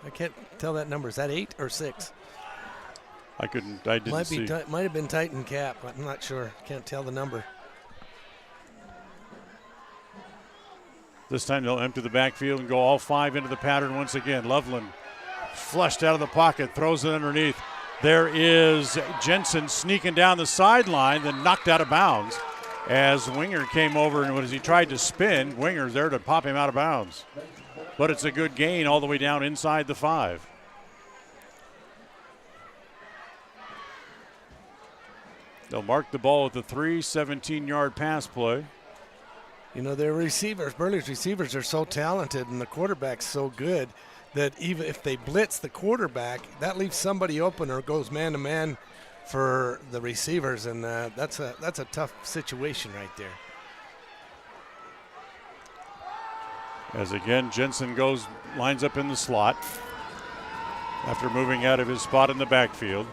Speaker 2: I can't tell that number. Is that 8 or 6?
Speaker 1: I didn't see.
Speaker 2: Might have been Titan Cap. I'm not sure. Can't tell the number.
Speaker 1: This time they'll empty the backfield and go all 5 into the pattern once again. Loveland flushed out of the pocket, throws it underneath. There is Jensen sneaking down the sideline, then knocked out of bounds as Winger came over, and as he tried to spin, Winger's there to pop him out of bounds. But it's a good gain all the way down inside the 5. They'll mark the ball at the 3, 17-yard pass play.
Speaker 2: Their receivers, Burley's receivers are so talented and the quarterback's so good that even if they blitz the quarterback, that leaves somebody open or goes man-to-man for the receivers, and that's a tough situation right there.
Speaker 1: As again, Jensen lines up in the slot after moving out of his spot in the backfield.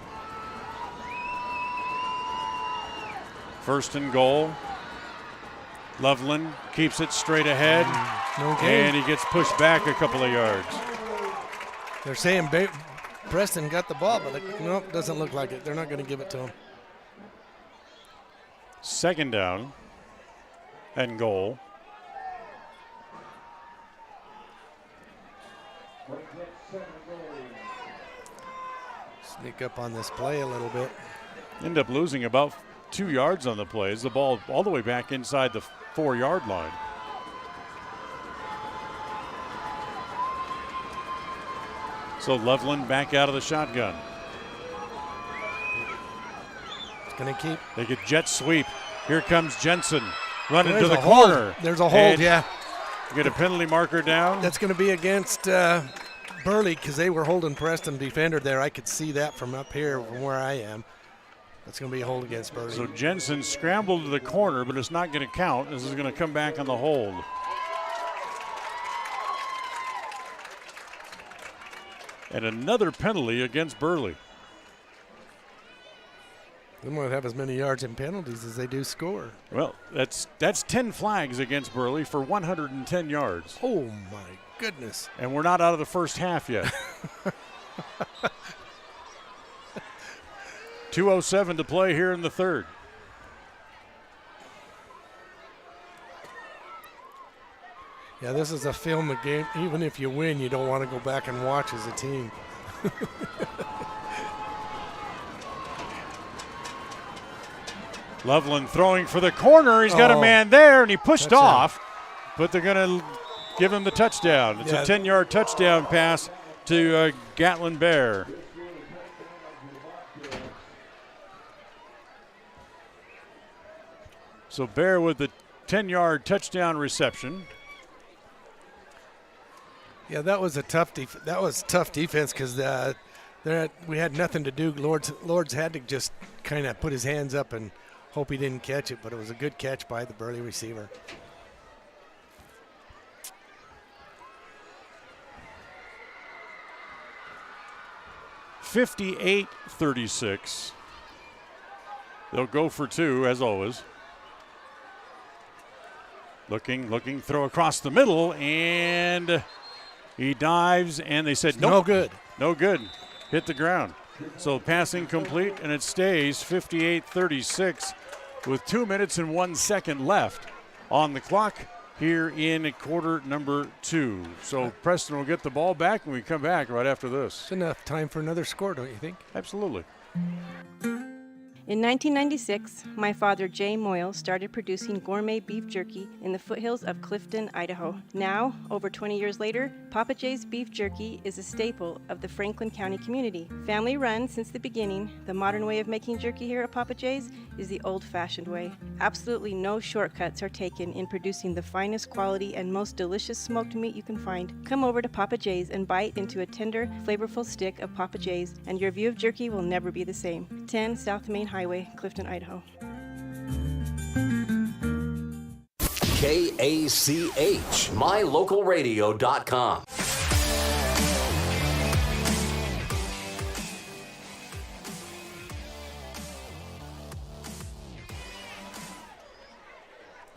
Speaker 1: First and goal. Loveland keeps it straight ahead, and he gets pushed back a couple of yards.
Speaker 2: They're saying Preston got the ball, but nope, doesn't look like it. They're not going to give it to him.
Speaker 1: Second down and goal.
Speaker 2: Sneak up on this play a little bit.
Speaker 1: End up losing about 2 yards on the play as the ball all the way back inside the 4-yard line. So Loveland back out of the shotgun.
Speaker 2: It's going to keep.
Speaker 1: They get jet sweep. Here comes Jensen running to the corner.
Speaker 2: There's a hold, yeah.
Speaker 1: Get a penalty marker down.
Speaker 2: That's going to be against Burley, because they were holding Preston defender there. I could see that from up here from where I am. That's going to be a hold against Burley.
Speaker 1: So Jensen scrambled to the corner, but it's not going to count. This is going to come back on the hold. And another penalty against Burley.
Speaker 2: They might have as many yards in penalties as they do score.
Speaker 1: Well, that's 10 flags against Burley for 110 yards.
Speaker 2: Oh, my goodness.
Speaker 1: And we're not out of the first half yet. 2:07 to play here in the third.
Speaker 2: Yeah, this is a film game. Even if you win, you don't want to go back and watch as a team.
Speaker 1: Loveland throwing for the corner. He's got a man there, and he pushed off. But they're going to give him the touchdown. It's a 10-yard touchdown pass to Gatlin Bear. So Bear with the 10-yard touchdown reception.
Speaker 2: Yeah, that was a tough defense because we had nothing to do. Lords had to just kind of put his hands up and hope he didn't catch it, but it was a good catch by the Burley receiver.
Speaker 1: (58-36). They'll go for two as always. Looking, throw across the middle, and he dives, and they said nope.
Speaker 2: No good.
Speaker 1: No good. Hit the ground. So passing complete, and it stays 58-36 with 2 minutes and 1 second left on the clock here in quarter number 2. So Preston will get the ball back when we come back right after this.
Speaker 2: It's enough time for another score, don't you think?
Speaker 1: Absolutely.
Speaker 20: In 1996, my father, Jay Moyle, started producing gourmet beef jerky in the foothills of Clifton, Idaho. Now, over 20 years later, Papa Jay's beef jerky is a staple of the Franklin County community. Family run since the beginning, the modern way of making jerky here at Papa Jay's is the old-fashioned way. Absolutely no shortcuts are taken in producing the finest quality and most delicious smoked meat you can find. Come over to Papa Jay's and bite into a tender, flavorful stick of Papa Jay's, and your view of jerky will never be the same. 10 South Main Highway, Clifton, Idaho.
Speaker 9: KACH, mylocalradio.com.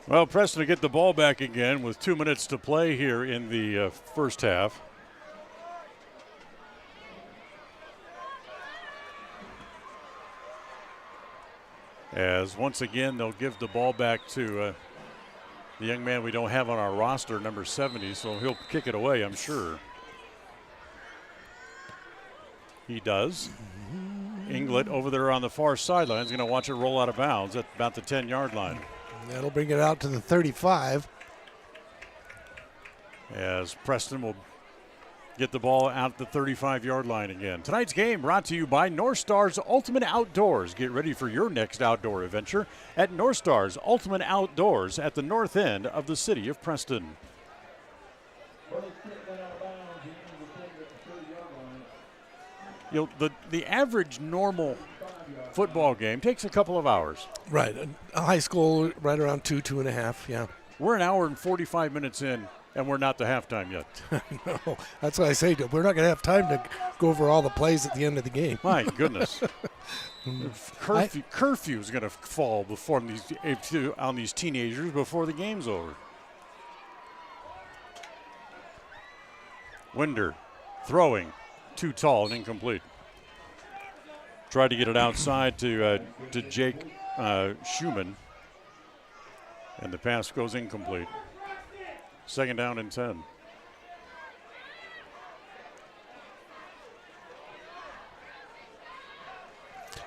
Speaker 1: Well, Preston to get the ball back again with 2 minutes to play here in the first half. As once again, they'll give the ball back to the young man we don't have on our roster, number 70, so he'll kick it away, I'm sure. He does. Inglet over there on the far sideline is going to watch it roll out of bounds at about the 10-yard line.
Speaker 2: That'll bring it out to the 35.
Speaker 1: As Preston will get the ball out the 35-yard line again. Tonight's game brought to you by North Star's Ultimate Outdoors. Get ready for your next outdoor adventure at North Star's Ultimate Outdoors at the north end of the city of Preston. You know, the average normal football game takes a couple of hours.
Speaker 2: Right. A high school right around 2.5, yeah.
Speaker 1: We're an hour and 45 minutes in, and we're not to halftime yet.
Speaker 2: No, that's what I say. We're not going to have time to go over all the plays at the end of the game.
Speaker 1: My goodness. Curfew is going to fall on these teenagers before the game's over. Winder throwing, too tall and incomplete. Tried to get it outside to Jake Schumann, and the pass goes incomplete. Second down and 10.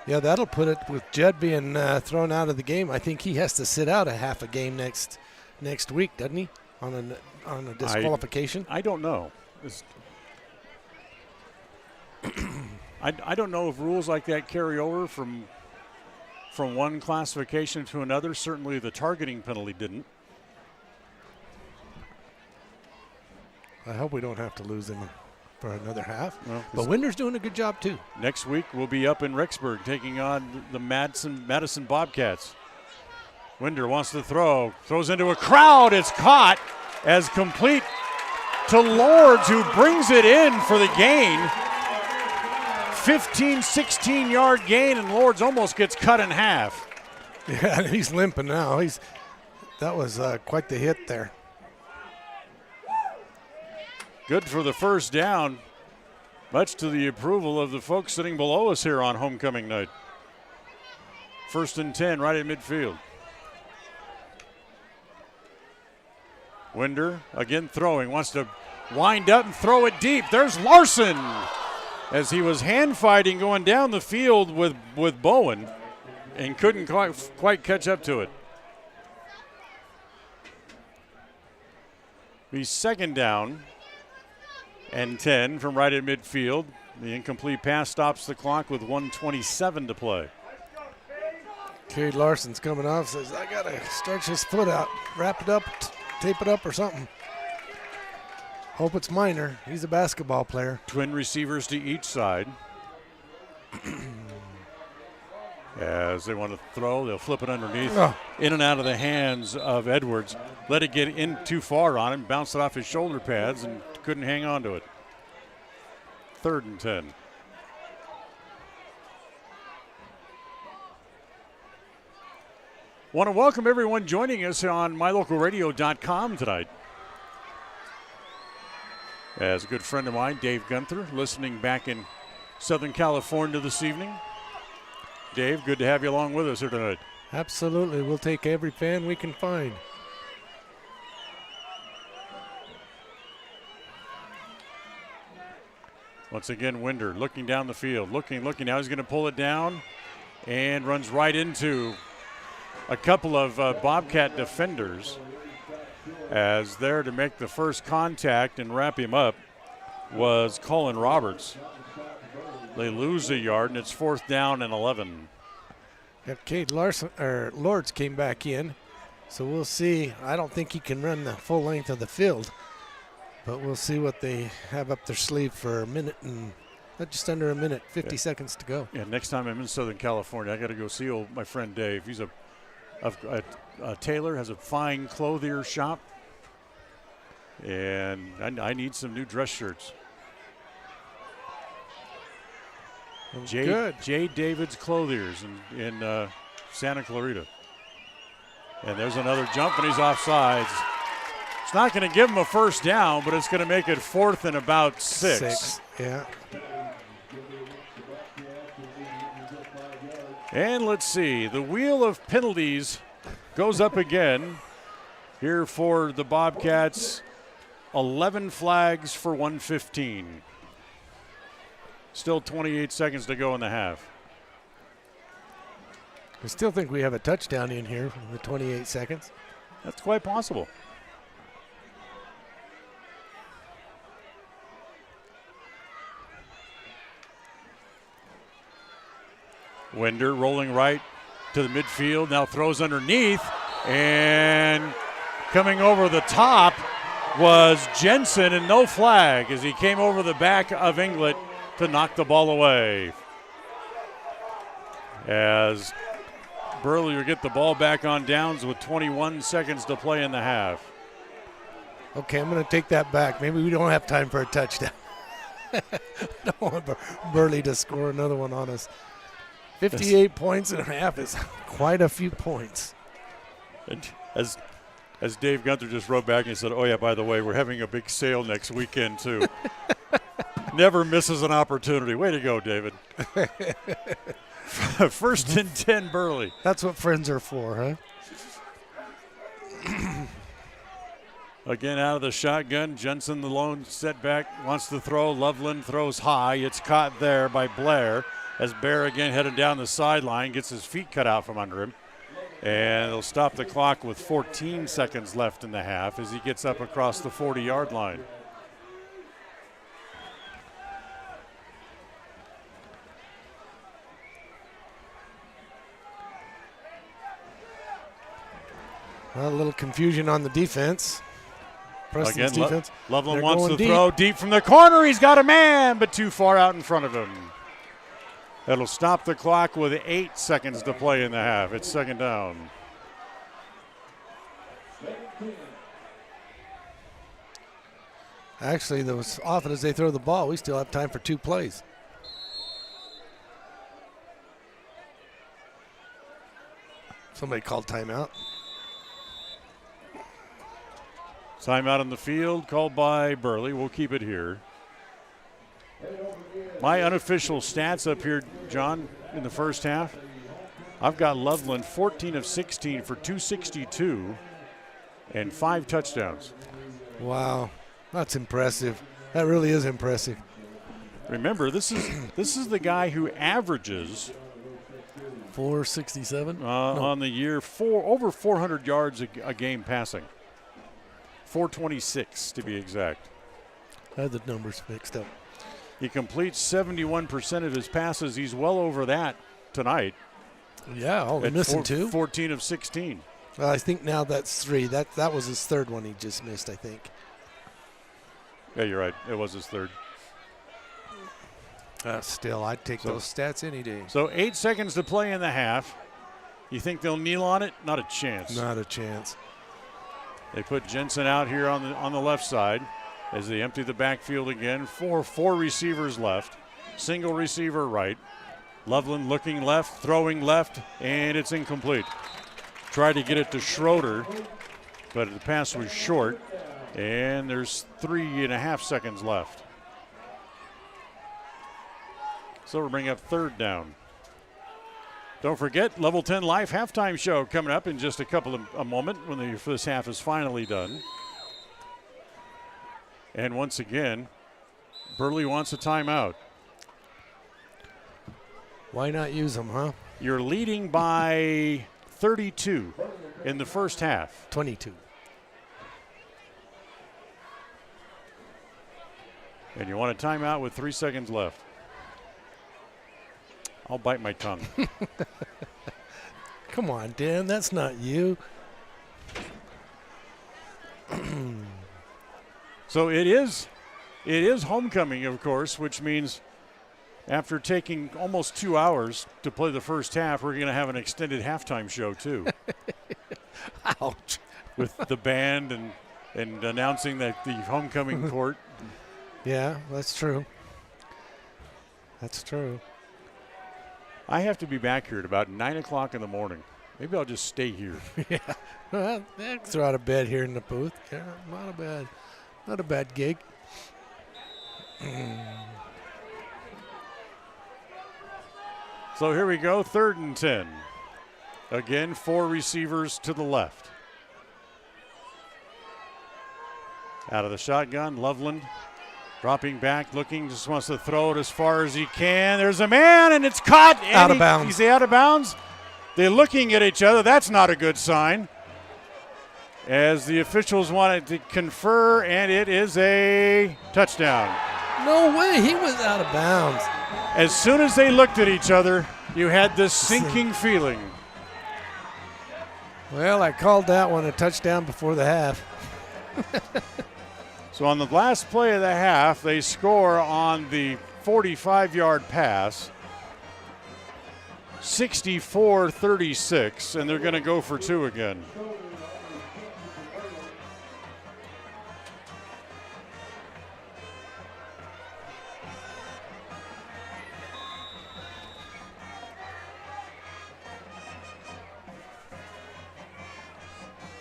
Speaker 2: Yeah, that'll put it with Judd being thrown out of the game. I think he has to sit out a half a game next week, doesn't he? On a disqualification.
Speaker 1: I don't know. I don't know if rules like that carry over from one classification to another. Certainly the targeting penalty didn't.
Speaker 2: I hope we don't have to lose him for another half.
Speaker 1: Well,
Speaker 2: but Winder's doing a good job, too.
Speaker 1: Next week, we'll be up in Rexburg taking on the Madison Bobcats. Winder wants to throw, throws into a crowd. It's caught as complete to Lords, who brings it in for the gain. 15, 16-yard gain, and Lords almost gets cut in half.
Speaker 2: Yeah, he's limping now. That was quite the hit there.
Speaker 1: Good for the first down, much to the approval of the folks sitting below us here on homecoming night. 1st and 10 right at midfield. Winder again throwing, wants to wind up and throw it deep. There's Larson as he was hand fighting going down the field with Bowen and couldn't quite catch up to it. Be 2nd down and 10 from right at midfield. The incomplete pass stops the clock with 1:27 to play.
Speaker 2: Cade Larson's coming off, says, I got to stretch his foot out, wrap it up, tape it up or something. Hope it's minor. He's a basketball player.
Speaker 1: Twin receivers to each side. As they want to throw, they'll flip it underneath.
Speaker 2: Oh.
Speaker 1: In and out of the hands of Edwards. Let it get in too far on him, bounced it off his shoulder pads and couldn't hang on to it. 3rd and 10. Want to welcome everyone joining us on mylocalradio.com tonight. As a good friend of mine, Dave Gunther, listening back in Southern California this evening. Dave, good to have you along with us here tonight.
Speaker 2: Absolutely. We'll take every fan we can find.
Speaker 1: Once again, Winder looking down the field, looking. Now he's going to pull it down and runs right into a couple of Bobcat defenders. As there to make the first contact and wrap him up was Colin Roberts. They lose a yard, and it's 4th down and 11.
Speaker 2: Cade Lords came back in, so we'll see. I don't think he can run the full length of the field, but we'll see what they have up their sleeve for a minute and just under a minute, 50 seconds to go.
Speaker 1: Yeah, next time I'm in Southern California, I got to go see my friend Dave. He's a tailor, has a fine clothier shop, and I need some new dress shirts. J. David's Clothiers in Santa Clarita. And there's another jump, and he's offsides. It's not going to give him a first down, but it's going to make it 4th and about 6.
Speaker 2: Yeah.
Speaker 1: And let's see, the wheel of penalties goes up again here for the Bobcats. 11 flags for 115. Still 28 seconds to go in the half.
Speaker 2: I still think we have a touchdown in here from the 28 seconds.
Speaker 1: That's quite possible. Winder rolling right to the midfield, now throws underneath, and coming over the top was Jensen, and no flag as he came over the back of Inglet to knock the ball away. As Burley will get the ball back on downs with 21 seconds to play in the half.
Speaker 2: Okay, I'm going to take that back. Maybe we don't have time for a touchdown. I don't want Burley to score another one on us. 58 points and a half is quite a few points.
Speaker 1: And as Dave Gunther just wrote back and he said, oh yeah, by the way, we're having a big sale next weekend too. Never misses an opportunity. Way to go, David. 1st and 10, Burley.
Speaker 2: That's what friends are for, huh?
Speaker 1: Again, out of the shotgun, Jensen, the lone setback, wants to throw. Loveland throws high. It's caught there by Blair as Bear again headed down the sideline, gets his feet cut out from under him. And they'll stop the clock with 14 seconds left in the half as he gets up across the 40-yard line.
Speaker 2: Well, a little confusion on the defense. Preston's
Speaker 1: Again,
Speaker 2: defense.
Speaker 1: Loveland
Speaker 2: They're
Speaker 1: wants
Speaker 2: going
Speaker 1: to throw deep from the corner. He's got a man, but too far out in front of him. That'll stop the clock with 8 seconds to play in the half. It's second down.
Speaker 2: Actually, as often as they throw the ball, we still have time for 2 plays. Somebody called timeout.
Speaker 1: Timeout on the field called by Burley. We'll keep it here. My unofficial stats up here, John, in the first half. I've got Loveland 14 of 16 for 262 and 5 touchdowns.
Speaker 2: Wow, that's impressive. That really is impressive.
Speaker 1: Remember, this is the guy who averages
Speaker 2: 467
Speaker 1: on the year, over 400 yards a game passing. 426 to be exact.
Speaker 2: I had the numbers mixed up.
Speaker 1: He completes 71% of his passes. He's well over that tonight.
Speaker 2: Yeah, only missing 2.
Speaker 1: 14 of 16.
Speaker 2: Well, I think now that's 3. That was his third one he just missed, I think.
Speaker 1: Yeah, you're right. It was his third.
Speaker 2: Still, I'd take those stats any day.
Speaker 1: So 8 seconds to play in the half. You think they'll kneel on it? Not a chance.
Speaker 2: Not a chance.
Speaker 1: They put Jensen out here on the left side as they empty the backfield again. Four receivers left. Single receiver right. Loveland looking left, throwing left, and it's incomplete. Tried to get it to Schroeder, but the pass was short, and there's 3.5 seconds left. So we'll bring up third down. Don't forget, Level 10 Live halftime show coming up in just a moment when this half is finally done. And once again, Burley wants a timeout.
Speaker 2: Why not use them, huh?
Speaker 1: You're leading by 32 in the first half.
Speaker 2: 22.
Speaker 1: And you want a timeout with 3 seconds left. I'll bite my tongue.
Speaker 2: Come on, Dan, that's not you.
Speaker 1: So it is homecoming, of course, which means after taking almost 2 hours to play the first half, we're going to have an extended halftime show too.
Speaker 2: Ouch.
Speaker 1: With the band and announcing that the homecoming court.
Speaker 2: Yeah, that's true. That's true.
Speaker 1: I have to be back here at about 9 o'clock in the morning. Maybe I'll just stay here.
Speaker 2: Yeah. Well, throw out a bed here in the booth. Yeah, not a bad gig.
Speaker 1: So here we go, 3rd and 10. Again, 4 receivers to the left. Out of the shotgun, Loveland dropping back, looking, just wants to throw it as far as he can. There's a man, and it's caught. And
Speaker 2: out of bounds.
Speaker 1: He's out of bounds. They're looking at each other. That's not a good sign. As the officials wanted to confer, and it is a touchdown.
Speaker 2: No way, he was out of bounds.
Speaker 1: As soon as they looked at each other, you had this sinking feeling.
Speaker 2: Well, I called that one a touchdown before the half.
Speaker 1: So on the last play of the half, they score on the 45-yard pass, 64-36, and they're going to go for 2 again.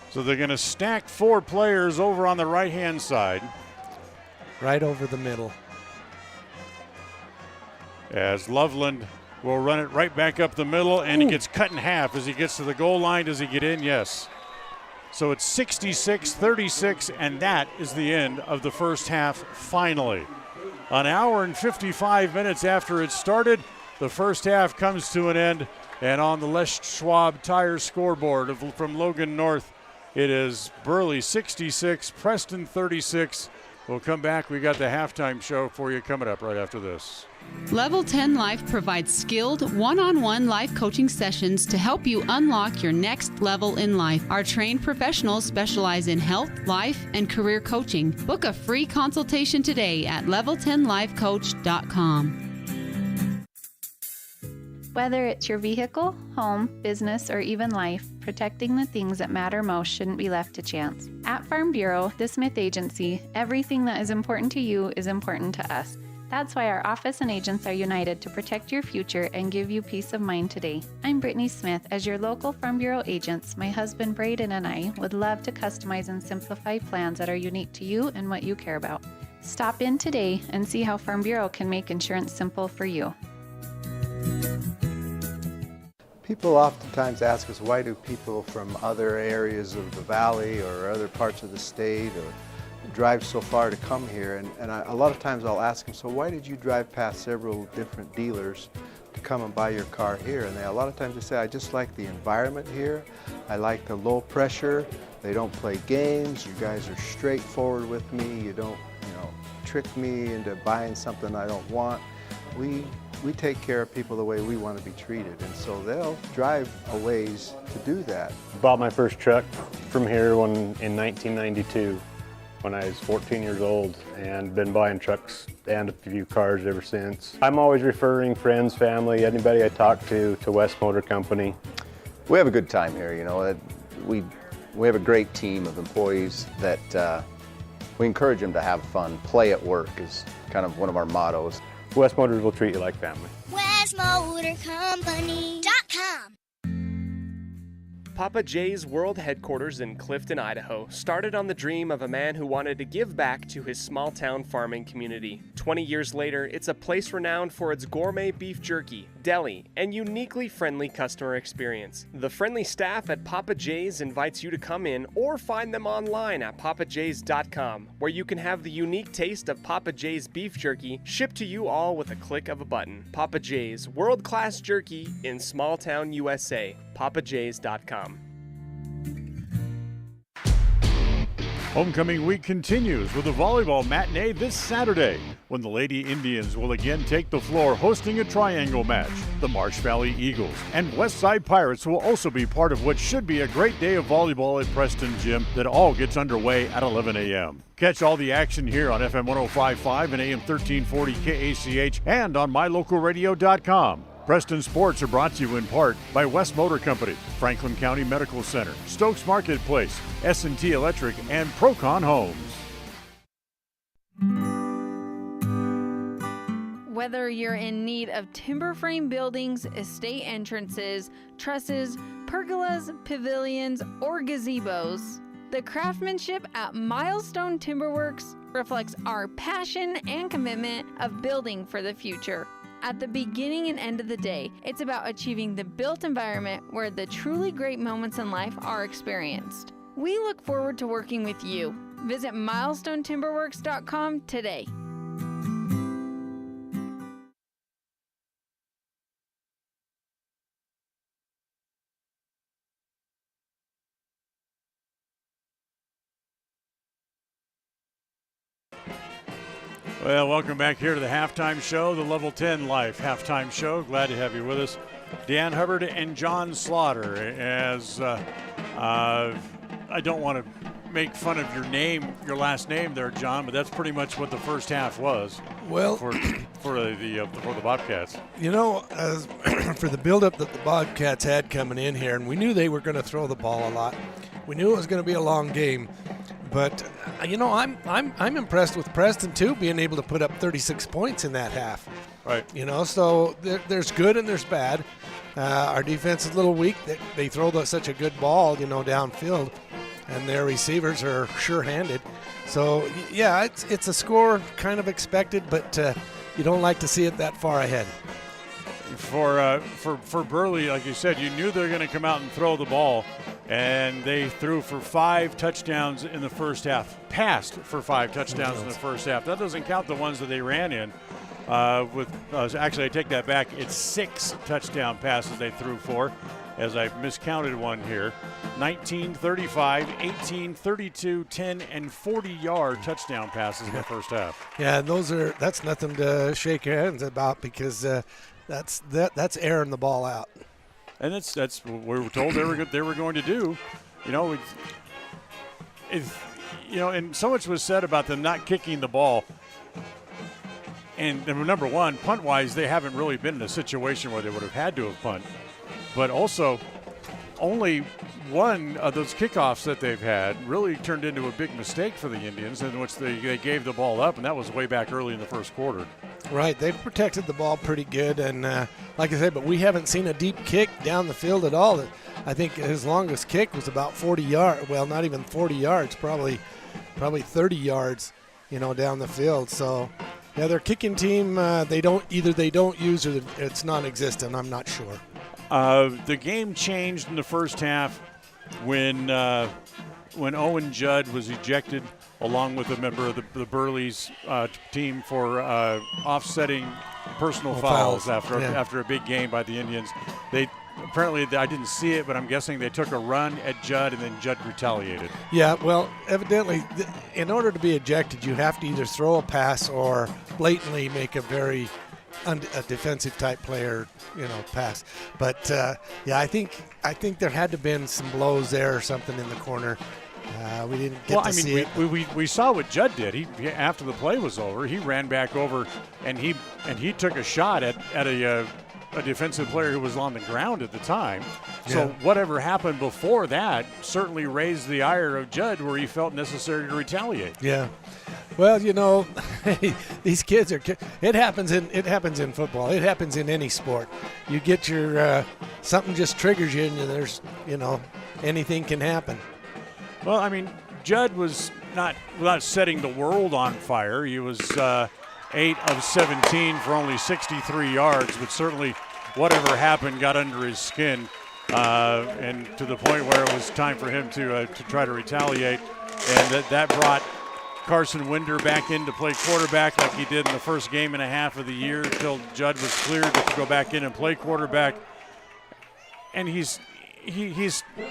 Speaker 1: So they're going to stack 4 players over on the right-hand side.
Speaker 2: Right over the middle.
Speaker 1: As Loveland will run it right back up the middle, and it gets cut in half as he gets to the goal line. Does he get in? Yes. So it's 66-36, and that is the end of the first half finally. An hour and 55 minutes after it started, the first half comes to an end, and on the Les Schwab Tire scoreboard from Logan North, it is Burley 66, Preston 36, We'll come back. We got the halftime show for you coming up right after this.
Speaker 14: Level 10 Life provides skilled one-on-one life coaching sessions to help you unlock your next level in life. Our trained professionals specialize in health, life, and career coaching. Book a free consultation today at level10lifecoach.com.
Speaker 18: Whether it's your vehicle, home, business, or even life, protecting the things that matter most shouldn't be left to chance. At Farm Bureau, the Smith Agency, everything that is important to you is important to us. That's why our office and agents are united to protect your future and give you peace of mind today. I'm Brittany Smith. As your local Farm Bureau agents, my husband Braden and I would love to customize and simplify plans that are unique to you and what you care about. Stop in today and see how Farm Bureau can make insurance simple for you.
Speaker 3: People oftentimes ask us, why do people from other areas of the valley or other parts of the state or drive so far to come here? And a lot of times I'll ask them, so why did you drive past several different dealers to come and buy your car here? And a lot of times they say, I just like the environment here. I like the low pressure. They don't play games. You guys are straightforward with me. You don't, trick me into buying something I don't want. We take care of people the way we want to be treated, and so they'll drive a ways to do that.
Speaker 4: Bought my first truck from here in 1992 when I was 14 years old, and been buying trucks and a few cars ever since. I'm always referring friends, family, anybody I talk to West Motor Company.
Speaker 5: We have a good time here, We have a great team of employees that we encourage them to have fun. Play at work is kind of one of our mottos.
Speaker 4: West Motors will treat you like family.
Speaker 21: WestMotorCompany.com.
Speaker 12: Papa J's World Headquarters in Clifton, Idaho, started on the dream of a man who wanted to give back to his small-town farming community. 20 years later, it's a place renowned for its gourmet beef jerky, deli, and uniquely friendly customer experience. The friendly staff at Papa J's invites you to come in or find them online at papajs.com, where you can have the unique taste of Papa J's beef jerky shipped to you all with a click of a button. Papa J's, world-class jerky in small-town USA. papajs.com.
Speaker 1: Homecoming week continues with a volleyball matinee this Saturday when the Lady Indians will again take the floor hosting a triangle match. The Marsh Valley Eagles and Westside Pirates will also be part of what should be a great day of volleyball at Preston Gym that all gets underway at 11 a.m. Catch all the action here on FM 105.5 and AM 1340 KACH and on mylocalradio.com. Preston Sports are brought to you in part by West Motor Company, Franklin County Medical Center, Stokes Marketplace, S&T Electric, and Procon Homes.
Speaker 6: Whether you're in need of timber frame buildings, estate entrances, trusses, pergolas, pavilions, or gazebos, the craftsmanship at Milestone Timberworks reflects our passion and commitment of building for the future. At the beginning and end of the day, it's about achieving the built environment where the truly great moments in life are experienced. We look forward to working with you. Visit milestonetimberworks.com today.
Speaker 1: Well, welcome back here to the halftime show, the Level 10 Life halftime show. Glad to have you with us. Dan Huibbard and John Slaughter. As I don't want to make fun of your last name there, John, but that's pretty much what the first half was.
Speaker 2: Well,
Speaker 1: for the Bobcats.
Speaker 2: For the buildup that the Bobcats had coming in here, and we knew they were going to throw the ball a lot. We knew it was going to be a long game. But I'm impressed with Preston too, being able to put up 36 points in that half.
Speaker 1: Right.
Speaker 2: So there's good and there's bad. Our defense is a little weak. They throw such a good ball, downfield, and their receivers are sure-handed. So yeah, it's a score kind of expected, but you don't like to see it that far ahead.
Speaker 1: For Burley, like you said, you knew they were going to come out and throw the ball, and they threw for 5 touchdowns in the first half. Passed for 5 touchdowns in the first half. That doesn't count the ones that they ran in. Actually, I take that back. It's 6 touchdown passes they threw for. as I miscounted one here. 19, 35, 18, 32, 10, and 40-yard touchdown passes in the first half.
Speaker 2: Yeah, that's nothing to shake your hands about, because that's airing the ball out.
Speaker 1: And that's what we were told they were going to do. And so much was said about them not kicking the ball. And number one, punt-wise, they haven't really been in a situation where they would have had to have punt. But also, only one of those kickoffs that they've had really turned into a big mistake for the Indians, in which they gave the ball up, and that was way back early in the first quarter.
Speaker 2: Right, they've protected the ball pretty good, and like I said, but we haven't seen a deep kick down the field at all. I think his longest kick was about 40 yards. Well, not even 40 yards, probably 30 yards, down the field. So, yeah, their kicking team, they don't use, or it's non-existent. I'm not sure.
Speaker 1: The game changed in the first half when Owen Judd was ejected along with a member of the Burley's team for offsetting personal fouls after a big game by the Indians. Apparently, I didn't see it, but I'm guessing they took a run at Judd, and then Judd retaliated.
Speaker 2: Yeah, well, evidently, in order to be ejected, you have to either throw a pass or blatantly make a very a defensive type player, pass. But I think there had to have been some blows there or something in the corner. We didn't get to see it.
Speaker 1: We saw what Judd did. He after the play was over, he ran back over and he took a shot at a defensive player who was on the ground at the time. So whatever happened before that certainly raised the ire of Judd, where he felt necessary to retaliate.
Speaker 2: Yeah. Well, these kids it happens in football. It happens in any sport. You get your something just triggers you, and there's anything can happen.
Speaker 1: Well, I mean, Judd was not without setting the world on fire. He was 8 of 17 for only 63 yards, but certainly whatever happened got under his skin, and to the point where it was time for him to try to retaliate, and that brought Carson Winder back in to play quarterback like he did in the first game and a half of the year until Judd was cleared to go back in and play quarterback. And he's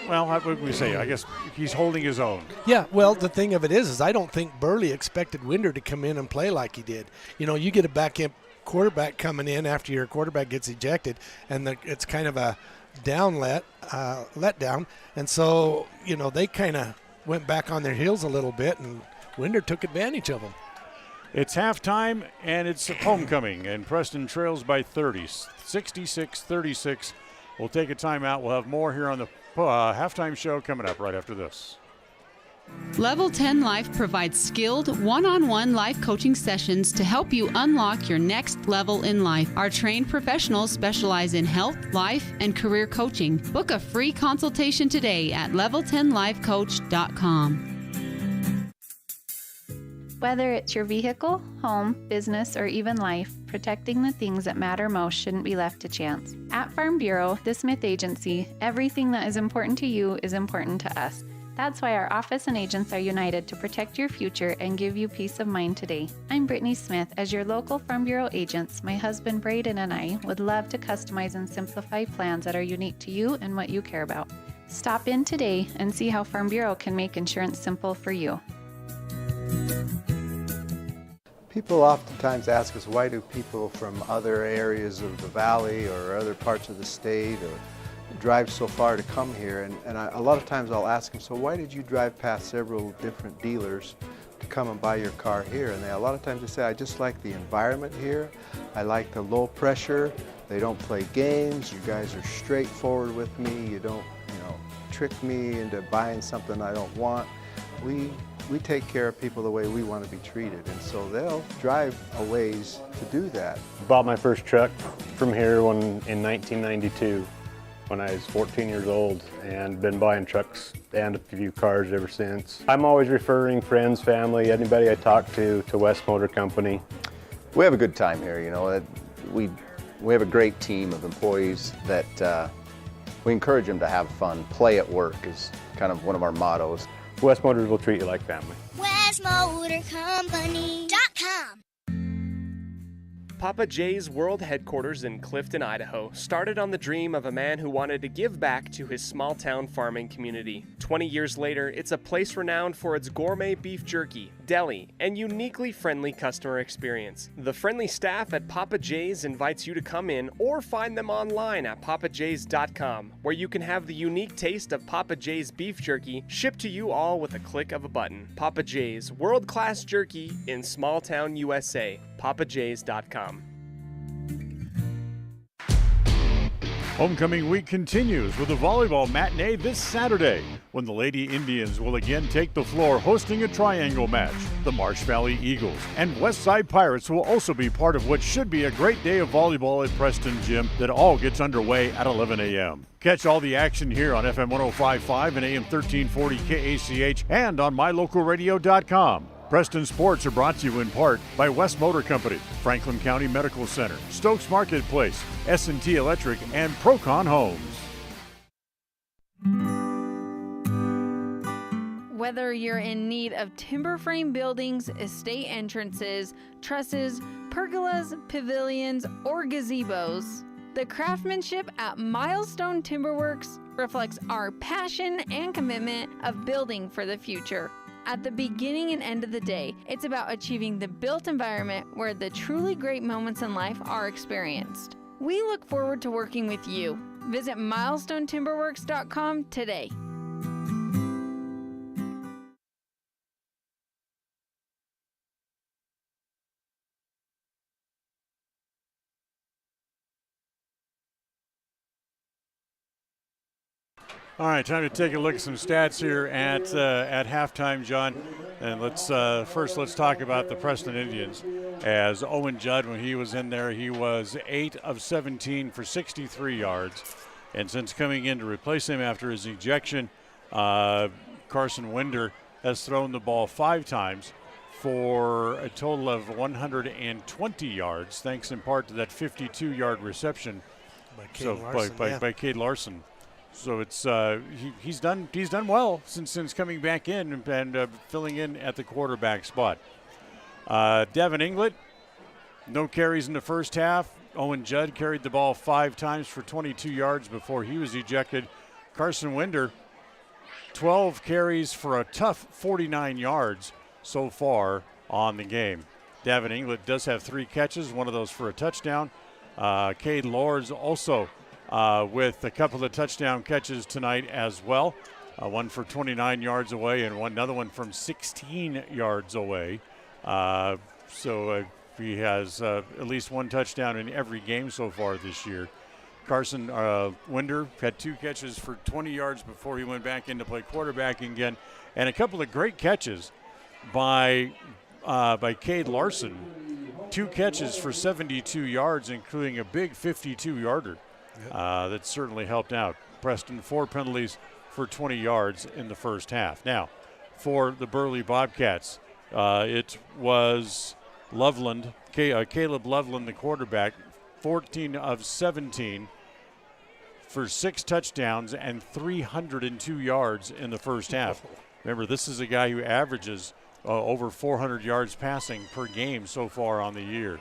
Speaker 1: well, what would we say? I guess he's holding his own.
Speaker 2: Yeah, well, the thing of it is I don't think Burley expected Winder to come in and play like he did. You get a back-end quarterback coming in after your quarterback gets ejected, and it's kind of a letdown. And so, they kind of went back on their heels a little bit, and Winder took advantage of them.
Speaker 1: It's halftime, and it's homecoming, and Preston trails by 30, 66-36. We'll take a timeout. We'll have more here on the halftime show coming up right after this.
Speaker 14: Level 10 Life provides skilled one-on-one life coaching sessions to help you unlock your next level in life. Our trained professionals specialize in health, life, and career coaching. Book a free consultation today at level10lifecoach.com.
Speaker 18: Whether it's your vehicle, home, business, or even life, protecting the things that matter most shouldn't be left to chance. At Farm Bureau, the Smith Agency, everything that is important to you is important to us. That's why our office and agents are united to protect your future and give you peace of mind today. I'm Brittany Smith. As your local Farm Bureau agents, my husband Braden and I would love to customize and simplify plans that are unique to you and what you care about. Stop in today and see how Farm Bureau can make insurance simple for you.
Speaker 3: People oftentimes ask us, why do people from other areas of the valley or other parts of the state or drive so far to come here? And a lot of times I'll ask them, so why did you drive past several different dealers to come and buy your car here? And a lot of times they say, I just like the environment here. I like the low pressure. They don't play games. You guys are straightforward with me. You don't, trick me into buying something I don't want. We take care of people the way we want to be treated, and so they'll drive a ways to do that.
Speaker 4: Bought my first truck from here in 1992 when I was 14 years old, and been buying trucks and a few cars ever since. I'm always referring friends, family, anybody I talk to West Motor Company.
Speaker 5: We have a good time here, We have a great team of employees that we encourage them to have fun. Play at work is kind of one of our mottos.
Speaker 4: West Motors will treat you like family.
Speaker 21: WestMotorCompany.com.
Speaker 12: Papa J's World Headquarters in Clifton, Idaho, started on the dream of a man who wanted to give back to his small-town farming community. 20 years later, it's a place renowned for its gourmet beef jerky, deli, and uniquely friendly customer experience. The friendly staff at Papa J's invites you to come in or find them online at papajs.com, where you can have the unique taste of Papa J's beef jerky shipped to you all with a click of a button. Papa J's, world-class jerky in small-town USA. papajs.com.
Speaker 1: Homecoming week continues with a volleyball matinee this Saturday when the Lady Indians will again take the floor hosting a triangle match. The Marsh Valley Eagles and Westside Pirates will also be part of what should be a great day of volleyball at Preston Gym that all gets underway at 11 a.m. Catch all the action here on FM 105.5 and AM 1340 KACH and on mylocalradio.com. Preston Sports are brought to you in part by West Motor Company, Franklin County Medical Center, Stokes Marketplace, S&T Electric, and Procon Homes.
Speaker 6: Whether you're in need of timber frame buildings, estate entrances, trusses, pergolas, pavilions, or gazebos, the craftsmanship at Milestone Timberworks reflects our passion and commitment of building for the future. At the beginning and end of the day, it's about achieving the built environment where the truly great moments in life are experienced. We look forward to working with you. Visit milestonetimberworks.com today.
Speaker 1: All right, time to take a look at some stats here at halftime, John. And let's talk about the Preston Indians. As Owen Judd, when he was in there, he was 8 of 17 for 63 yards. And since coming in to replace him after his ejection, Carson Winder has thrown the ball 5 times for a total of 120 yards, thanks in part to that 52-yard reception by Cade Larson. So it's he's done well since coming back in and filling in at the quarterback spot. Devin Inglet, no carries in the first half. Owen Judd carried the ball 5 times for 22 yards before he was ejected. Carson Winder, 12 carries for a tough 49 yards so far on the game. Devin Inglet does have 3 catches, one of those for a touchdown. Cade Lords also with a couple of touchdown catches tonight as well. One for 29 yards away and another one from 16 yards away. So he has at least 1 touchdown in every game so far this year. Carson Winder had 2 catches for 20 yards before he went back in to play quarterback again. And a couple of great catches by Cade Larson. 2 catches for 72 yards, including a big 52-yarder. That certainly helped out. Preston, 4 penalties for 20 yards in the first half. Now, for the Burley Bobcats, it was Loveland, Caleb Loveland, the quarterback, 14 of 17 for 6 touchdowns and 302 yards in the first half. Remember, this is a guy who averages over 400 yards passing per game so far on the year.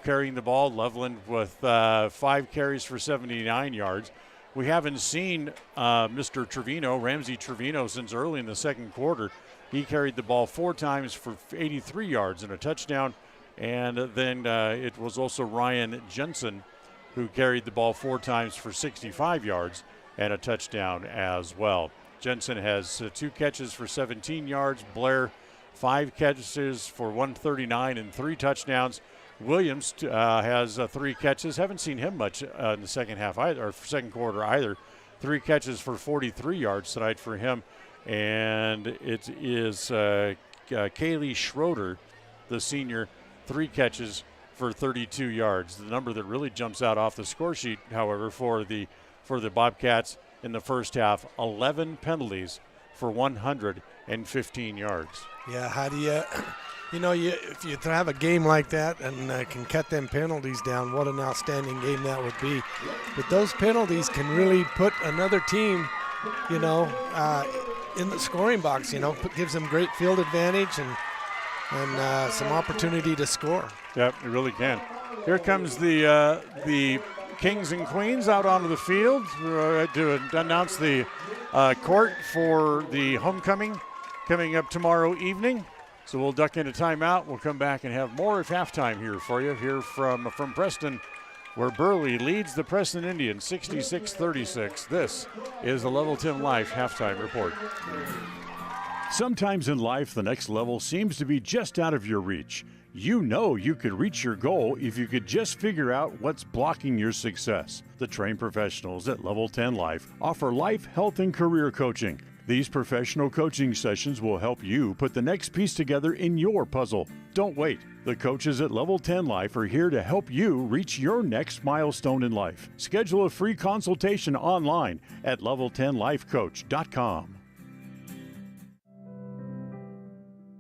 Speaker 1: Carrying the ball, Loveland with 5 carries for 79 yards. We haven't seen Mr. Trevino, Ramsey Trevino, since early in the second quarter. He carried the ball 4 times for 83 yards and a touchdown. And then it was also Ryan Jensen who carried the ball 4 times for 65 yards and a touchdown as well. Jensen has 2 catches for 17 yards. Blair, 5 catches for 139 and 3 touchdowns. Williams has 3 catches. Haven't seen him much in the second half either, or second quarter either. 3 catches for 43 yards tonight for him. And it is Kaylee Schroeder, the senior, 3 catches for 32 yards. The number that really jumps out off the score sheet, however, for the Bobcats in the first half, 11 penalties for 115 yards.
Speaker 2: Yeah, how do you... if you have a game like that and can cut them penalties down, what an outstanding game that would be. But those penalties can really put another team, in the scoring box, gives them great field advantage. And and some opportunity to score.
Speaker 1: Yep, it really can. Here comes the Kings and Queens out onto the field to announce the court for the homecoming coming up tomorrow evening. So we'll duck into timeout. We'll come back and have more at halftime here for you, here from Preston, where Burley leads the Preston Indians 66-36. This is the Level 10 Life halftime report. Sometimes in life, the next level seems to be just out of your reach. You know you could reach your goal if you could just figure out what's blocking your success. The trained professionals at Level 10 Life offer life, health, and career coaching. These professional coaching sessions will help you put the next piece together in your puzzle. Don't wait. The coaches at Level 10 Life are here to help you reach your next milestone in life. Schedule a free consultation online at level10lifecoach.com.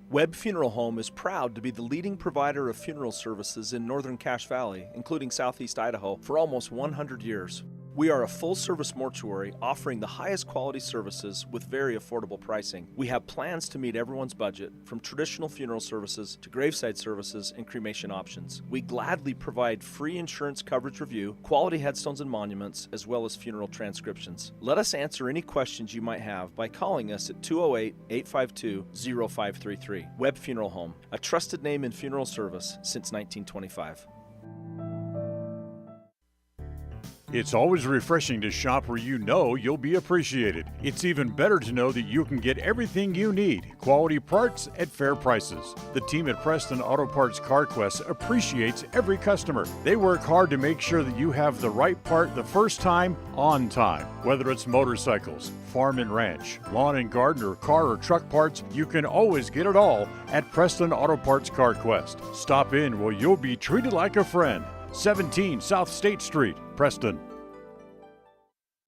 Speaker 21: Webb Funeral Home is proud to be the leading provider of funeral services in northern Cache Valley, including southeast Idaho, for almost 100 years. We are a full-service mortuary offering the highest quality services with very affordable pricing. We have plans to meet everyone's budget, from traditional funeral services to graveside services and cremation options. We gladly provide free insurance coverage review, quality headstones and monuments, as well as funeral transcriptions. Let us answer any questions you might have by calling us at 208-852-0533. Webb Funeral Home, a trusted name in funeral service since 1925.
Speaker 1: It's always refreshing to shop where you know you'll be appreciated. It's even better to know that you can get everything you need, quality parts at fair prices. The team at Preston Auto Parts CarQuest appreciates every customer. They work hard to make sure that you have the right part the first time, on time. Whether it's motorcycles, farm and ranch, lawn and garden, or car or truck parts, you can always get it all at Preston Auto Parts CarQuest. Stop in where you'll be treated like a friend. 17 South State Street, Preston.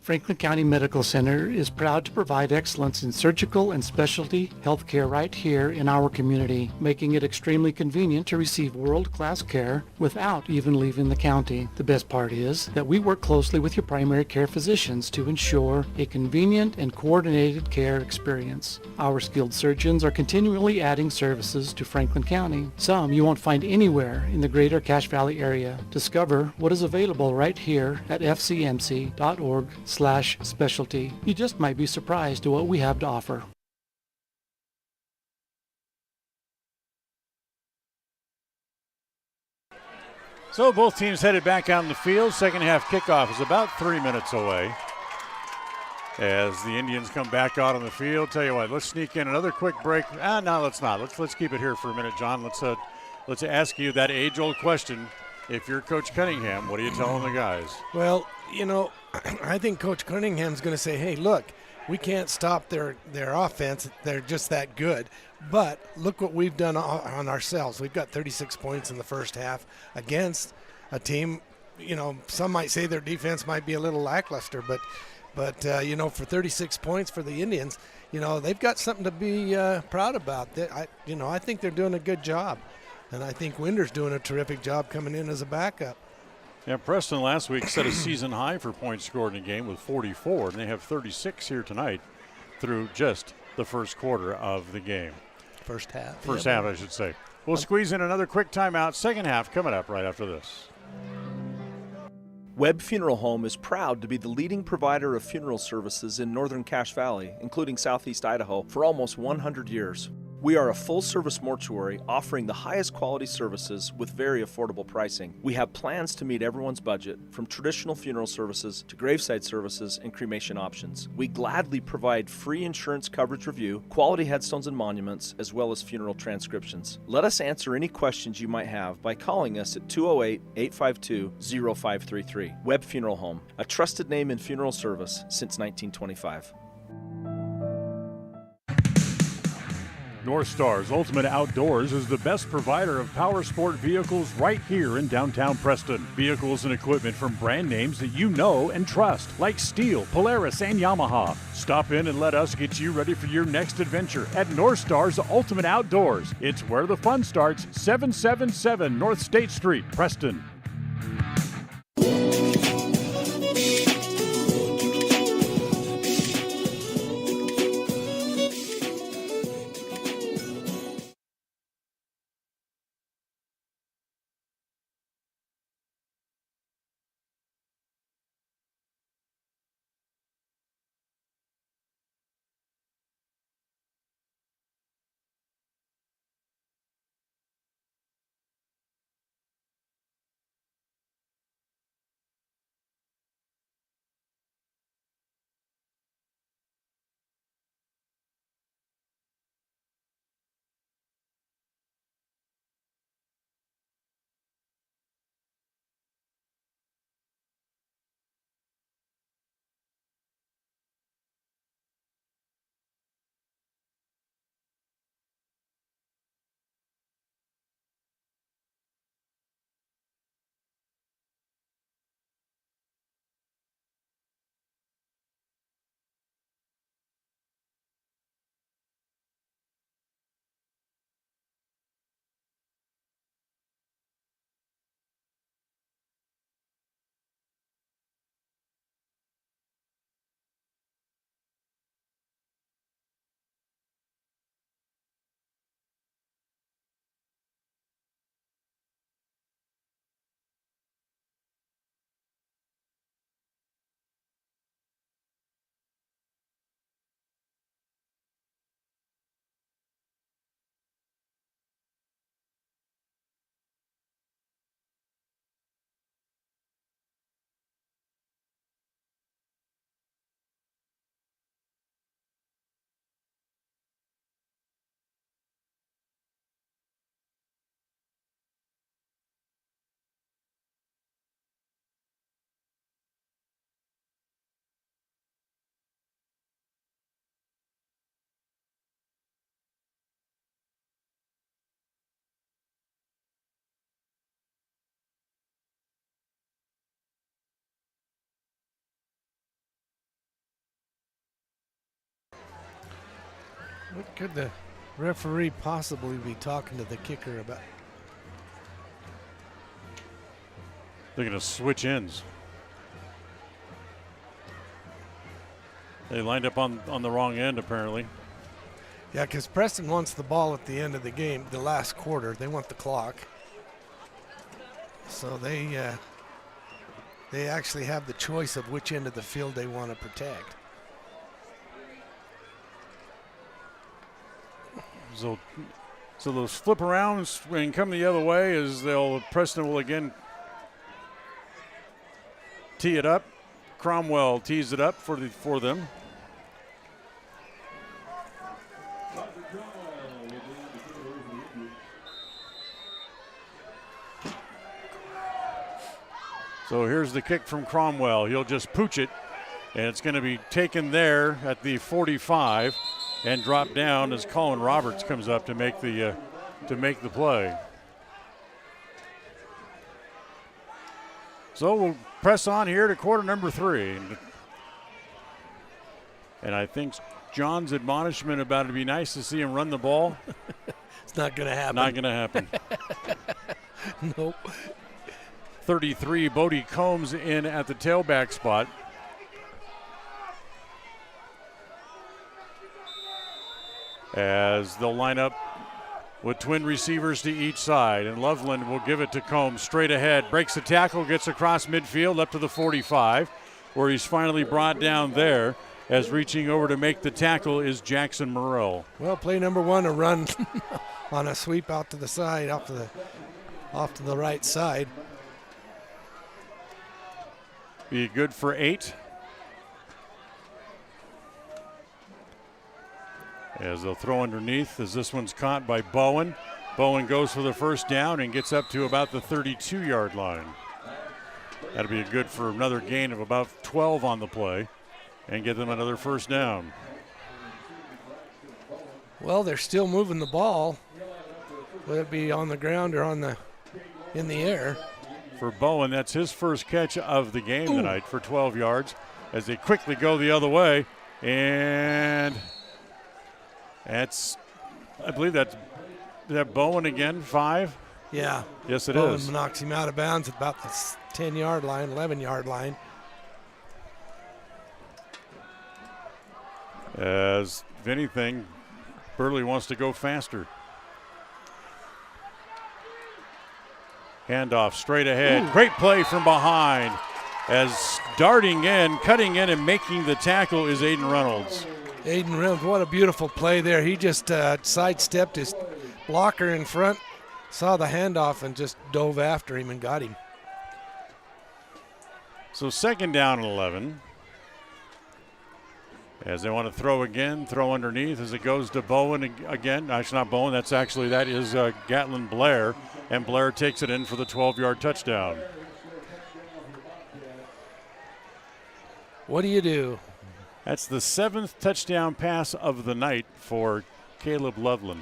Speaker 17: Franklin County Medical Center is proud to provide excellence in surgical and specialty healthcare right here in our community, making it extremely convenient to receive world-class care without even leaving the county. The best part is that we work closely with your primary care physicians to ensure a convenient and coordinated care experience. Our skilled surgeons are continually adding services to Franklin County, some you won't find anywhere in the greater Cache Valley area. Discover what is available right here at fcmc.org/specialty. You just might be surprised at what we have to offer.
Speaker 1: So both teams headed back out in the field. Second half kickoff is about 3 minutes away as the Indians come back out on the field. Tell you what, let's sneak in another quick break. No, let's not. Let's keep it here for a minute, John. Let's ask you that age-old question. If you're Coach Cunningham, what are you telling the guys?
Speaker 2: Well, you know, I think Coach Cunningham's going to say, hey, look, we can't stop their offense. They're just that good. But look what we've done on ourselves. We've got 36 points in the first half against a team, you know, some might say their defense might be a little lackluster, but you know, for 36 points for the Indians, you know, they've got something to be proud about. I think they're doing a good job. And I think Winder's doing a terrific job coming in as a backup.
Speaker 1: Yeah, Preston last week set a season high for points scored in a game with 44, and they have 36 here tonight through just the first quarter of the game.
Speaker 2: First half.
Speaker 1: First half, I should say. We'll squeeze in another quick timeout. Second half coming up right after this.
Speaker 21: Webb Funeral Home is proud to be the leading provider of funeral services in northern Cache Valley, including southeast Idaho, for almost 100 years. We are a full-service mortuary offering the highest quality services with very affordable pricing. We have plans to meet everyone's budget, from traditional funeral services to graveside services and cremation options. We gladly provide free insurance coverage review, quality headstones and monuments, as well as funeral transcriptions. Let us answer any questions you might have by calling us at 208-852-0533. Webb Funeral Home, a trusted name in funeral service since 1925.
Speaker 1: North Star's Ultimate Outdoors is the best provider of power sport vehicles right here in downtown Preston. Vehicles and equipment from brand names that you know and trust, like Steel, Polaris, and Yamaha. Stop in and let us get you ready for your next adventure at North Star's Ultimate Outdoors. It's where the fun starts, 777 North State Street, Preston.
Speaker 2: What could the referee possibly be talking to the kicker about?
Speaker 1: They're going to switch ends. They lined up on the wrong end, apparently.
Speaker 2: Yeah, because Preston wants the ball at the end of the game, the last quarter. They want the clock. So they actually have the choice of which end of the field they want to protect.
Speaker 1: So those flip arounds and come the other way as Preston will again tee it up. Cromwell tees it up for them. So here's the kick from Cromwell. He'll just pooch it, and it's going to be taken there at the 45 and drop down as Colin Roberts comes up to make the play. So we'll press on here to quarter number 3. And I think John's admonishment about it'd be nice to see him run the ball.
Speaker 2: It's not going to happen.
Speaker 1: Not going to happen.
Speaker 2: Nope.
Speaker 1: 33, Bodie Combs in at the tailback spot. As they'll line up with twin receivers to each side. And Loveland will give it to Combs straight ahead. Breaks the tackle, gets across midfield up to the 45, where he's finally brought down there. As reaching over to make the tackle is Jackson Morrell.
Speaker 2: Well, play number 1, a run on a sweep out to the side, off to the right side.
Speaker 1: Be good for 8. As they'll throw underneath as this one's caught by Bowen. Bowen goes for the first down and gets up to about the 32-yard line. That'll be good for another gain of about 12 on the play and get them another first down.
Speaker 2: Well, they're still moving the ball, whether it be on the ground or in the air.
Speaker 1: For Bowen, that's his first catch of the game tonight for 12 yards as they quickly go the other way. And I believe that's Bowen again, 5?
Speaker 2: Yeah.
Speaker 1: Yes, it
Speaker 2: Bowen
Speaker 1: is.
Speaker 2: Knocks him out of bounds at about the 10-yard line, 11-yard line.
Speaker 1: As, if anything, Burley wants to go faster. Handoff straight ahead.
Speaker 2: Ooh.
Speaker 1: Great play from behind. As darting in, cutting in, and making the tackle is Aiden Reynolds.
Speaker 2: Aiden Reynolds, what a beautiful play there. He just sidestepped his blocker in front, saw the handoff, and just dove after him and got him.
Speaker 1: So second down and 11. As they want to throw again, throw underneath as it goes to Bowen again. Actually, not Bowen. That is Gatlin Blair. And Blair takes it in for the 12-yard touchdown.
Speaker 2: What do you do?
Speaker 1: That's the 7th touchdown pass of the night for Caleb Loveland.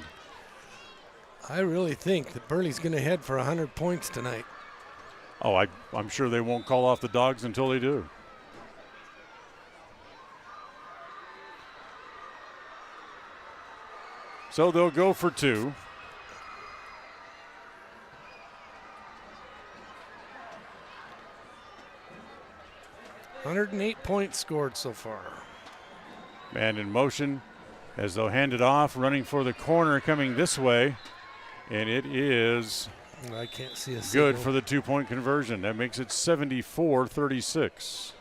Speaker 2: I really think that Burley's going to head for 100 points tonight.
Speaker 1: Oh, I'm sure they won't call off the Dogs until they do. So they'll go for 2.
Speaker 2: $108 points scored so far.
Speaker 1: Man in motion as they'll hand it off, running for the corner coming this way. And it is
Speaker 2: I can't see a
Speaker 1: good
Speaker 2: signal.
Speaker 1: for the 2-point conversion. That makes it 74-36.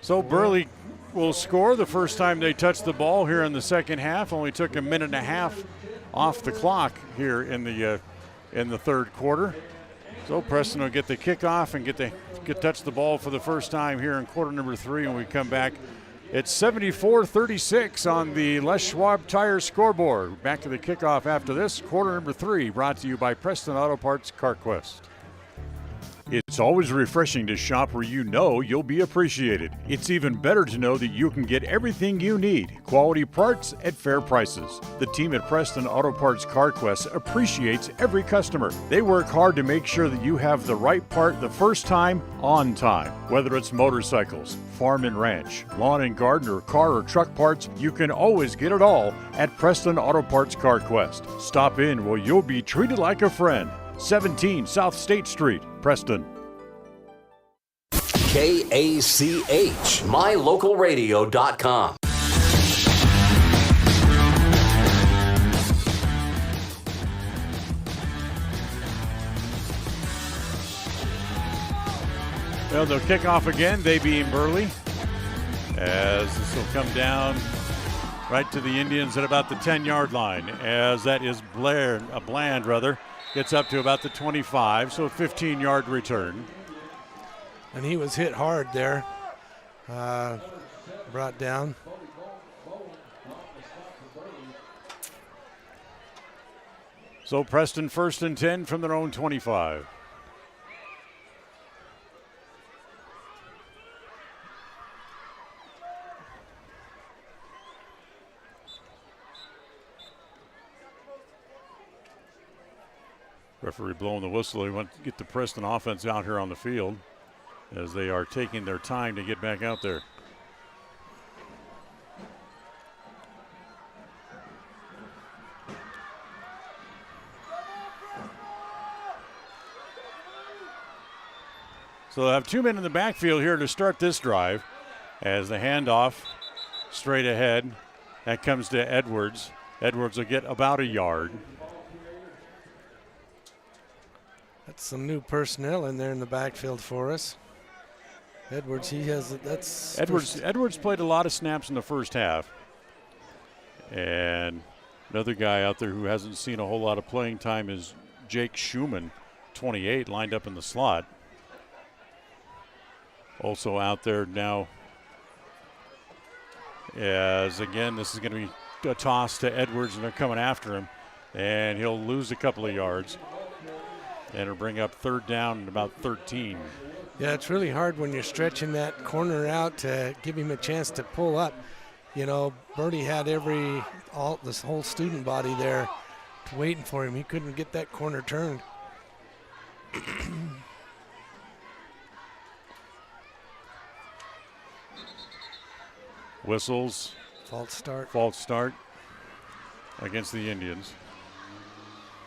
Speaker 1: So Burley will score the first time they touch the ball here in the second half. Only took a minute and a half off the clock here in the third quarter. So Preston will get the kickoff and get touch the ball for the first time here in quarter number 3 when we come back. It's 74-36 on the Les Schwab Tire scoreboard. Back to the kickoff after this. Quarter number 3 brought to you by Preston Auto Parts CarQuest. It's It's always refreshing to shop where you know you'll be appreciated. It's even better to know that you can get everything you need, quality parts at fair prices. The team at Preston Auto Parts CarQuest appreciates every customer. They work hard to make sure that you have the right part the first time, on time. Whether it's motorcycles, farm and ranch, lawn and garden, or car or truck parts, you can always get it all at Preston Auto Parts CarQuest. Stop in where you'll be treated like a friend. 17 South State Street, Preston.
Speaker 9: KACH, mylocalradio.com.
Speaker 1: Well, they'll kick off again, they being Burley, as this will come down right to the Indians at about the 10-yard line, as that is Bland gets up to about the 25, so a 15-yard return.
Speaker 2: And he was hit hard there, brought down.
Speaker 1: So Preston 1st and 10 from their own 25. Referee blowing the whistle. He went to get the Preston offense out here on the field as they are taking their time to get back out there. So they'll have 2 men in the backfield here to start this drive as the handoff straight ahead. That comes to Edwards. Edwards will get about a yard.
Speaker 2: That's some new personnel in there in the backfield for us. Edwards,
Speaker 1: Edwards played a lot of snaps in the first half. And another guy out there who hasn't seen a whole lot of playing time is Jake Schumann, 28, lined up in the slot. Also out there now, as again, this is going to be a toss to Edwards, and they're coming after him. And he'll lose a couple of yards. And it'll bring up 3rd down and about 13.
Speaker 2: Yeah, it's really hard when you're stretching that corner out to give him a chance to pull up. You know, Burley had this whole student body there waiting for him. He couldn't get that corner turned.
Speaker 1: Whistles.
Speaker 2: False start
Speaker 1: against the Indians.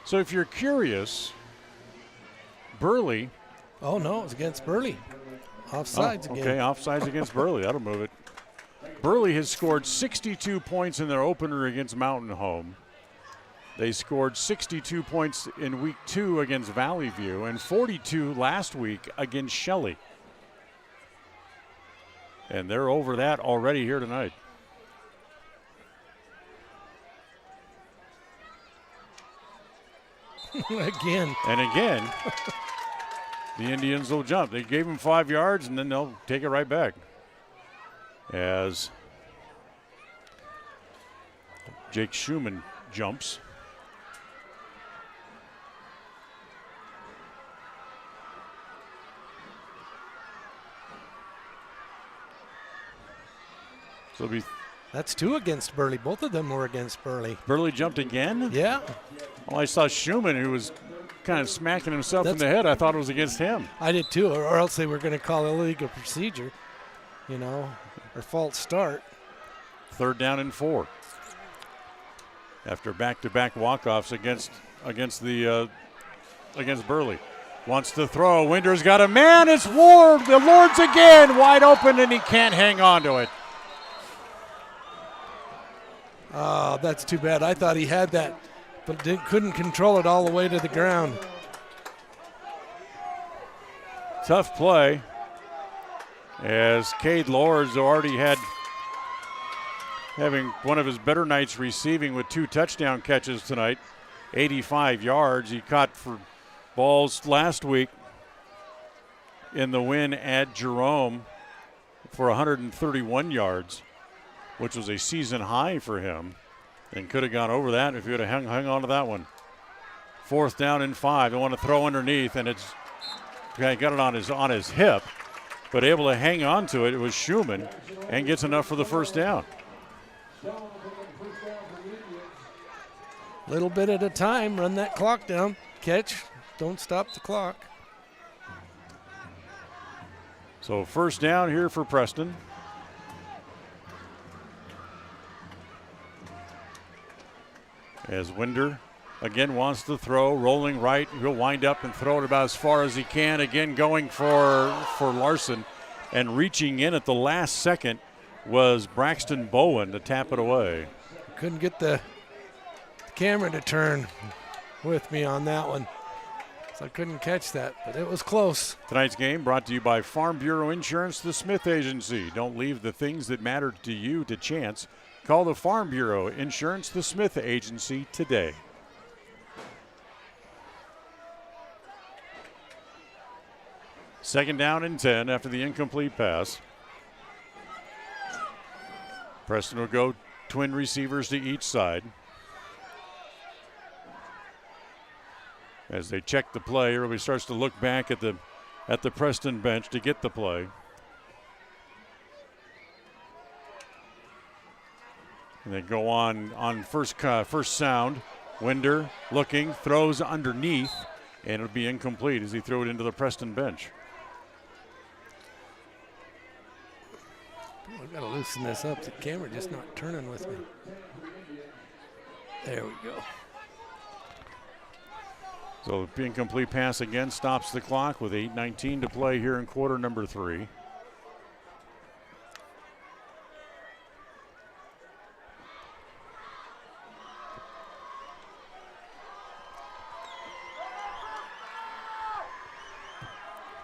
Speaker 1: So if you're curious, Burley.
Speaker 2: Oh, no, it was against Burley. Offsides again.
Speaker 1: Okay, offsides against Burley. That'll move it. Burley has scored 62 points in their opener against Mountain Home. They scored 62 points in week 2 against Valley View and 42 last week against Shelley. And they're over that already here tonight.
Speaker 2: Again.
Speaker 1: And again, the Indians will jump. They gave them 5 yards, and then they'll take it right back. As Jake Schumann jumps. So it'll be
Speaker 2: That's 2 against Burley. Both of them were against Burley.
Speaker 1: Burley jumped again?
Speaker 2: Yeah.
Speaker 1: Well, I saw Schumann, who was kind of smacking himself in the head. I thought it was against him.
Speaker 2: I did too, or else they were going to call illegal procedure, or false start.
Speaker 1: 3rd down and 4. After back-to-back walk-offs against Burley. Wants to throw. Winder's got a man. It's Ward. The Lord's again wide open, and he can't hang on to it.
Speaker 2: Oh, that's too bad. I thought he had that, but couldn't control it all the way to the ground.
Speaker 1: Tough play, as Cade Lords already having one of his better nights receiving with 2 touchdown catches tonight. 85 yards. He caught for balls last week in the win at Jerome for 131 yards, which was a season high for him, and could have gone over that if he would have hung on to that one. 4th down and 5. They want to throw underneath, and it's got it on his hip, but able to hang on to it. It was Schumann, and gets enough for the first down.
Speaker 2: Little bit at a time, run that clock down. Catch, don't stop the clock.
Speaker 1: So first down here for Preston. As Winder again wants to throw, rolling right. He'll wind up and throw it about as far as he can. Again going for Larson, and reaching in at the last second was Braxton Bowen to tap it away.
Speaker 2: Couldn't get the camera to turn with me on that one, so I couldn't catch that, but it was close.
Speaker 1: Tonight's game brought to you by Farm Bureau Insurance, the Smith Agency. Don't leave the things that matter to you to chance. Call the Farm Bureau Insurance, the Smith Agency today. Second down and 10 after the incomplete pass. Preston will go twin receivers to each side. As they check the play, everybody starts to look back at the Preston bench to get the play. And they go on first sound. Winder looking, throws underneath, and it'll be incomplete as he threw it into the Preston bench.
Speaker 2: I've got to loosen this up. The camera just not turning with me. There we go.
Speaker 1: So the incomplete pass again stops the clock with 8:19 to play here in quarter number 3.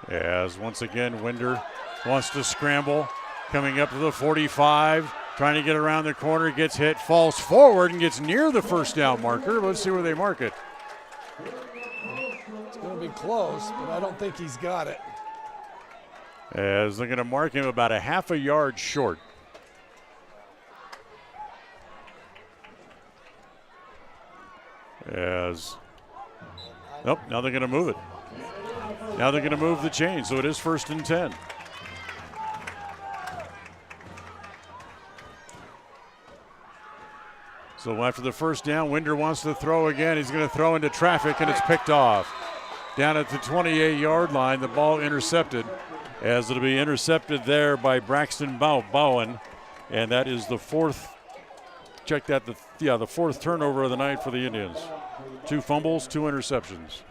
Speaker 1: As once again Winder wants to scramble, coming up to the 45, trying to get around the corner, gets hit, falls forward and gets near the first down marker. Let's see where they mark it.
Speaker 2: It's going to be close, but I don't think he's got it.
Speaker 1: As they're going to mark him about a half a yard short. Nope, now they're going to move it. Now they're going to move the chain, so it is 1st and 10. So after the first down, Winder wants to throw again. He's going to throw into traffic, and it's picked off. Down at the 28-yard line, the ball intercepted, as it'll be intercepted there by Braxton Bowen, and that is the fourth. Check that, the fourth turnover of the night for the Indians. 2 fumbles, 2 interceptions.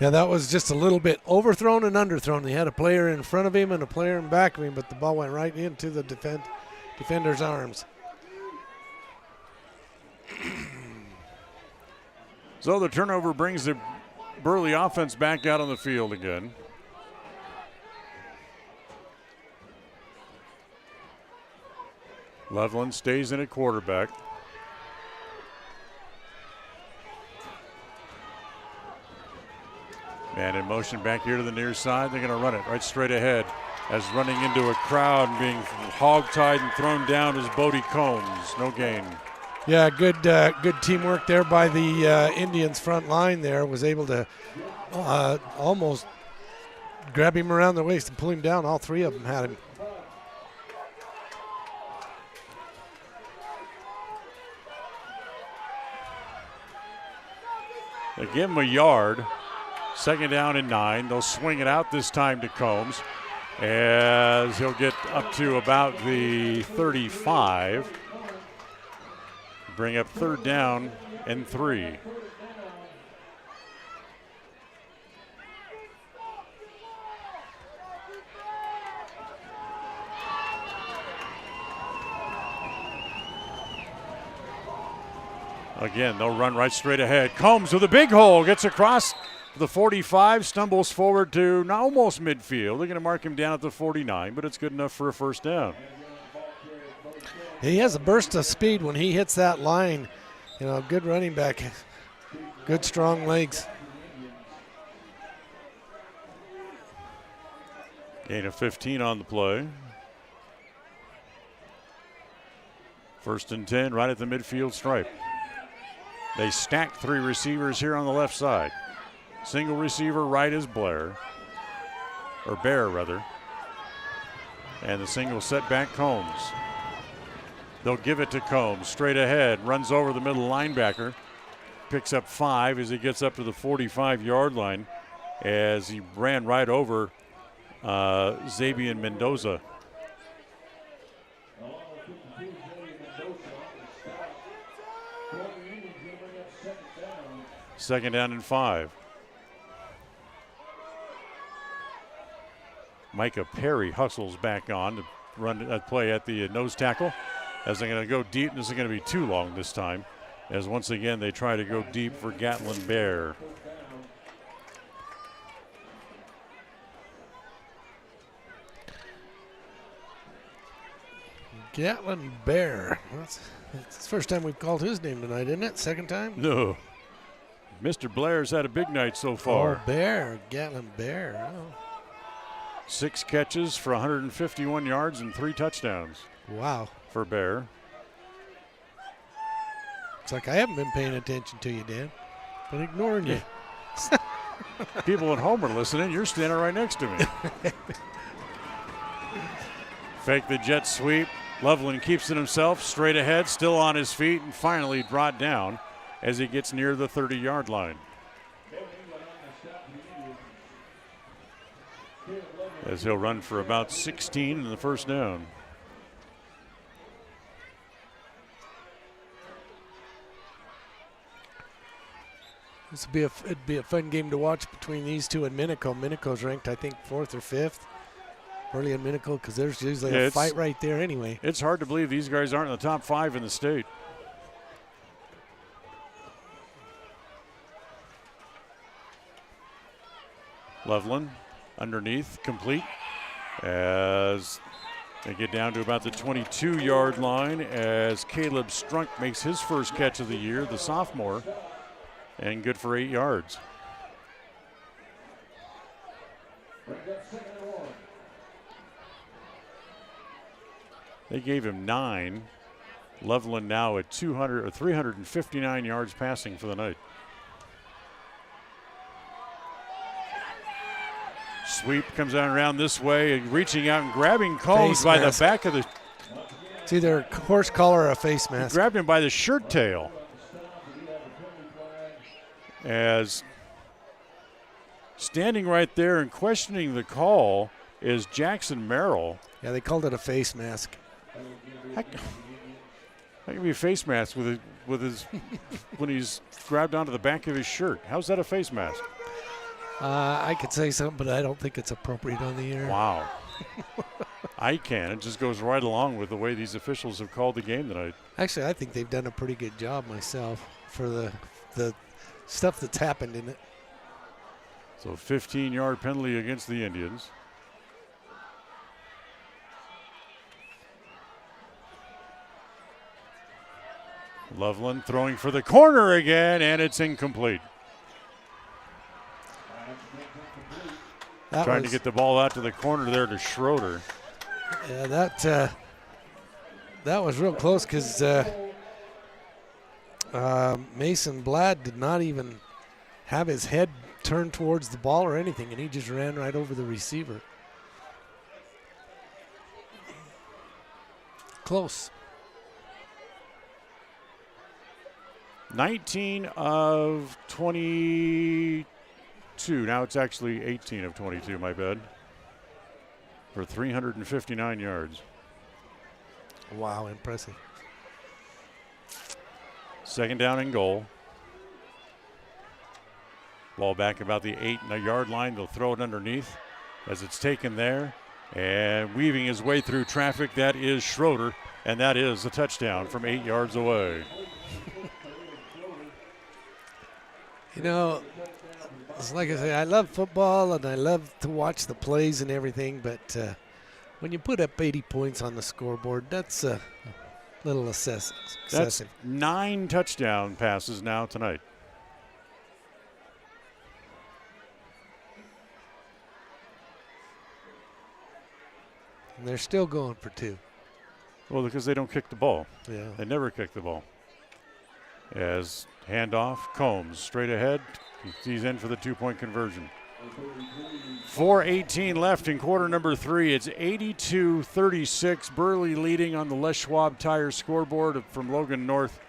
Speaker 2: Yeah, that was just a little bit overthrown and underthrown. He had a player in front of him and a player in back of him, but the ball went right into the defender's arms.
Speaker 1: So the turnover brings the Burley offense back out on the field again. Loveland stays in at quarterback. Man in motion back here to the near side. They're going to run it right straight ahead, as running into a crowd and being hog-tied and thrown down is Bodie Combs. No gain.
Speaker 2: Yeah, good teamwork there by the Indians front line there. Was able to almost grab him around the waist and pull him down. All 3 of them had him.
Speaker 1: They give him a yard. 2nd down and 9. They'll swing it out this time to Combs, as he'll get up to about the 35. Bring up 3rd down and 3. Again, they'll run right straight ahead. Combs with a big hole, gets across the 45, stumbles forward to almost midfield. They're going to mark him down at the 49, but it's good enough for a 1st down.
Speaker 2: He has a burst of speed when he hits that line. You know, good running back, good strong legs.
Speaker 1: Gain of 15 on the play. 1st and 10 right at the midfield stripe. They stack 3 receivers here on the left side. Single receiver right is Blair, or Bear rather. And the single set back Combs. They'll give it to Combs, straight ahead, runs over the middle linebacker, picks up 5 as he gets up to the 45-yard line as he ran right over Xavier Mendoza. Second down and 5. Micah Perry hustles back on to run a play at the nose tackle as they're going to go deep. This is going to be too long this time as once again they try to go deep for Gatlin Bear.
Speaker 2: Gatlin Bear. That's the first time we've called his name tonight, isn't it? Second time?
Speaker 1: No. Mr. Blair's had a big night so far.
Speaker 2: Oh, Bear. Gatlin Bear. Oh.
Speaker 1: 6 catches for 151 yards and 3 touchdowns.
Speaker 2: Wow.
Speaker 1: For Bear.
Speaker 2: It's like I haven't been paying attention to you, Dan. Been ignoring you.
Speaker 1: People at home are listening. You're standing right next to me. Fake the jet sweep. Loveland keeps it himself, straight ahead, still on his feet, and finally brought down as he gets near the 30-yard line. As he'll run for about 16 in the first down.
Speaker 2: It'd be a fun game to watch between these two and Minico. Minico's ranked, I think, 4th or 5th. Burley and Minico, because there's usually a fight right there anyway.
Speaker 1: It's hard to believe these guys aren't in the top 5 in the state. Loveland underneath, complete, as they get down to about the 22-yard line as Caleb Strunk makes his first catch of the year, the sophomore, and good for 8 yards. They gave him 9. Loveland now at 359 yards passing for the night. Sweep comes out around this way and reaching out and grabbing Combs by the back of the.
Speaker 2: It's either a horse collar or a face mask.
Speaker 1: He grabbed him by the shirt tail. As standing right there and questioning the call is Jackson Merrill.
Speaker 2: Yeah, they called it a face mask.
Speaker 1: How can be a face mask with his when he's grabbed onto the back of his shirt? How's that a face mask?
Speaker 2: I could say something, but I don't think it's appropriate on the air.
Speaker 1: Wow. I can. It just goes right along with the way these officials have called the game tonight.
Speaker 2: Actually, I think they've done a pretty good job myself for the stuff that's happened in it.
Speaker 1: So 15-yard penalty against the Indians. Loveland throwing for the corner again, and it's incomplete. Trying to get the ball out to the corner there to Schroeder.
Speaker 2: Yeah, that was real close because Mason Bladd did not even have his head turned towards the ball or anything, and he just ran right over the receiver. Close.
Speaker 1: 19 of 22. Now it's actually 18 of 22, my bad. For 359 yards.
Speaker 2: Wow, impressive.
Speaker 1: Second down and goal. Ball back about the 8-yard line. They'll throw it underneath as it's taken there. And weaving his way through traffic, that is Schroeder. And that is a touchdown from 8 yards away.
Speaker 2: You know, it's like I say, I love football and I love to watch the plays and everything, but when you put up 80 points on the scoreboard, that's a little excessive.
Speaker 1: That's 9 touchdown passes now tonight.
Speaker 2: And they're still going for 2.
Speaker 1: Well, because they don't kick the ball.
Speaker 2: Yeah.
Speaker 1: They never kick the ball. As handoff, Combs straight ahead, He's in for the 2-point conversion. 4:18 left in quarter number 3. It's 82-36. Burley leading on the Les Schwab Tire scoreboard from Logan North.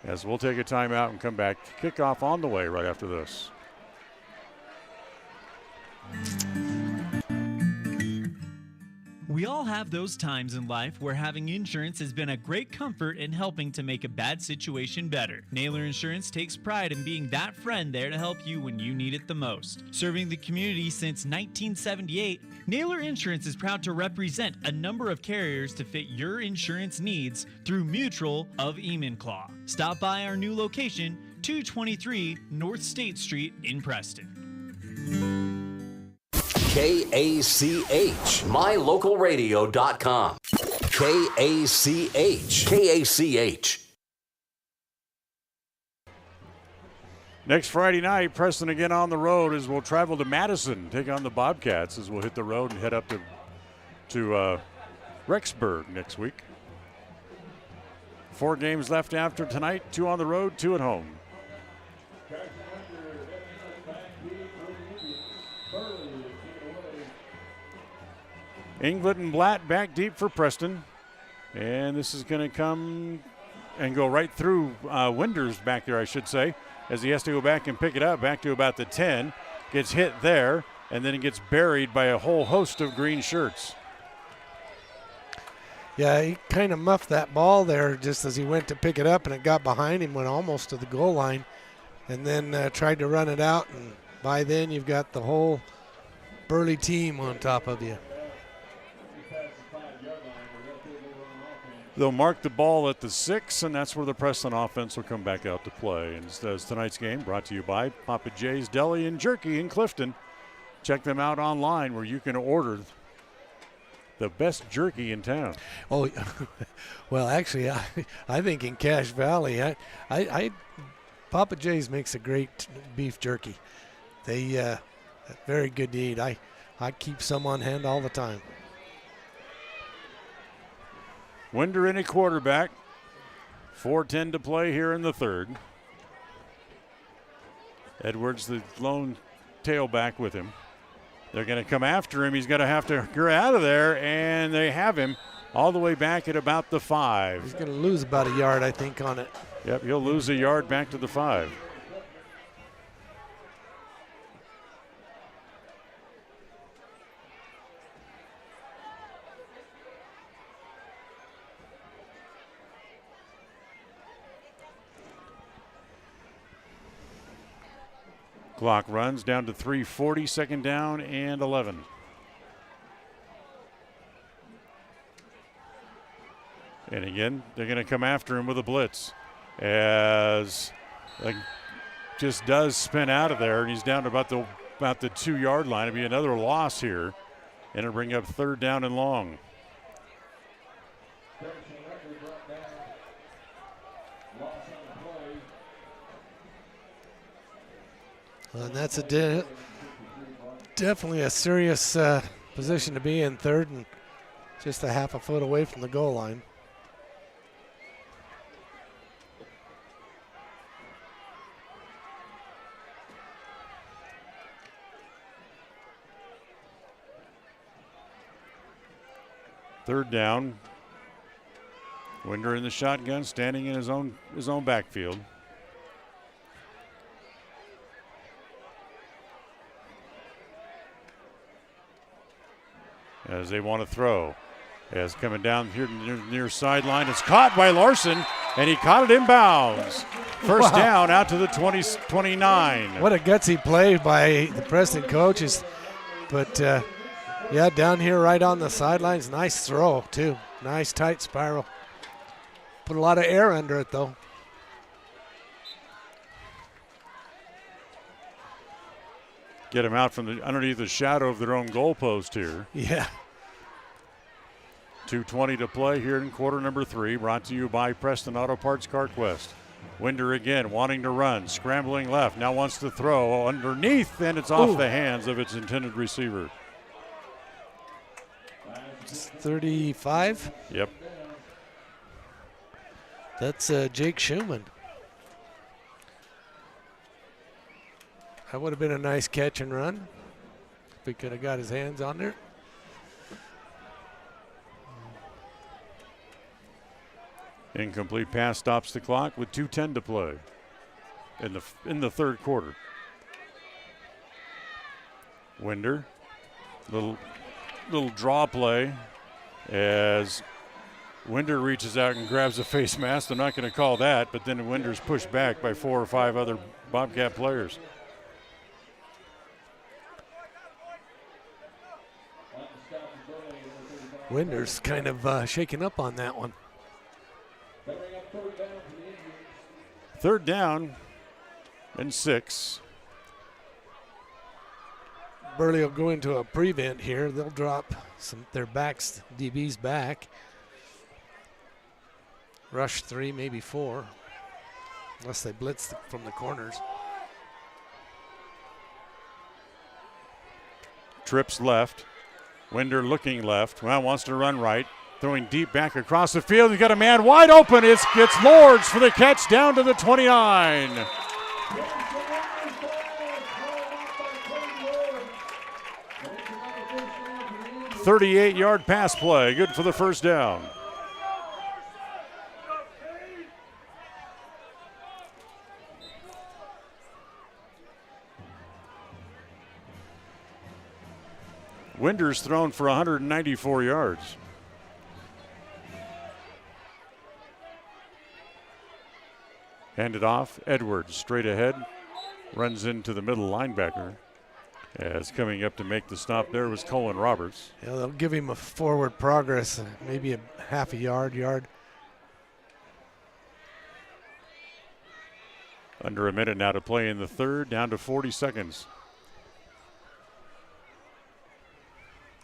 Speaker 1: As we'll take a timeout and come back. Kickoff on the way right after this.
Speaker 13: We all have those times in life where having insurance has been a great comfort in helping to make a bad situation better. Naylor Insurance takes pride in being that friend there to help you when you need it the most. Serving the community since 1978, Naylor Insurance is proud to represent a number of carriers to fit your insurance needs through Mutual of Enumclaw. Stop by our new location, 223 North State Street in Preston.
Speaker 9: KACH, mylocalradio.com. KACH.
Speaker 1: Next Friday night, Preston again on the road as we'll travel to Madison, take on the Bobcats as we'll hit the road and head up to Rexburg next week. 4 games left after tonight, 2 on the road, 2 at home. Inglet and Blatt back deep for Preston. And this is going to come and go right through Winders back there, I should say, as he has to go back and pick it up back to about the 10. Gets hit there, and then it gets buried by a whole host of green shirts.
Speaker 2: Yeah, he kind of muffed that ball there just as he went to pick it up, and it got behind him, went almost to the goal line, and then tried to run it out. And by then, you've got the whole Burley team on top of you.
Speaker 1: They'll mark the ball at the 6, and that's where the Preston offense will come back out to play. And as tonight's game brought to you by Papa J's Deli and Jerky in Clifton. Check them out online where you can order the best jerky in town.
Speaker 2: Oh, well, actually, I think in Cache Valley, Papa J's makes a great beef jerky. They very good to eat. I keep some on hand all the time.
Speaker 1: Winder in a quarterback. 4:10 to play here in the third. Edwards, the lone tailback with him. They're going to come after him. He's going to have to get out of there, and they have him all the way back at about the 5.
Speaker 2: He's going to lose about a yard, I think, on it.
Speaker 1: Yep, he'll lose a yard back to the 5. Clock runs down to 3:40, second down and 11. And again, they're going to come after him with a blitz as just does spin out of there, and he's down to about the 2-yard line. It'll be another loss here, and it'll bring up 3rd down and long.
Speaker 2: And that's definitely a serious position to be in, 3rd and just a half a foot away from the goal line.
Speaker 1: Third down. Winder in the shotgun, standing in his own backfield. As they want to throw. As coming down here near sideline. It's caught by Larson, and he caught it in bounds. First down out to the 29.
Speaker 2: What a gutsy play by the Preston coaches. But, yeah, down here right on the sidelines. Nice throw, too. Nice tight spiral. Put a lot of air under it, though.
Speaker 1: Get them out from underneath the shadow of their own goalpost here.
Speaker 2: Yeah.
Speaker 1: 2:20 to play here in quarter number 3. Brought to you by Preston Auto Parts CarQuest. Winder again wanting to run, scrambling left. Now wants to throw underneath, and it's off the hands of its intended receiver.
Speaker 2: 35?
Speaker 1: Yep.
Speaker 2: That's Jake Schumann. That would have been a nice catch and run if he could have got his hands on there.
Speaker 1: Incomplete pass stops the clock with 2:10 to play in the third quarter. Winder, little draw play as Winder reaches out and grabs a face mask. They're not going to call that, but then Winder's pushed back by 4 or 5 other Bobcat players.
Speaker 2: Winder's kind of shaking up on that one.
Speaker 1: Third down and 6.
Speaker 2: Burley will go into a prevent here. They'll drop their backs, DBs back. Rush 3, maybe 4, unless they blitz from the corners.
Speaker 1: Trips left. Winder looking left. Well, wants to run right. Throwing deep back across the field. He's got a man wide open. It's Lords for the catch down to the 29. "38-yard pass play. Good for the first down." Winder's thrown for 194 yards. Handed off. Edwards straight ahead. Runs into the middle linebacker. As coming up to make the stop there was Colin Roberts.
Speaker 2: Yeah, they'll give him a forward progress, maybe a half a yard.
Speaker 1: Under a minute now to play in the third, down to 40 seconds.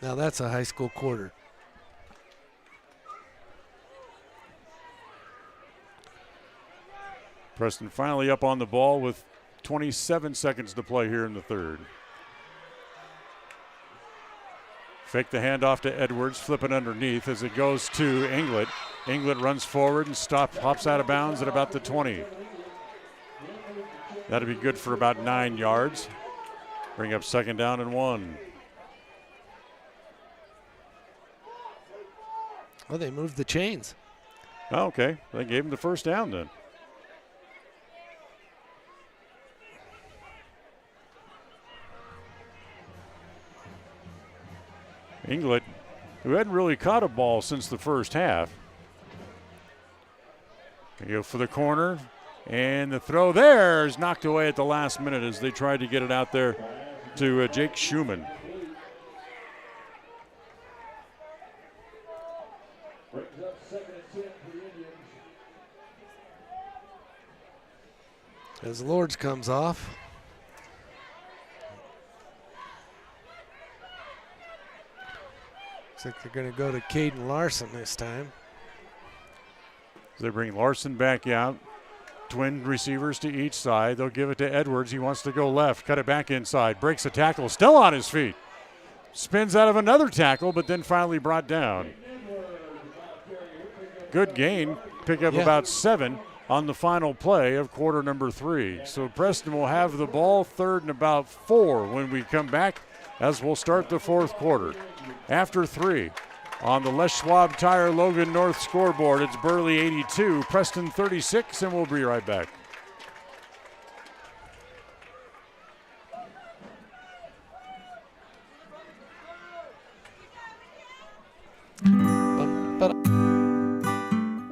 Speaker 2: Now that's a high school quarter.
Speaker 1: Preston finally up on the ball with 27 seconds to play here in the third. Fake the handoff to Edwards, flip it underneath as it goes to Inglet. Inglet runs forward and hops out of bounds at about the 20. That'll be good for about 9 yards. Bring up second down and 1.
Speaker 2: Well, they moved the chains.
Speaker 1: Oh, okay, they gave him the first down then. Inglet, who hadn't really caught a ball since the first half. They go for the corner, and the throw there is knocked away at the last minute as they tried to get it out there to Jake Schumann.
Speaker 2: As Lords comes off. Looks like they're going to go to Caden Larson this time.
Speaker 1: They bring Larson back out. Twin receivers to each side. They'll give it to Edwards. He wants to go left. Cut it back inside. Breaks a tackle. Still on his feet. Spins out of another tackle, but then finally brought down. Good gain. Pick up about 7 on the final play of quarter number 3. So Preston will have the ball third and about 4 when we come back as we'll start the fourth quarter. After 3 on the Les Schwab Tire Logan North scoreboard, it's Burley 82, Preston 36, and we'll be right back.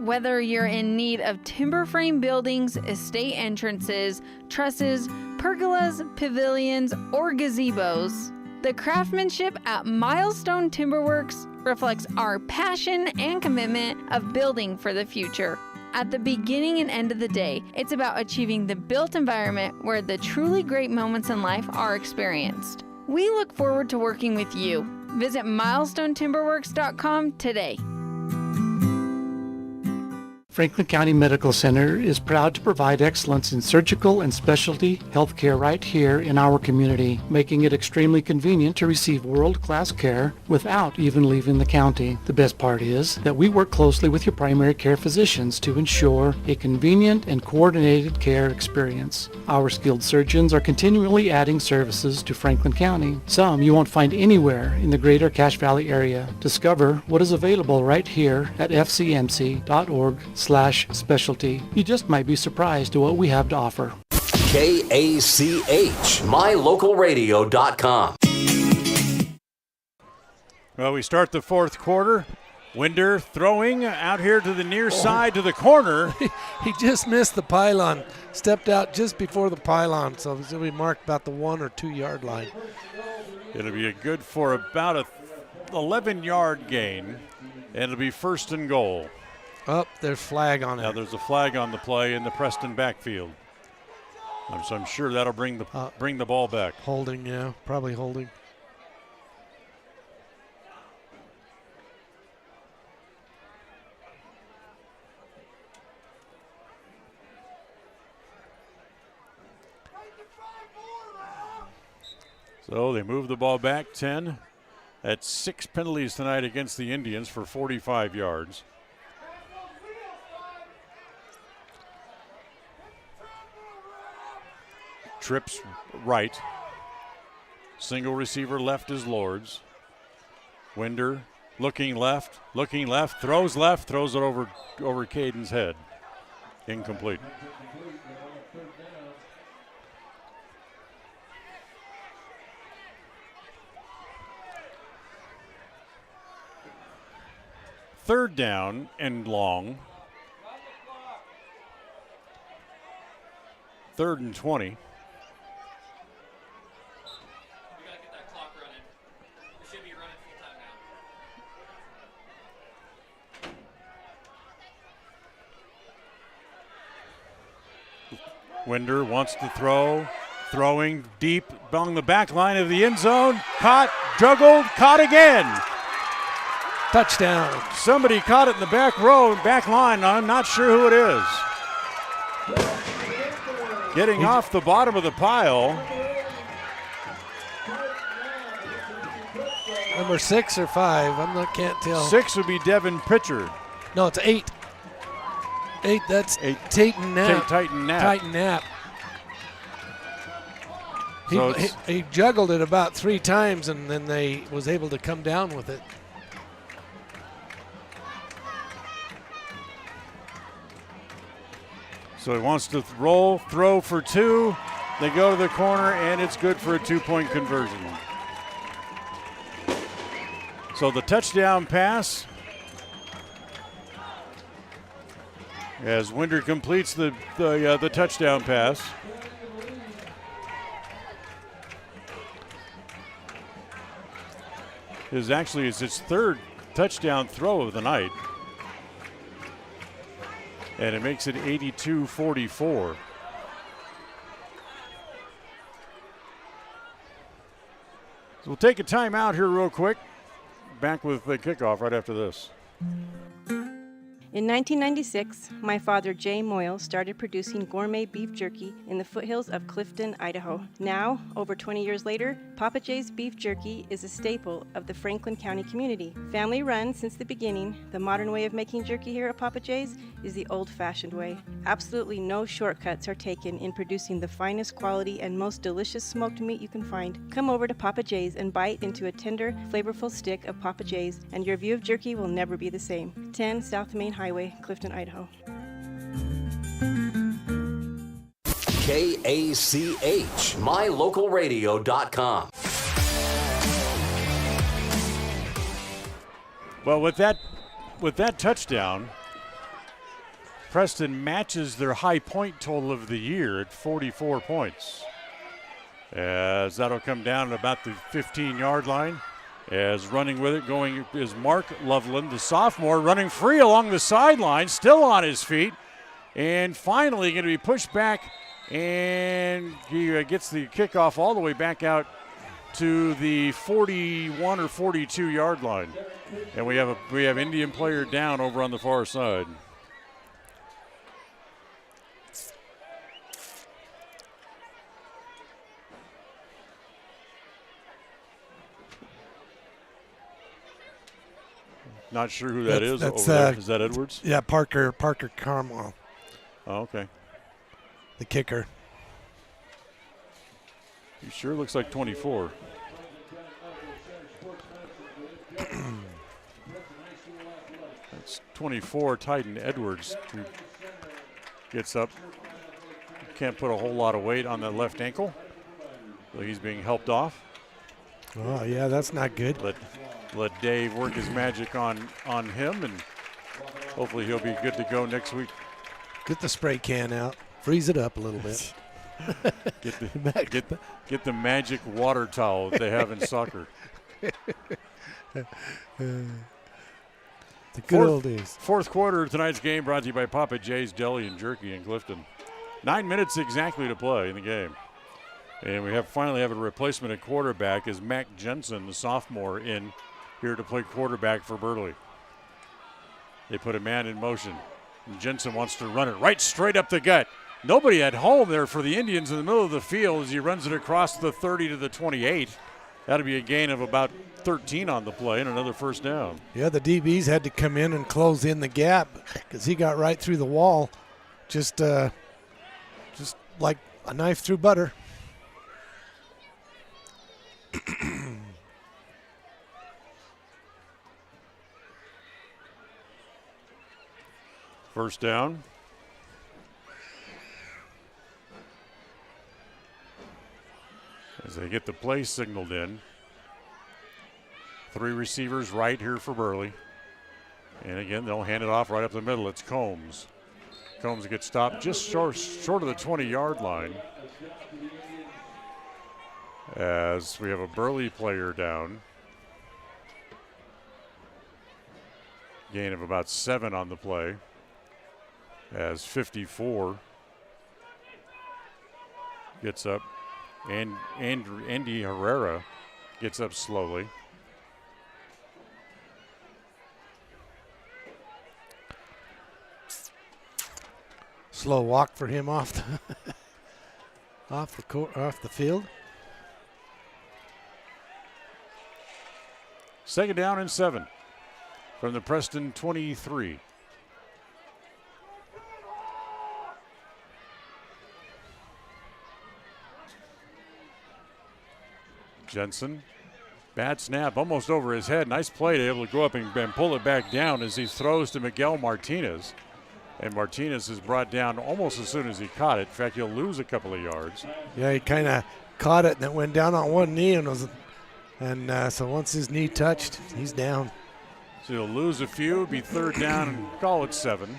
Speaker 6: Whether you're in need of timber frame buildings, estate entrances, trusses, pergolas, pavilions, or gazebos, the craftsmanship at Milestone Timberworks reflects our passion and commitment of building for the future. At the beginning and end of the day, it's about achieving the built environment where the truly great moments in life are experienced. We look forward to working with you. Visit milestonetimberworks.com today.
Speaker 17: Franklin County Medical Center is proud to provide excellence in surgical and specialty healthcare right here in our community, making it extremely convenient to receive world-class care without even leaving the county. The best part is that we work closely with your primary care physicians to ensure a convenient and coordinated care experience. Our skilled surgeons are continually adding services to Franklin County. Some you won't find anywhere in the greater Cache Valley area. Discover what is available right here at fcmc.org/specialty. You just might be surprised at what we have to offer.
Speaker 9: KACH, mylocalradio.com.
Speaker 1: Well, we start the fourth quarter. Winder throwing out here to the near side to the corner.
Speaker 2: He just missed the pylon, stepped out just before the pylon, so he's going to be marked about the 1 or 2 yard line.
Speaker 1: It'll be a good for about a 11-yard gain, and it'll be first and goal.
Speaker 2: Oh, there's flag on it.
Speaker 1: Now there's a flag on the play in the Preston backfield. So I'm sure that'll bring the ball back.
Speaker 2: Holding, yeah, probably holding.
Speaker 1: So they move the ball back 10. That's 6 penalties tonight against the Indians for 45 yards. Trips right. Single receiver left is Lords. Winder looking left, throws it over Caden's head. Incomplete. Third down and long. 3rd and 20. Winder wants to throw, throwing deep along the back line of the end zone. Caught, juggled, caught again.
Speaker 2: Touchdown.
Speaker 1: Somebody caught it in the back row, back line. I'm not sure who it is. Getting off the bottom of the pile.
Speaker 2: Number 6 or 5, can't tell.
Speaker 1: 6 would be Devin Pritchard.
Speaker 2: No, it's 8. 8, that's Titan Knapp.
Speaker 1: Titan Knapp.
Speaker 2: Titan Knapp.
Speaker 1: So
Speaker 2: he juggled it about 3 times and then they was able to come down with it.
Speaker 1: So he wants to throw for 2. They go to the corner, and it's good for a 2-point conversion. So the touchdown pass, as Winder completes the touchdown pass. It's his 3rd touchdown throw of the night. And it makes it 82-44. So we'll take a timeout here real quick. Back with the kickoff right after this.
Speaker 20: In 1996, my father, Jay Moyle, started producing gourmet beef jerky in the foothills of Clifton, Idaho. Now, over 20 years later, Papa Jay's beef jerky is a staple of the Franklin County community. Family run since the beginning, the modern way of making jerky here at Papa Jay's is the old-fashioned way. Absolutely no shortcuts are taken in producing the finest quality and most delicious smoked meat you can find. Come over to Papa Jay's and bite into a tender, flavorful stick of Papa Jay's, and your view of jerky will never be the same. 10 South Main Highway, Clifton, Idaho.
Speaker 9: KACH, mylocalradio.com.
Speaker 1: Well, with that touchdown, Preston matches their high point total of the year at 44 points. As that'll come down at about the 15-yard line. As running with it going is Mark Loveland, the sophomore, running free along the sideline, still on his feet, and finally going to be pushed back, and he gets the kickoff all the way back out to the 41 or 42-yard line. And we have Indian player down over on the far side. Not sure who that is
Speaker 2: that's,
Speaker 1: over there. Is that Edwards?
Speaker 2: Yeah, Parker Carmel.
Speaker 1: Oh, okay.
Speaker 2: The kicker.
Speaker 1: He sure looks like 24. That's 24, Titan Edwards, who gets up. Can't put a whole lot of weight on that left ankle. So he's being helped off.
Speaker 2: Oh, yeah, that's not good.
Speaker 1: Let Dave work his magic on him, and hopefully he'll be good to go next week.
Speaker 2: Get the spray can out. Freeze it up a little bit.
Speaker 1: Get the magic water towel that they have in soccer.
Speaker 2: The good old days.
Speaker 1: Fourth quarter of tonight's game brought to you by Papa J's Deli and Jerky in Clifton. 9 minutes exactly to play in the game. And we finally have a replacement at quarterback as Mac Jensen, the sophomore, in here to play quarterback for Burley. They put a man in motion. And Jensen wants to run it right straight up the gut. Nobody at home there for the Indians in the middle of the field as he runs it across the 30 to the 28. That'll be a gain of about 13 on the play and another first down.
Speaker 2: Yeah, the DBs had to come in and close in the gap because he got right through the wall, just like a knife through butter.
Speaker 1: First down. As they get the play signaled in. 3 receivers right here for Burley. And again, they'll hand it off right up the middle. It's Combs. Combs gets stopped just short of the 20-yard line. As we have a Burley player down. Gain of about 7 on the play. As 54 gets up. And Andy Herrera gets up slowly.
Speaker 2: Slow walk for him off the field.
Speaker 1: Second down and 7 from the Preston 23. Jensen, bad snap, almost over his head. Nice play to be able to go up and pull it back down as he throws to Miguel Martinez. And Martinez is brought down almost as soon as he caught it. In fact, he'll lose a couple of yards.
Speaker 2: Yeah, he kind of caught it and it went down on one knee so once his knee touched, he's down.
Speaker 1: So he'll lose a few, be third down, and call it 7.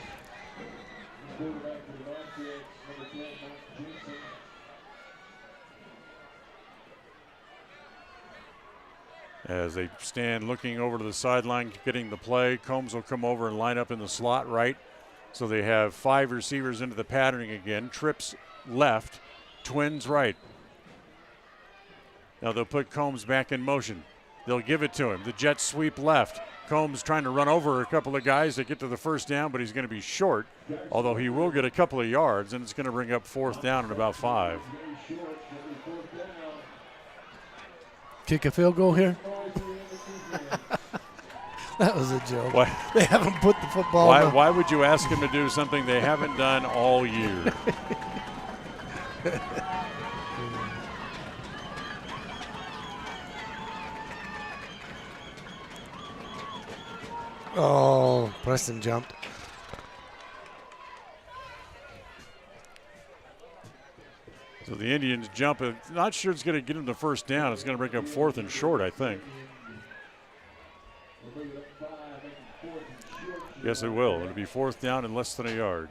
Speaker 1: As they stand looking over to the sideline, getting the play, Combs will come over and line up in the slot right. So they have 5 receivers into the patterning again. Trips left, Twins right. Now they'll put Combs back in motion. They'll give it to him. The jet sweep left. Combs trying to run over a couple of guys to get to the first down, but he's going to be short, although he will get a couple of yards, and it's going to bring up fourth down at about 5.
Speaker 2: Kick a field goal here? That was a joke.
Speaker 1: Why?
Speaker 2: They haven't put the football
Speaker 1: Why would you ask him to do something they haven't done all year?
Speaker 2: Oh, Preston jumped.
Speaker 1: So the Indians jump. Not sure it's going to get him the first down. It's going to bring up 4th and short, I think. Yes, it will. It'll be 4th down and less than a yard.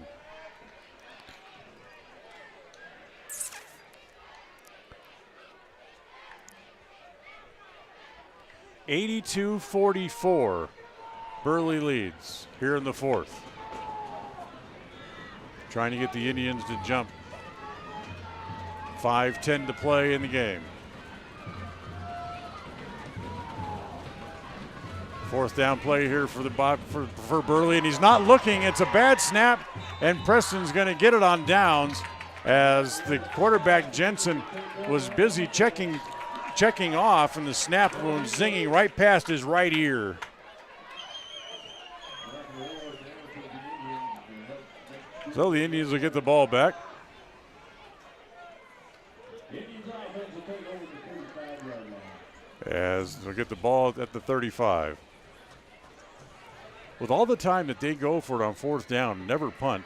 Speaker 1: (82-44). Burley leads here in the 4th. Trying to get the Indians to jump. 5:10 to play in the game. 4th down play here for for Burley, and he's not looking. It's a bad snap, and Preston's going to get it on downs as the quarterback Jensen was busy checking off, and the snap was zinging right past his right ear. So the Indians will get the ball back. As they'll get the ball at the 35. With all the time that they go for it on fourth down, never punt,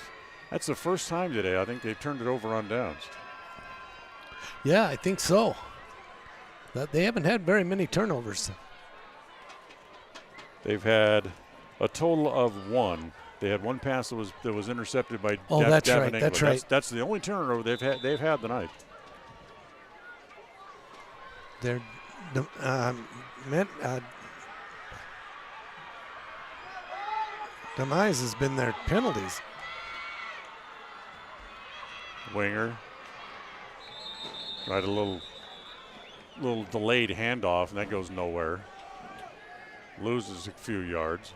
Speaker 1: that's the first time today I think they've turned it over on downs.
Speaker 2: Yeah, I think so. They haven't had very many turnovers.
Speaker 1: They've had a total of one. They had one pass that was intercepted by
Speaker 2: that's
Speaker 1: Davin
Speaker 2: right.
Speaker 1: England.
Speaker 2: That's right.
Speaker 1: That's the only turnover they've had tonight.
Speaker 2: They're demise has been their penalties.
Speaker 1: Winger. Right, a little delayed handoff, and that goes nowhere. Loses a few yards.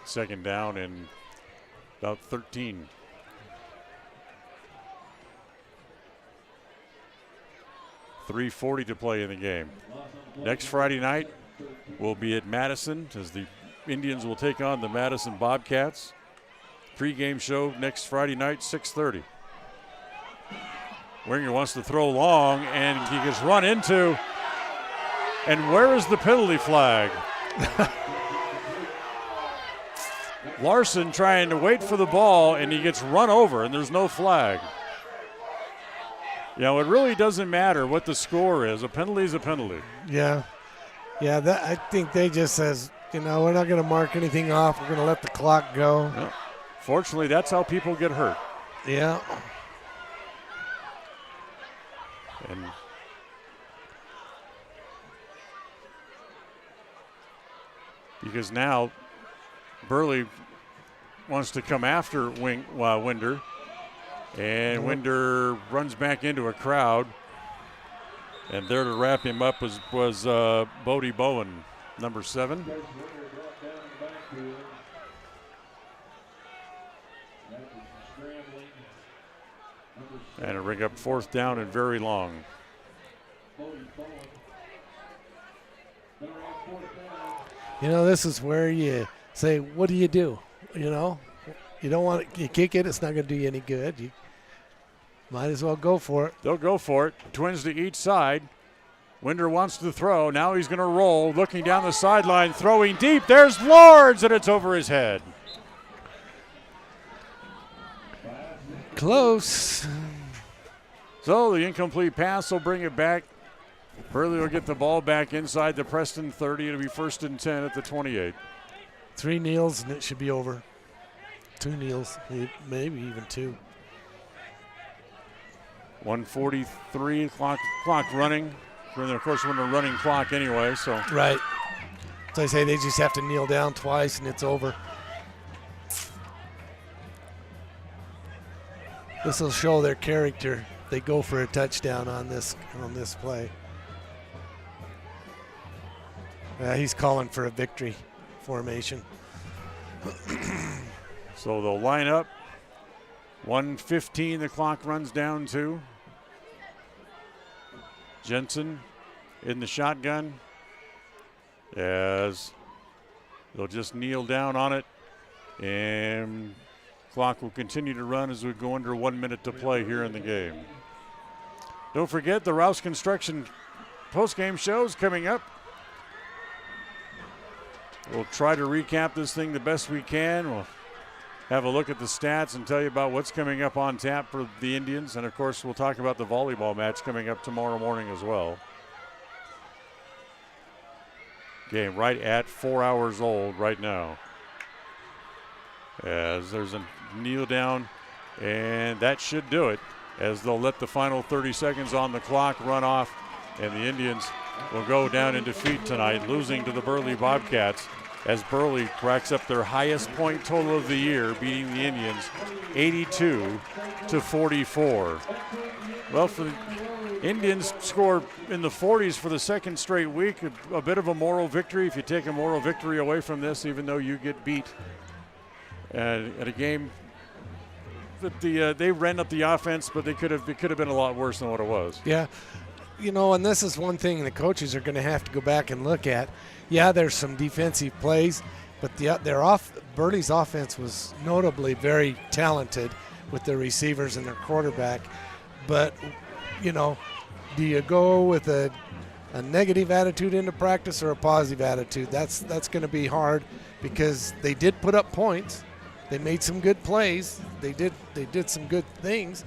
Speaker 1: Second down and about 13. .340 to play in the game. Next Friday night, we'll be at Madison as the Indians will take on the Madison Bobcats. Pre-game show next Friday night, 6:30. Winger wants to throw long, and he gets run into. And where is the penalty flag? Larson trying to wait for the ball, and he gets run over, and there's no flag. You know, it really doesn't matter what the score is. A penalty is a penalty.
Speaker 2: Yeah. Yeah, that I think they just says, you know, we're not going to mark anything off. We're going to let the clock go.
Speaker 1: Yeah. Fortunately, that's how people get hurt.
Speaker 2: Yeah.
Speaker 1: And because now Burley wants to come after Winder, and Winder runs back into a crowd, and there to wrap him up was Bodie Bowen, number 7. And a ring up fourth down and very long.
Speaker 2: You know, this is where you say, what do? You know, you don't want it, you kick it, it's not going to do you any good. You might as well go for it.
Speaker 1: They'll go for it. Twins to each side. Winder wants to throw. Now he's going to roll, looking down the sideline, throwing deep. There's Lords, and it's over his head.
Speaker 2: Close.
Speaker 1: So the incomplete pass will bring it back. Burley will get the ball back inside the Preston 30. It'll be 1st and 10 at the 28.
Speaker 2: 3 kneels, and it should be over. 2 kneels, maybe even 2.
Speaker 1: 1:43 clock running. Of course, we're in a running clock anyway, so.
Speaker 2: Right. So I say they just have to kneel down twice, and it's over. This will show their character. They go for a touchdown on this play. He's calling for a victory formation.
Speaker 1: So they'll line up. 1:15 the clock runs down to. Jensen in the shotgun as they'll just kneel down on it, and clock will continue to run as we go under 1 minute to play here in the game. Don't forget the Rouse Construction postgame shows coming up. We'll try to recap this thing the best we can. We'll have a look at the stats and tell you about what's coming up on tap for the Indians. And, of course, we'll talk about the volleyball match coming up tomorrow morning as well. Game right at 4 hours old right now. As there's a kneel down, and that should do it, as they'll let the final 30 seconds on the clock run off, and the Indians will go down in defeat tonight, losing to the Burley Bobcats, as Burley racks up their highest point total of the year, beating the Indians 82-44. Well, for the Indians scored in the 40s for the second straight week, a bit of a moral victory if you take a moral victory away from this, even though you get beat at a game that they ran up the offense, but it could have been a lot worse than what it was.
Speaker 2: Yeah. You know, and this is one thing the coaches are going to have to go back and look at. Yeah, there's some defensive plays, but their Burley's offense was notably very talented with their receivers and their quarterback. But, you know, do you go with a negative attitude into practice or a positive attitude? That's going to be hard because they did put up points. They made some good plays. They did some good things.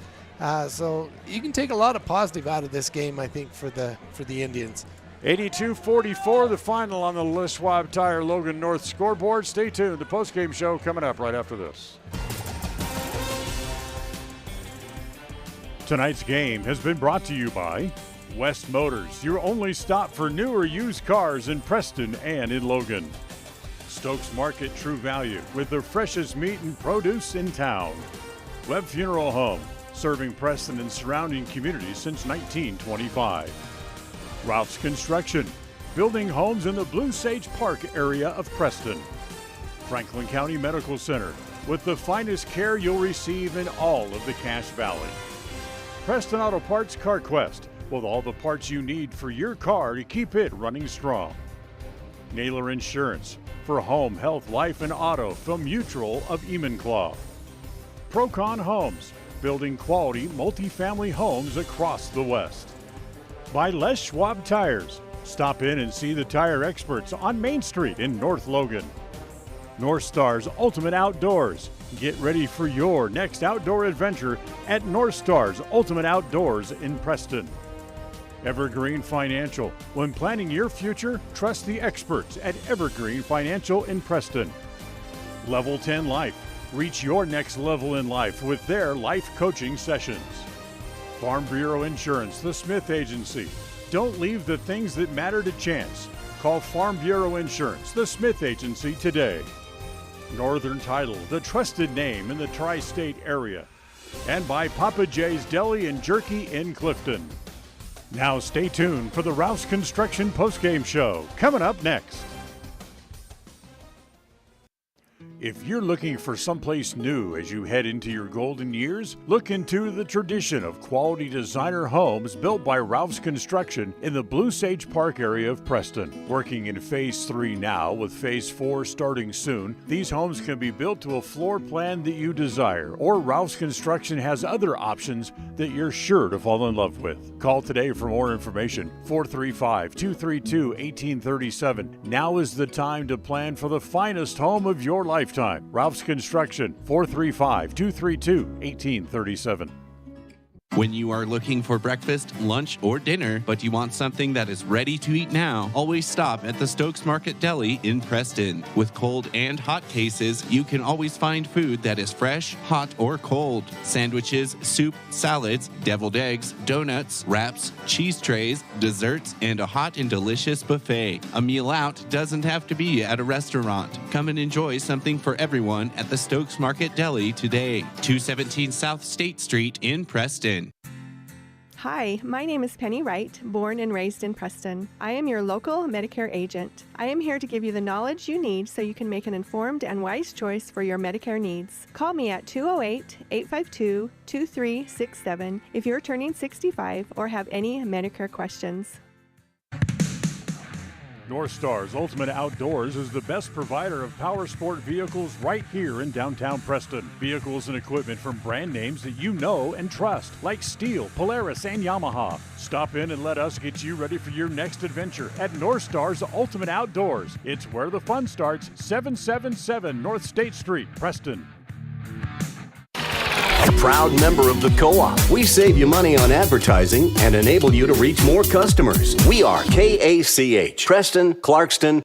Speaker 2: So you can take a lot of positive out of this game, I think, for the Indians.
Speaker 1: 82-44, the final on the Les Schwab Tire Logan North scoreboard. Stay tuned. The postgame show coming up right after this. Tonight's game has been brought to you by West Motors, your only stop for new or used cars in Preston and in Logan. Stokes Market True Value with the freshest meat and produce in town. Webb Funeral Home, serving Preston and surrounding communities since 1925. Ralph's Construction, building homes in the Blue Sage Park area of Preston. Franklin County Medical Center, with the finest care you'll receive in all of the Cache Valley. Preston Auto Parts CarQuest, with all the parts you need for your car to keep it running strong. Naylor Insurance, for home, health, life, and auto from Mutual of Enumclaw. Procon Homes, building quality multifamily homes across the West. By Les Schwab Tires. Stop in and see the tire experts on Main Street in North Logan. North Star's Ultimate Outdoors. Get ready for your next outdoor adventure at North Star's Ultimate Outdoors in Preston. Evergreen Financial. When planning your future, trust the experts at Evergreen Financial in Preston. Level 10 Life. Reach your next level in life with their life coaching sessions. Farm Bureau Insurance, the Smith Agency. Don't leave the things that matter to chance. Call Farm Bureau Insurance, the Smith Agency today. Northern Title, the trusted name in the tri-state area. And by Papa J's Deli and Jerky in Clifton. Now stay tuned for the Ralph's Construction postgame show, coming up next. If you're looking for someplace new as you head into your golden years, look into the tradition of quality designer homes built by Ralph's Construction in the Blue Sage Park area of Preston. Working in Phase 3 now, with Phase 4 starting soon, these homes can be built to a floor plan that you desire, or Ralph's Construction has other options that you're sure to fall in love with. Call today for more information, 435-232-1837. Now is the time to plan for the finest home of your lifetime. Ralph's Construction, 435-232-1837.
Speaker 8: When you are looking for breakfast, lunch, or dinner, but you want something that is ready to eat now, always stop at the Stokes Market Deli in Preston. With cold and hot cases, you can always find food that is fresh, hot, or cold. Sandwiches, soup, salads, deviled eggs, donuts, wraps, cheese trays, desserts, and a hot and delicious buffet. A meal out doesn't have to be at a restaurant. Come and enjoy something for everyone at the Stokes Market Deli today. 217 South State Street in Preston.
Speaker 7: Hi, my name is Penny Wright, born and raised in Preston. I am your local Medicare agent. I am here to give you the knowledge you need so you can make an informed and wise choice for your Medicare needs. Call me at 208-852-2367 if you're turning 65 or have any Medicare questions.
Speaker 1: North Star's Ultimate Outdoors is the best provider of power sport vehicles right here in downtown Preston. Vehicles and equipment from brand names that you know and trust, like Steel, Polaris, and Yamaha. Stop in and let us get you ready for your next adventure at North Star's Ultimate Outdoors. It's where the fun starts, 777 North State Street, Preston.
Speaker 9: A proud member of the Co-op, we save you money on advertising and enable you to reach more customers. We are KACH, Preston, Clarkston.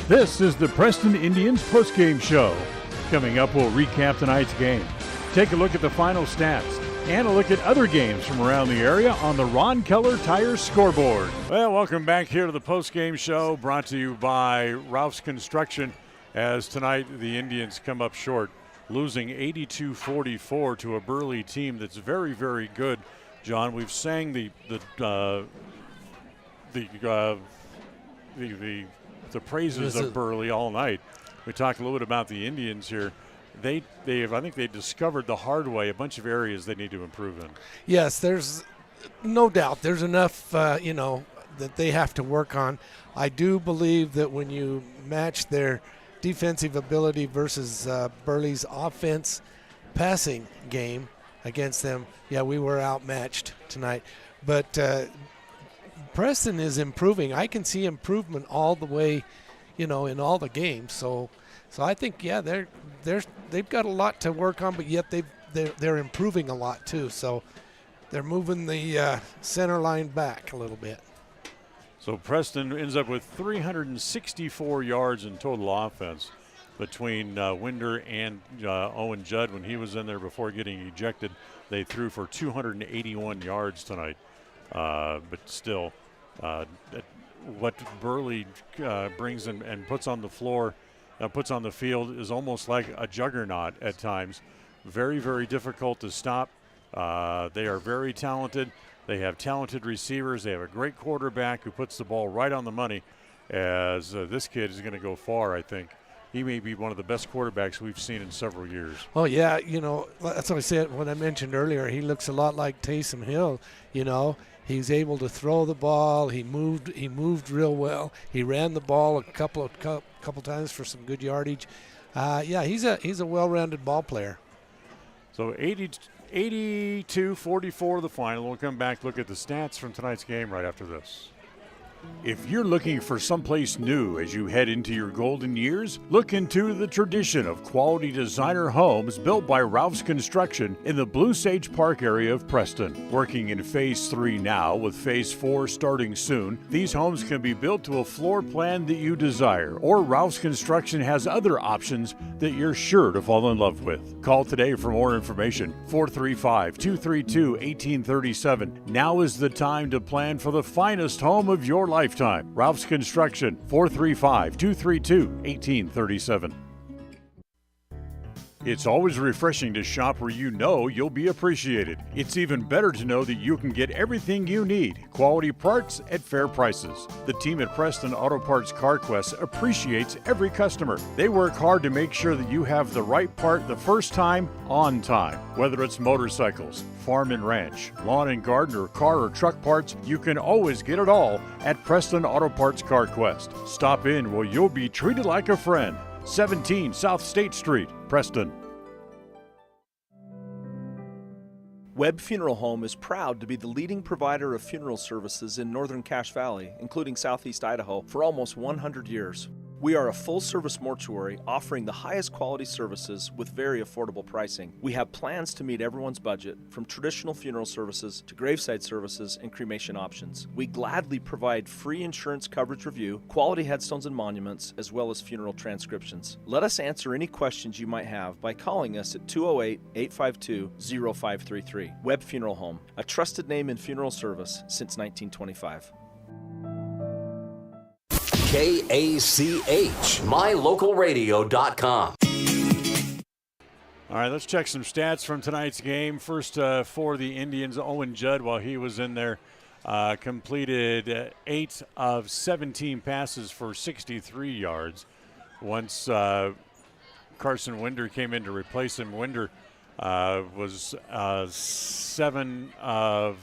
Speaker 1: This is the Preston Indians postgame show. Coming up, we'll recap tonight's game, take a look at the final stats, and a look at other games from around the area on the Ron Keller Tire scoreboard. Well, welcome back here to the postgame show, brought to you by Ralph's Construction, as tonight the Indians come up short, losing 82-44 to a Burley team that's very, very good. John, we've sang the praises of Burley all night. We talked a little bit about the Indians here. I think they discovered the hard way a bunch of areas they need to improve in.
Speaker 2: Yes, there's no doubt there's enough, that they have to work on. I do believe that when you match their defensive ability versus Burley's offense passing game against them, yeah, we were outmatched tonight. But Preston is improving. I can see improvement all the way, in all the games. So I think, yeah, they've got a lot to work on, but yet they're improving a lot too. So they're moving the center line back a little bit.
Speaker 1: So Preston ends up with 364 yards in total offense between Winder and Owen Judd. When he was in there before getting ejected, they threw for 281 yards tonight. But still, what Burley brings and puts on the floor, puts on the field is almost like a juggernaut at times. Very, very difficult to stop. They are very talented. They have talented receivers. They have a great quarterback who puts the ball right on the money, as this kid is going to go far, I think. He may be one of the best quarterbacks we've seen in several years.
Speaker 2: Oh, yeah, that's what I said when I mentioned earlier. He looks a lot like Taysom Hill, He's able to throw the ball. He moved real well. He ran the ball a couple times for some good yardage. Yeah, he's a well-rounded ball player.
Speaker 1: So 82-44 the final. We'll come back, look at the stats from tonight's game right after this. If you're looking for someplace new as you head into your golden years, look into the tradition of quality designer homes built by Ralph's Construction in the Blue Sage Park area of Preston. Working in Phase 3 now, with Phase 4 starting soon, these homes can be built to a floor plan that you desire, or Ralph's Construction has other options that you're sure to fall in love with. Call today for more information, 435-232-1837. Now is the time to plan for the finest home of your lifetime. Ralph's Construction, 435-232-1837. It's always refreshing to shop where you know you'll be appreciated. It's even better to know that you can get everything you need, quality parts at fair prices. The team at Preston Auto Parts CarQuest appreciates every customer. They work hard to make sure that you have the right part the first time, on time. Whether it's motorcycles, farm and ranch, lawn and garden, or car or truck parts, you can always get it all at Preston Auto Parts CarQuest. Stop in where you'll be treated like a friend. 17 South State Street, Preston.
Speaker 21: Webb Funeral Home is proud to be the leading provider of funeral services in northern Cache Valley, including southeast Idaho, for almost 100 years. We are a full-service mortuary offering the highest quality services with very affordable pricing. We have plans to meet everyone's budget, from traditional funeral services to graveside services and cremation options. We gladly provide free insurance coverage review, quality headstones and monuments, as well as funeral transcriptions. Let us answer any questions you might have by calling us at 208-852-0533. Webb Funeral Home, a trusted name in funeral service since 1925.
Speaker 9: KACH, mylocalradio.com.
Speaker 1: All right, let's check some stats from tonight's game. First, for the Indians, Owen Judd, while he was in there, completed 8 of 17 passes for 63 yards. Once Carson Winder came in to replace him, Winder was 7 of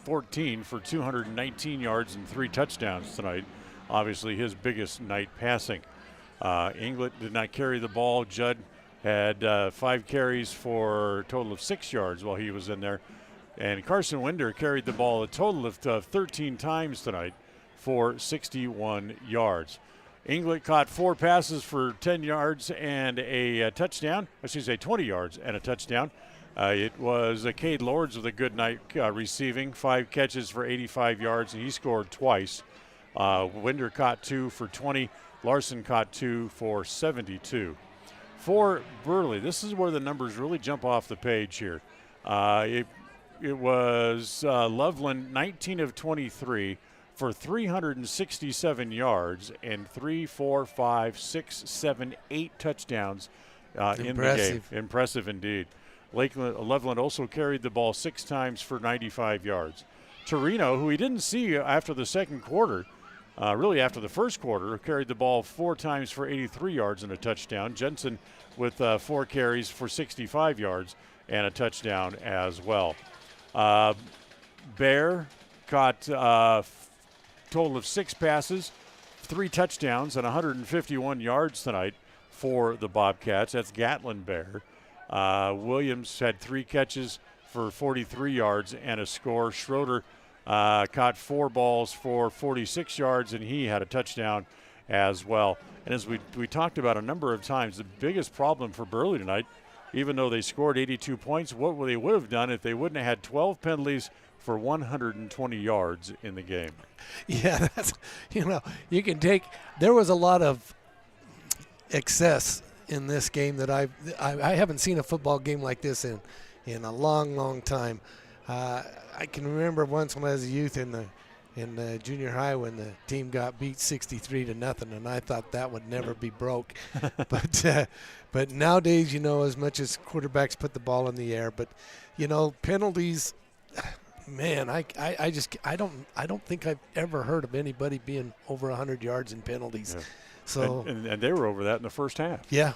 Speaker 1: 14 for 219 yards and 3 touchdowns tonight. Obviously his biggest night passing. Inglet did not carry the ball. Judd had 5 carries for a total of 6 yards while he was in there. And Carson Winder carried the ball a total of 13 times tonight for 61 yards. Inglet caught 4 passes for 10 yards and a touchdown. 20 yards and a touchdown. It was Cade Lords with a good night receiving, 5 catches for 85 yards, and he scored twice. Winder caught 2 for 20. Larson caught 2 for 72. For Burley, this is where the numbers really jump off the page here. It was Loveland, 19 of 23 for 367 yards and 3, 4, 5, 6, 7, 8 touchdowns in the game. Impressive indeed. Loveland also carried the ball 6 times for 95 yards. Torino, who we didn't see after the second quarter, really after the first quarter, carried the ball 4 times for 83 yards and a touchdown. Jensen with 4 carries for 65 yards and a touchdown as well. Bear caught a total of 6 passes, 3 touchdowns, and 151 yards tonight for the Bobcats. That's Gatlin Bear. Williams had 3 catches for 43 yards and a score. Schroeder caught 4 balls for 46 yards, and he had a touchdown as well. And as we talked about a number of times, the biggest problem for Burley tonight, even though they scored 82 points, what they would have done if they wouldn't have had 12 penalties for 120 yards in the game.
Speaker 2: Yeah, that's, you can take, there was a lot of excess in this game that I haven't seen a football game like this in a long time. I can remember once when I was a youth in the junior high when the team got beat 63-0, and I thought that would never be broke. But nowadays, as much as quarterbacks put the ball in the air, but penalties. Man, I don't think I've ever heard of anybody being over 100 yards in penalties.
Speaker 1: Yeah.
Speaker 2: So
Speaker 1: and they were over that in the first half.
Speaker 2: Yeah.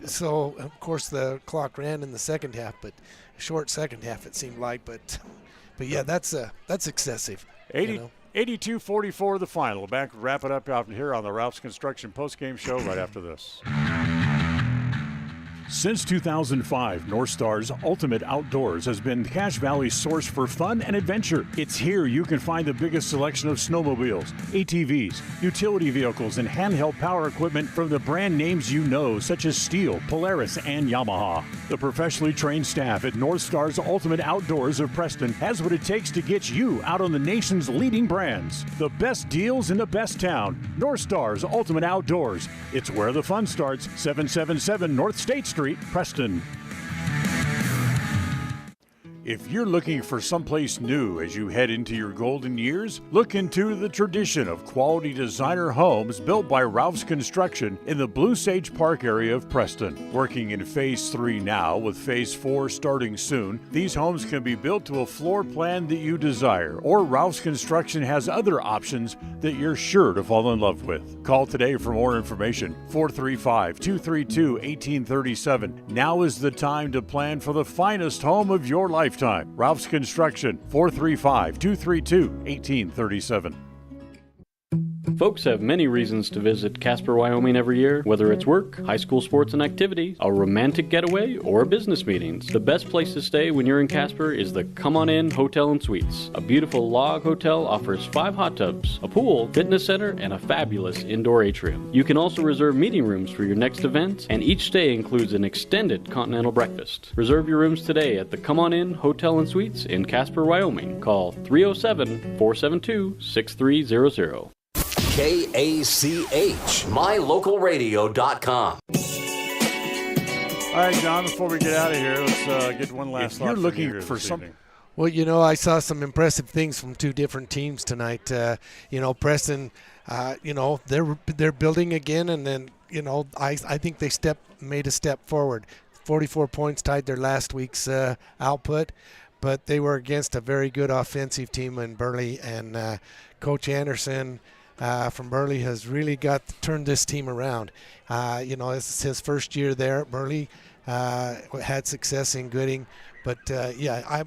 Speaker 2: So of course the clock ran in the second half, but a short second half it seemed like. But yeah, that's excessive.
Speaker 1: 82-44 the final. Back to wrap it up out here on the Ralph's Construction postgame show right after this.
Speaker 11: Since 2005, North Star's Ultimate Outdoors has been Cache Valley's source for fun and adventure. It's here you can find the biggest selection of snowmobiles, ATVs, utility vehicles, and handheld power equipment from the brand names you know, such as Steel, Polaris, and Yamaha. The professionally trained staff at North Star's Ultimate Outdoors of Preston has what it takes to get you out on the nation's leading brands. The best deals in the best town. North Star's Ultimate Outdoors. It's where the fun starts. 777 North State Street, Preston. If you're looking for someplace new as you head into your golden years, look into the tradition of quality designer homes built by Ralph's Construction in the Blue Sage Park area of Preston. Working in Phase 3 now, with Phase 4 starting soon, these homes can be built to a floor plan that you desire, or Ralph's Construction has other options that you're sure to fall in love with. Call today for more information, 435-232-1837. Now is the time to plan for the finest home of your lifetime. Ralph's Construction, 435-232-1837.
Speaker 10: Folks have many reasons to visit Casper, Wyoming every year, whether it's work, high school sports and activities, a romantic getaway, or business meetings. The best place to stay when you're in Casper is the Come On In Hotel and Suites. A beautiful log hotel offers 5 hot tubs, a pool, fitness center, and a fabulous indoor atrium. You can also reserve meeting rooms for your next event, and each stay includes an extended continental breakfast. Reserve your rooms today at the Come On In Hotel and Suites in Casper, Wyoming. Call 307-472-6300.
Speaker 9: KACH, mylocalradio.com.
Speaker 1: All right, John, before we get out of here, let's get one last thought.
Speaker 11: You're
Speaker 1: from
Speaker 11: looking
Speaker 1: you here
Speaker 11: for
Speaker 1: this
Speaker 11: some.
Speaker 1: evening.
Speaker 2: Well, I saw some impressive things from 2 different teams tonight. Preston, they're building again, and then, I think they made a step forward. 44 points tied their last week's output, but they were against a very good offensive team in Burley, and Coach Anderson from Burley has really turned this team around. It's his first year there at Burley. Had success in Gooding, but I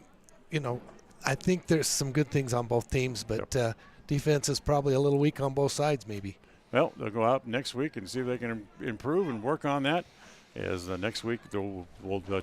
Speaker 2: think there's some good things on both teams, but defense is probably a little weak on both sides, maybe.
Speaker 1: Well, they'll go out next week and see if they can improve and work on that. As next week, we'll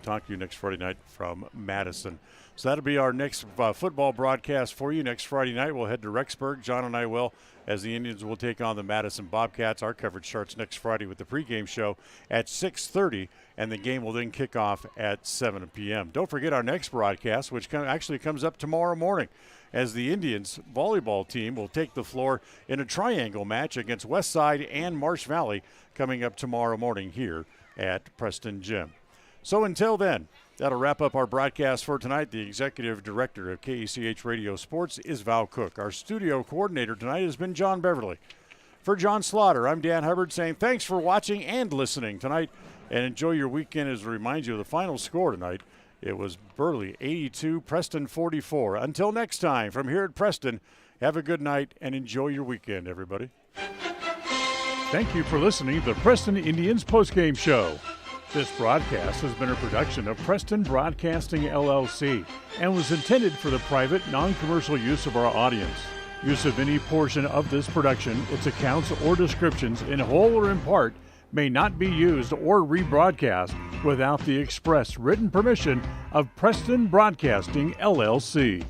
Speaker 1: talk to you next Friday night from Madison. So that'll be our next football broadcast for you. Next Friday night, we'll head to Rexburg. John and I will, as the Indians will take on the Madison Bobcats. Our coverage starts next Friday with the pregame show at 6:30, and the game will then kick off at 7 p.m. Don't forget our next broadcast, which actually comes up tomorrow morning, as the Indians volleyball team will take the floor in a triangle match against Westside and Marsh Valley coming up tomorrow morning here at Preston Gym. So until then, that'll wrap up our broadcast for tonight. The executive director of KACH Radio Sports is Val Cook. Our studio coordinator tonight has been John Beverly. For John Slaughter, I'm Dan Huibbard saying thanks for watching and listening tonight, and enjoy your weekend. As a reminder of the final score tonight, it was Burley 82, Preston 44. Until next time, from here at Preston, have a good night and enjoy your weekend, everybody.
Speaker 11: Thank you for listening to the Preston Indians postgame show.
Speaker 1: This broadcast has been a production of Preston Broadcasting LLC and was intended for the private, non-commercial use of our audience. Use of any portion of this production, its accounts or descriptions, in whole or in part, may not be used or rebroadcast without the express written permission of Preston Broadcasting LLC.